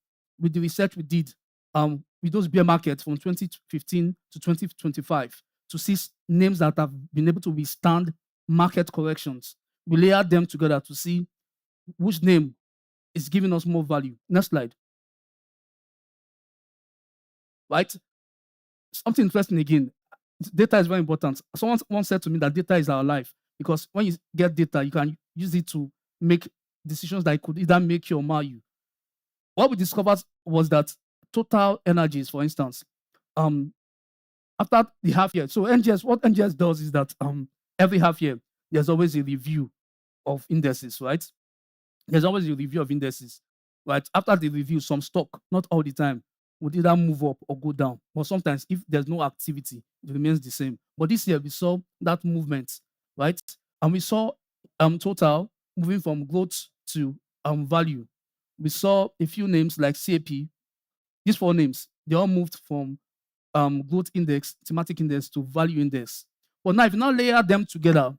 with the research we did with those bear markets from 2015 to 2025 to see names that have been able to withstand market corrections. We layered them together to see which name is giving us more value. Next slide. Right? Something interesting again. Data is very important. Someone once said to me that data is our life, because when you get data, you can use it to make decisions that could either make you or mar you. What we discovered was that Total Energies, for instance, after the half year, so NGS, what NGS does is that every half year, there's always a review of indices, right? There's always a review of indices, right? After the review, some stock, not all the time, would either move up or go down. But sometimes, if there's no activity, it remains the same. But this year, we saw that movement, right? And we saw Total moving from growth to value. We saw a few names like CAP. These 4 names, they all moved from growth index, thematic index to value index. But now, if you now layer them together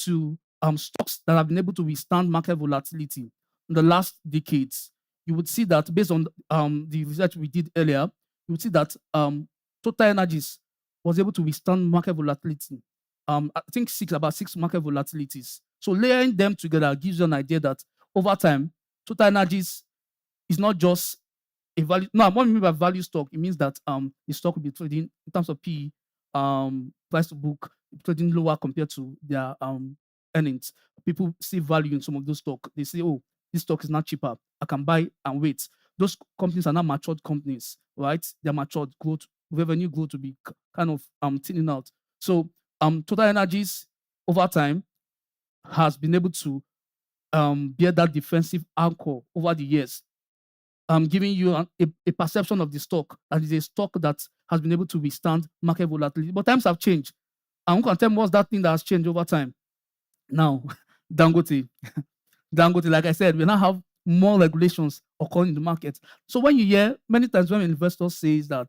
to stocks that have been able to withstand market volatility in the last decades, you would see that based on the research we did earlier, you would see that Total Energies was able to withstand market volatility. I think about 6 market volatilities. So layering them together gives you an idea that over time, Total Energies is not just a value. No, what I mean by value stock, it means that the stock will be trading in terms of PE, price to book, trading lower compared to their earnings. People see value in some of those stock. They say, oh, this stock is not cheaper. I can buy and wait. Those companies are not matured companies, right? They're matured, growth, revenue growth to be kind of thinning out. So Total Energies over time has been able to bear that defensive anchor over the years, giving you a perception of the stock that is a stock that has been able to withstand market volatility. But times have changed. And who can tell me what's that thing that has changed over time? Now, Dangote. Dangote, like I said, we now have more regulations occurring in the market. So when you hear many times when investors say that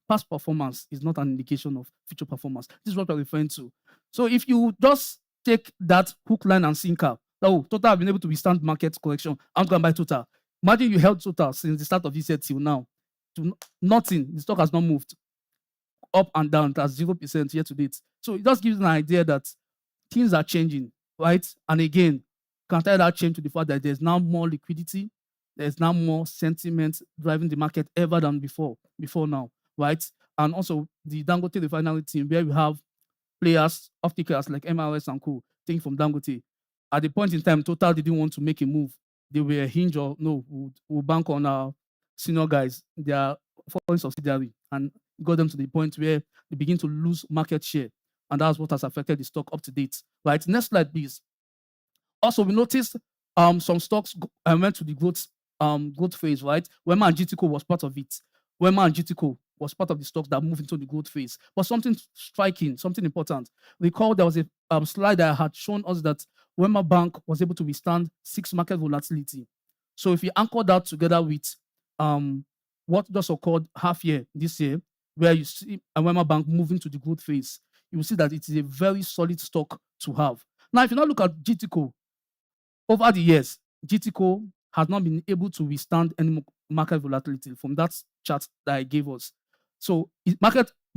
past performance is not an indication of future performance, this is what we're referring to. So if you just take that hook, line, and sinker, oh, Total have been able to withstand market correction, I'm going to buy Total. Imagine you held Total since the start of this year till now. To nothing, the stock has not moved up and down. That's 0% year to date. So it just gives an idea that things are changing, right? And again, can tie that change to the fact that there's now more liquidity, there's now more sentiment driving the market ever than before now, right? And also the Dangote refinery team, where we have players, off-takers like MRS and co, taking from Dangote. At the point in time, Total didn't want to make a move. They were hinge or no, we'll bank on our senior guys, their foreign subsidiary, and got them to the point where they begin to lose market share. And that's what has affected the stock up to date. Right. Next slide, please. Also, we noticed some stocks went to the growth phase, right? Wema and GTCO was part of it. Wema and GTCO was part of the stocks that moved into the growth phase. But something striking, something important. Recall there was a slide that had shown us that Wema Bank was able to withstand 6 market volatility. So if you anchor that together with what just occurred half year this year, where you see Wema Bank moving to the growth phase, you will see that it is a very solid stock to have. Now, if you now look at GTCO, over the years, GTCO has not been able to withstand any market volatility from that chart that I gave us. So we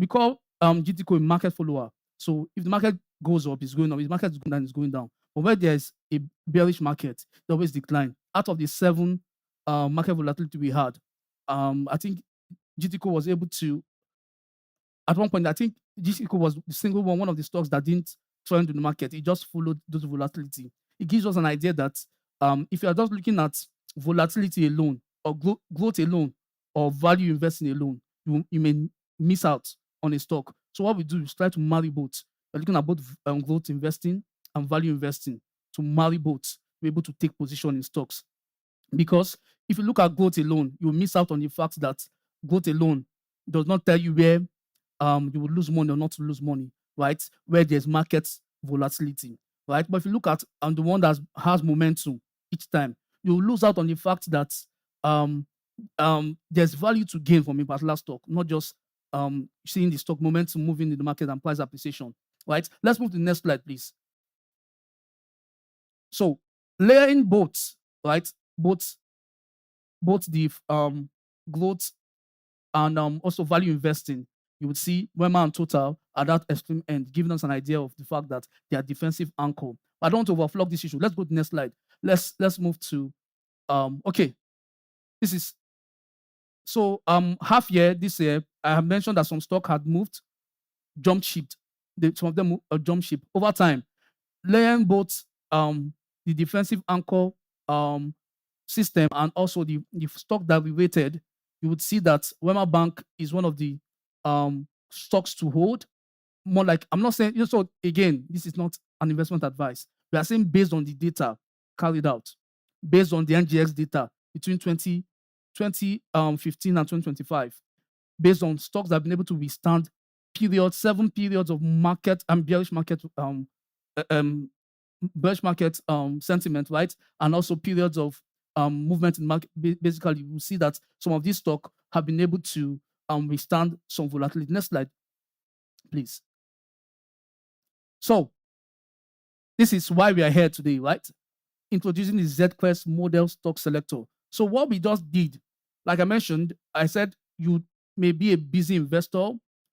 call GTCO a market follower. So if the market goes up, it's going up. If the market is going down, it's going down. But where there's a bearish market, they always decline. Out of the 7 market volatility we had, I think GTCO was able to, at one point, I think GTCO was the single one of the stocks that didn't trend in the market. It just followed those volatility. It gives us an idea that if you are just looking at volatility alone or growth alone or value investing alone, you may miss out on a stock. So what we do is try to marry both. We're looking at both growth investing and value investing to marry both. We're able to take position in stocks. Because if you look at growth alone, you will miss out on the fact that growth alone does not tell you where you will lose money or not to lose money, right? Where there's market volatility, right? But if you look at the one that has momentum each time, you will lose out on the fact that there's value to gain from a particular stock, not just seeing the stock momentum moving in the market and price appreciation, right? Let's move to the next slide, please. So layering both, right? Both the growth and also value investing, you would see Wema and Total at that extreme end, giving us an idea of the fact that they are defensive anchor. I don't want to overflow this issue. Let's go to the next slide. Let's move to okay. This is so half year this year. I have mentioned that some stock had moved, jump ship. Some of them jump ship over time, layering both the defensive anchor system and also the stock that we weighted. You would see that Wema Bank is one of the stocks to hold. More like, I'm not saying, so again, this is not an investment advice. We are saying based on the data carried out, based on the NGX data between 2015 and 2025, based on stocks that have been able to withstand 7 periods of market and bearish market sentiment, right? And also periods of movement in market. Basically, you will see that some of these stocks have been able to withstand some volatility. Next slide, please. So this is why we are here today, right? Introducing the Zedcrest model stock selector. So what we just did, like I mentioned, I said you may be a busy investor,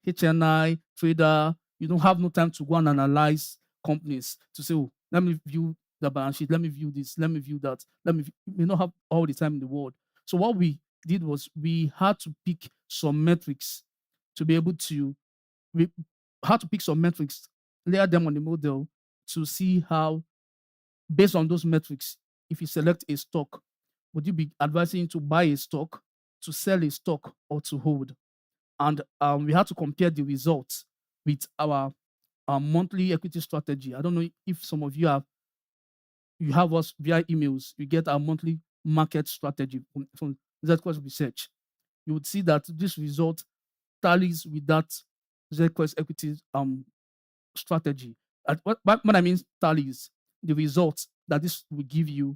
HNI, trader, you don't have no time to go and analyze companies to say, oh, let me view the balance sheet, let me view this, let me view that, you may not have all the time in the world. So what we did was we had to pick some metrics to be able to, layer them on the model to see how, based on those metrics, if you select a stock, would you be advising to buy a stock, to sell a stock, or to hold? And we had to compare the results with our monthly equity strategy. I don't know if some of you have us via emails. You get our monthly market strategy from Zedcrest Research. You would see that this result tallies with that Zedcrest equities strategy. What I mean tallies, the results that this will give you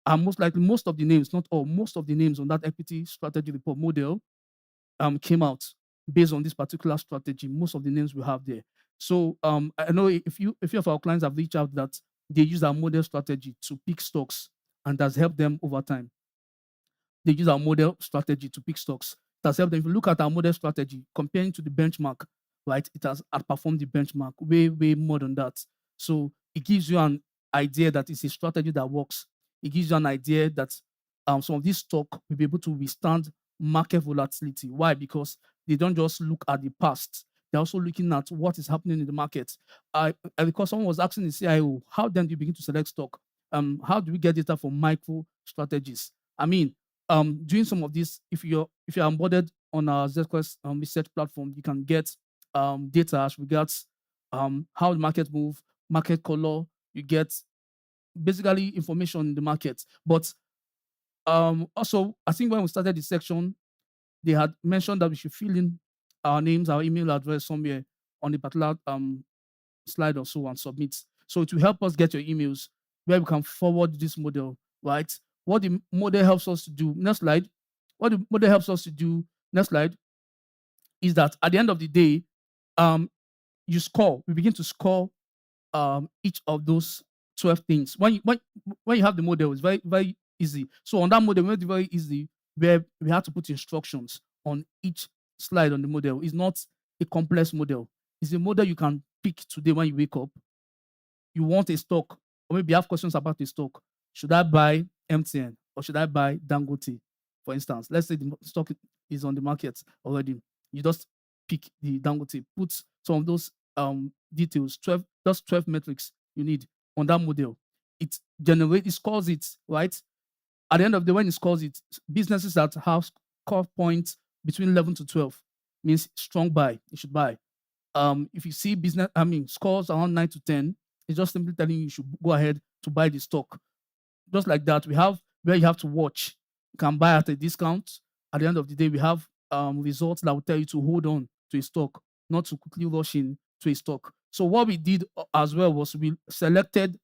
are most likely most of the names, not all, most of the names on that equity strategy report model came out based on this particular strategy. Most of the names we have there. So I know if you of our clients have reached out that they use our model strategy to pick stocks and has helped them over time. They use our model strategy to pick stocks. It has helped them. If you look at our model strategy comparing to the benchmark, right, it has outperformed the benchmark way more than that. So it gives you an idea that it's a strategy that works. It gives you an idea that some of these stock will be able to withstand market volatility. Why? Because they don't just look at the past. They're also looking at what is happening in the market. Because someone was asking the CIO, how then do you begin to select stock? How do we get data from micro strategies? I mean, doing some of this, if you're onboarded on our Zedcrest research platform, you can get data as regards how the market move, market color. You get basically information in the market. But also, I think when we started the section, they had mentioned that we should fill in our names, our email address somewhere on the particular slide or so and submit. So it will help us get your emails where we can forward this model, right? What the model helps us to do, next slide. What the model helps us to do, next slide, is that at the end of the day, you score. We begin to score each of those 12 things. When you have the model, it's very easy. So on that model, we made it very easy where we have to put instructions on each slide on the model. It's not a complex model. It's a model you can pick today when you wake up. You want a stock, or maybe you have questions about a stock. Should I buy MTN or should I buy Dangote, for instance? Let's say the stock is on the market already. You just pick the Dangote, put some of those details, 12, just 12 metrics you need on that model. It scores it, right? At the end of the day, when it scores it, businesses that have score points between 11 to 12 means strong buy. You should buy. If you see scores around 9 to 10, it's just simply telling you should go ahead to buy the stock. Just like that, we have where you have to watch. You can buy at a discount. At the end of the day, we have results that will tell you to hold on to a stock, not to quickly rush in to a stock. So what we did as well was we selected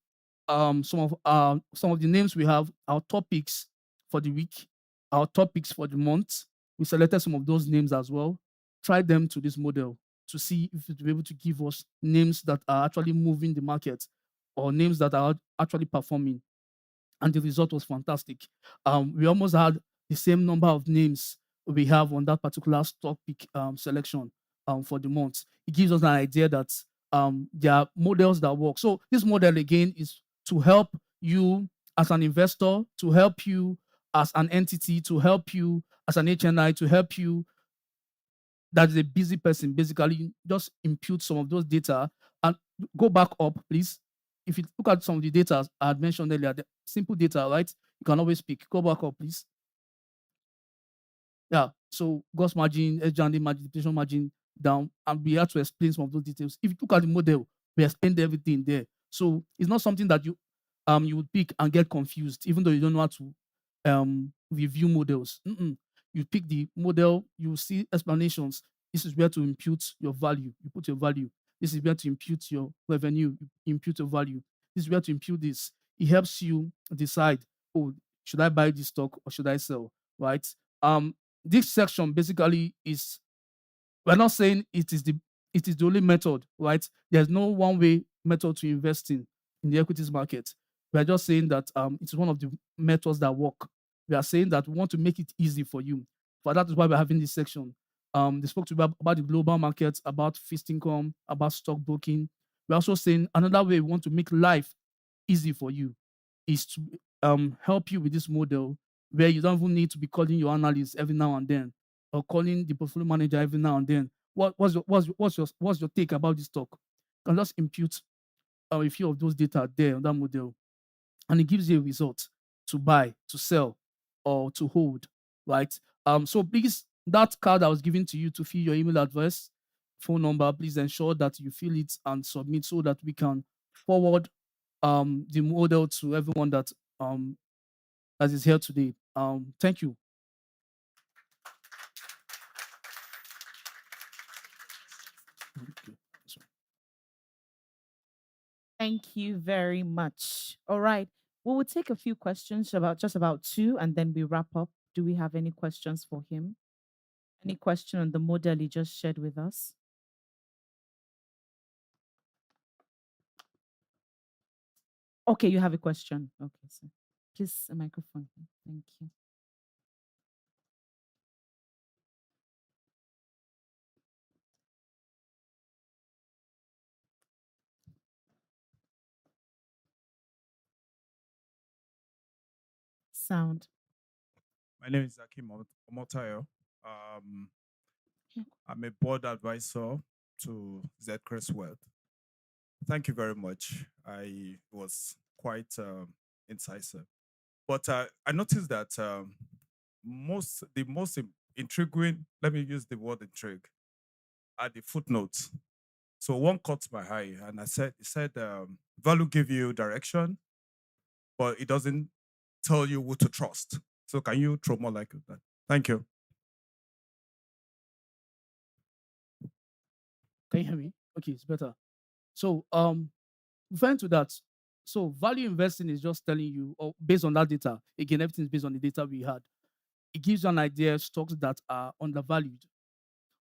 some of the names we have, our topics for the week, our topics for the month. We selected some of those names as well, tried them to this model to see if it will be able to give us names that are actually moving the market or names that are actually performing. And the result was fantastic. We almost had the same number of names we have on that particular stock pick selection for the month. It gives us an idea that there are models that work. So this model again is to help you as an investor, to help you as an entity, to help you as an HNI, to help you that is a busy person, basically just impute some of those data and go back up, please. If you look at some of the data I had mentioned earlier, the simple data, right? You can always pick. Go back up, please. Yeah. So gross margin, SG&A margin, depreciation margin down, and we have to explain some of those details. If you look at the model, we explained everything there. So it's not something that you would pick and get confused, even though you don't know how to review models. You pick the model, you see explanations. This is where to impute your value. You put your value. This is where to impute your revenue. You impute your value. This is where to impute this. It helps you decide, oh, should I buy this stock or should I sell? Right? This section basically is, we're not saying it is the only method, right? There's no one way method to investing in the equities market. We're just saying that it's one of the methods that work. We are saying that we want to make it easy for you. For that is why we're having this section. They spoke to me about the global markets, about fixed income, about stock broking. We're also saying another way we want to make life easy for you is to help you with this model where you don't even need to be calling your analyst every now and then or calling the portfolio manager every now and then. What's your take about this stock? You can just impute a few of those data there on that model, and it gives you a result to buy, to sell, or to hold, right? So please, that card I was given to you to fill your email address, phone number, please ensure that you fill it and submit so that we can forward the model to everyone that is here today. Thank you. Okay. Thank you very much. All right. We will take a few questions, about just about two, and then we wrap up. Do we have any questions for him? Any question on the model he just shared with us? Okay, you have a question. Okay, sir. Please, a microphone. Thank you. Sound. My name is Akim Omotayo. I'm a board advisor to Zedcrest Wealth. Thank you very much. I was quite incisive. But I noticed that the most intriguing, let me use the word intrigue, are the footnotes. So one caught my eye, and it said, value give you direction, but it doesn't tell you who to trust. So can you throw more light on that? Thank you. Can you hear me? Okay, it's better. So, referring to that, so value investing is just telling you, or based on that data, again, everything is based on the data we had. It gives you an idea of stocks that are undervalued,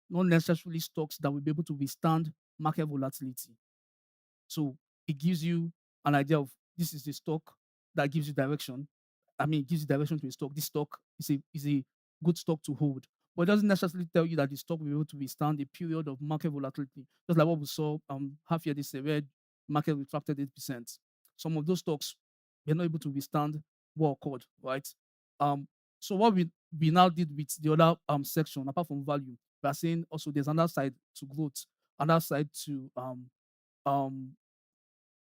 not necessarily stocks that will be able to withstand market volatility. So it gives you an idea of this is the stock that gives you direction. I mean, it gives you direction to a stock. This stock is a good stock to hold. But it doesn't necessarily tell you that the stock will be able to withstand a period of market volatility. Just like what we saw half year this year, where market retracted 8%. Some of those stocks were not able to withstand what occurred, right? So what we now did with the other section, apart from value, we are saying also there's another side to growth, another side to um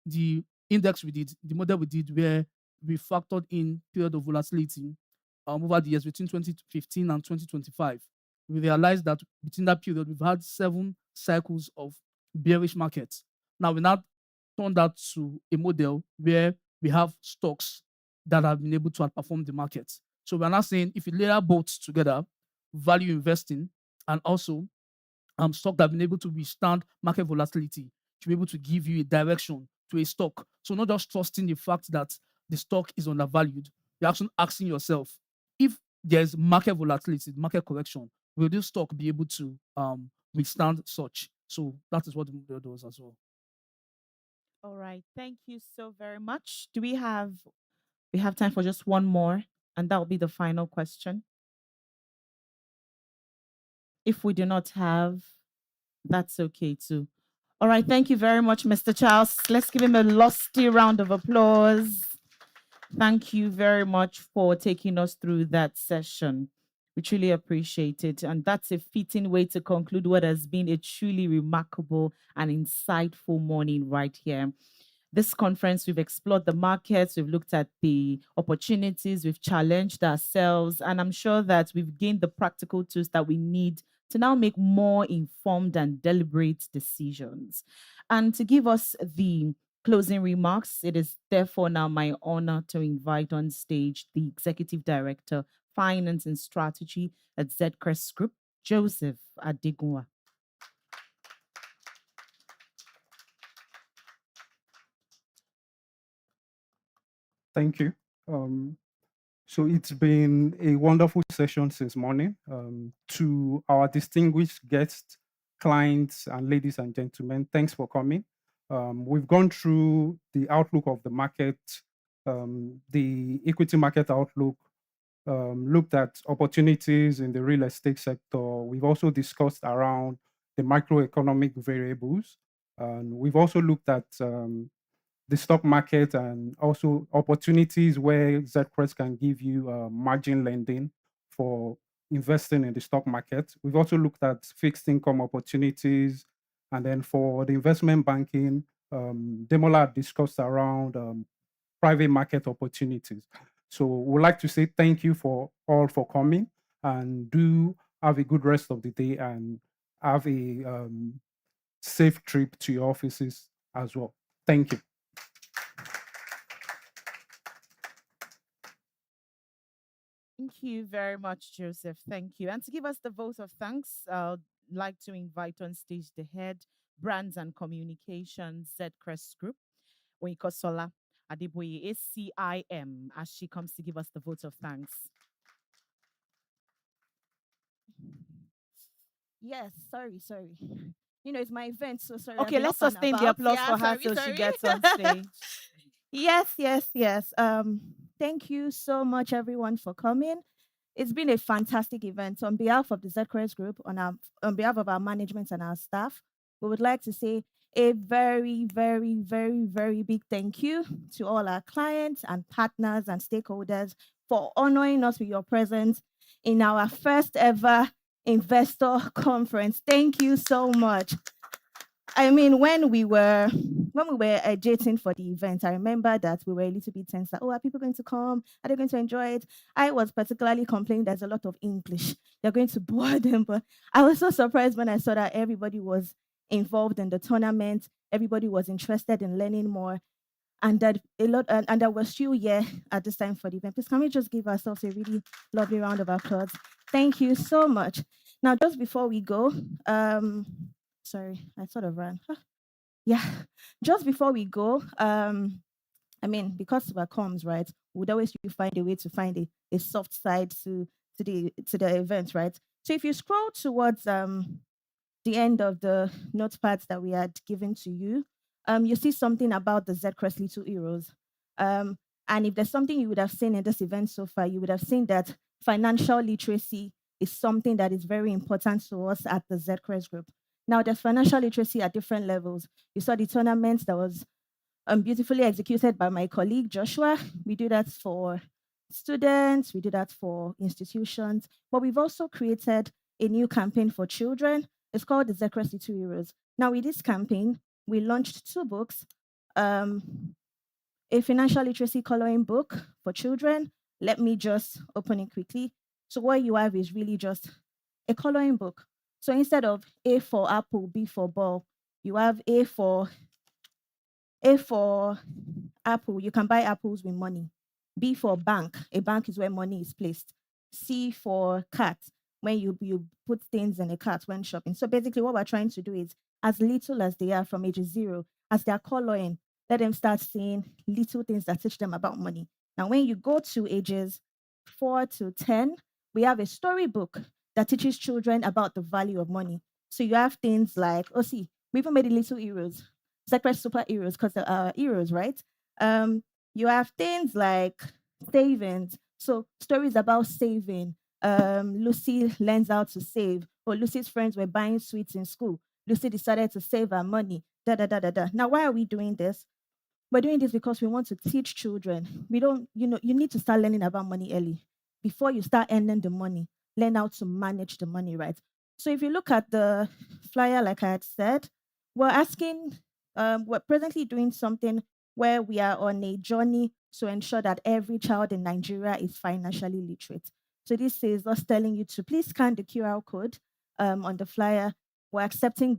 the index we did, the model we did, where we factored in period of volatility over the years between 2015 and 2025. We realized that between that period, we've had 7 cycles of bearish markets. Now, we now turn that to a model where we have stocks that have been able to outperform the market. So we're now saying if you layer both together, value investing and also stock that have been able to withstand market volatility, to be able to give you a direction to a stock. So not just trusting the fact that the stock is undervalued, you're actually asking yourself, if there's market volatility, market correction, will this stock be able to withstand such? So that is what the model does as well. All right. Thank you so very much. Do we have time for just one more, and that will be the final question? If we do not have, that's okay too. All right. Thank you very much, Mr. Charles. Let's give him a lusty round of applause. Thank you very much for taking us through that session. We truly appreciate it. And that's a fitting way to conclude what has been a truly remarkable and insightful morning right here. This conference, we've explored the markets, we've looked at the opportunities, we've challenged ourselves, and I'm sure that we've gained the practical tools that we need to now make more informed and deliberate decisions. And to give us the closing remarks, it is therefore now my honor to invite on stage the Executive Director, Finance and Strategy at Zedcrest Group, Joseph Adegunwa. Thank you. So it's been a wonderful session since morning. To our distinguished guests, clients, and ladies and gentlemen, thanks for coming. We've gone through the outlook of the market, the equity market outlook, looked at opportunities in the real estate sector. We've also discussed around the macroeconomic variables. And we've also looked at the stock market and also opportunities where Zedcrest can give you margin lending for investing in the stock market. We've also looked at fixed income opportunities. And then for the investment banking, Ademola discussed around private market opportunities. So we'd like to say thank you for all for coming, and do have a good rest of the day. And have a safe trip to your offices as well. Thank you. Thank you very much, Joseph. Thank you. And to give us the vote of thanks, I'd like to invite on stage the head, Brands and Communications, Zedcrest Group, Oyinkosola Adeboye, ACIM, as she comes to give us the vote of thanks. Yes, sorry. You know, it's my event, so sorry. Okay, I've been let's up and sustain the about. applause Yeah, for her sorry, till she sorry. gets on stage. Yes. Thank you so much, everyone, for coming. It's been a fantastic event. On behalf of the Zedcrest Group, on behalf of our management and our staff, we would like to say a very, very, very, very big thank you to all our clients and partners and stakeholders for honoring us with your presence in our first ever investor conference. Thank you so much. I mean, when we were agitating for the event, I remember that we were a little bit tense. Like, oh, are people going to come? Are they going to enjoy it? I was particularly complaining there's a lot of English. They're going to bore them. But I was so surprised when I saw that everybody was involved in the tournament. Everybody was interested in learning more, and that and that we're still here at this time for the event. Please, can we just give ourselves a really lovely round of applause? Thank you so much. Now, just before we go, sorry, I sort of ran. Yeah, just before we go, I mean, because we're comms, right? We'd always find a way to find a soft side to the event, right? So if you scroll towards the end of the notepads that we had given to you, you see something about the Zcrest Little Heroes. Um, and if there's something you would have seen in this event so far, you would have seen that financial literacy is something that is very important to us at the Zcrest Group. Now, there's financial literacy at different levels. You saw the tournament that was beautifully executed by my colleague Joshua. We do that for students, we do that for institutions, but we've also created a new campaign for children. It's called the Zedcrest Little Heroes. Now, with this campaign, we launched 2 books. A financial literacy coloring book for children. Let me just open it quickly. So what you have is really just a coloring book. So instead of A for apple, B for ball, you have A for apple. You can buy apples with money. B for bank. A bank is where money is placed. C for cat, when you put things in a cart when shopping. So basically, what we're trying to do is, as little as they are from age 0, as they're coloring, let them start seeing little things that teach them about money. Now, when you go to ages 4 to 10, we have a storybook that teaches children about the value of money. So you have things like, oh, see, we even made it little heroes, separate superheroes, because they are heroes, right? You have things like savings. So stories about saving. Lucy learns how to save, or Lucy's friends were buying sweets in school. Lucy decided to save her money. Da da da da da. Now, why are we doing this? We're doing this because we want to teach children. We don't, you need to start learning about money early. Before you start earning the money, learn how to manage the money, right? So if you look at the flyer, like I had said, we're presently doing something where we are on a journey to ensure that every child in Nigeria is financially literate. So this is us telling you to please scan the QR code on the flyer. We're accepting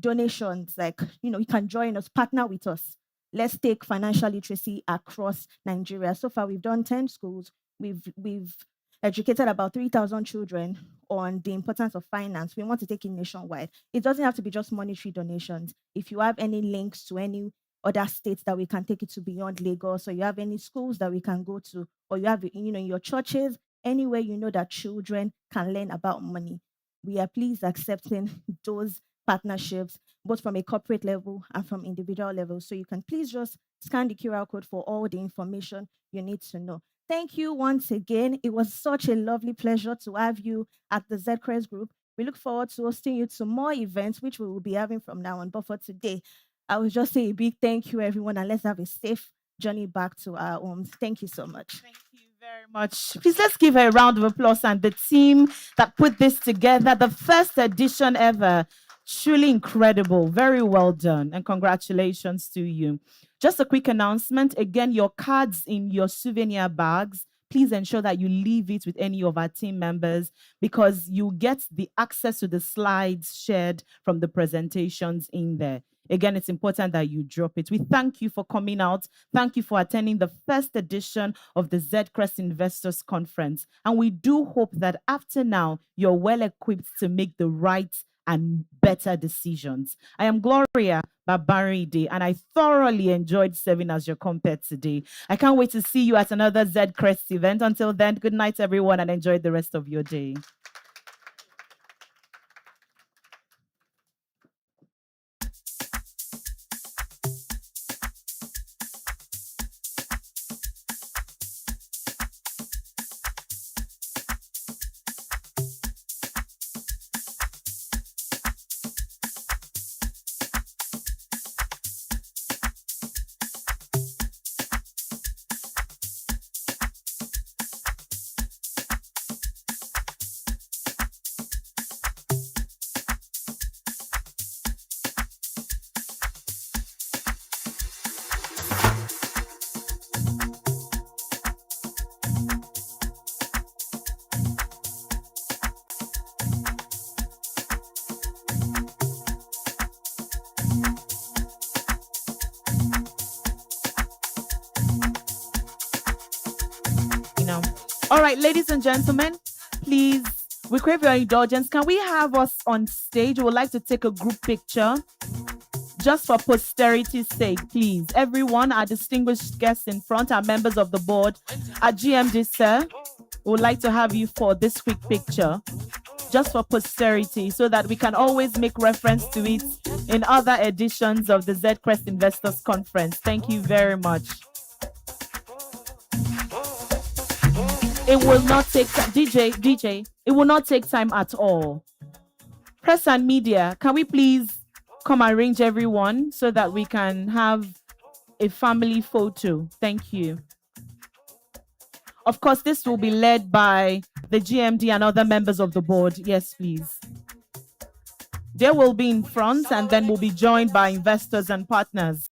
donations. Like, you can join us, partner with us. Let's take financial literacy across Nigeria. So far, we've done 10 schools. We've educated about 3,000 children on the importance of finance. We want to take it nationwide. It doesn't have to be just monetary donations. If you have any links to any other states that we can take it to beyond Lagos, or you have any schools that we can go to, or you have, in your churches, anywhere that children can learn about money, we are pleased accepting those partnerships, both from a corporate level and from individual level. So you can please just scan the QR code for all the information you need to know. Thank you once again. It was such a lovely pleasure to have you at the Zcrest Group. We look forward to hosting you to more events, which we will be having from now on. But for today, I will just say a big thank you, everyone, and let's have a safe journey back to our homes. Thank you so much. Thank you very much. Please, let's give her a round of applause and the team that put this together. The first edition ever. Truly incredible. Very well done. And congratulations to you. Just a quick announcement. Again, your cards in your souvenir bags. please ensure that you leave it with any of our team members, because you get the access to the slides shared from the presentations in there. Again, it's important that you drop it. We thank you for coming out. Thank you for attending the first edition of the Zedcrest Investors Conference. And we do hope that after now, you're well equipped to make the right and better decisions. I am Gloria Babaride, and I thoroughly enjoyed serving as your compere today. I can't wait to see you at another Zedcrest event. Until then, good night, everyone, and enjoy the rest of your day. All right, ladies and gentlemen, please, we crave your indulgence. Can we have us on stage? We would like to take a group picture just for posterity's sake, please. Everyone, our distinguished guests in front, our members of the board, our GMD, sir, we would like to have you for this quick picture just for posterity, so that we can always make reference to it in other editions of the Zedcrest Investors Conference. Thank you very much. It will not take time. DJ, it will not take time at all. Press and media, can we please come arrange everyone so that we can have a family photo? Thank you. Of course, this will be led by the GMD and other members of the board. Yes, please. They will be in front, and then we'll be joined by investors and partners.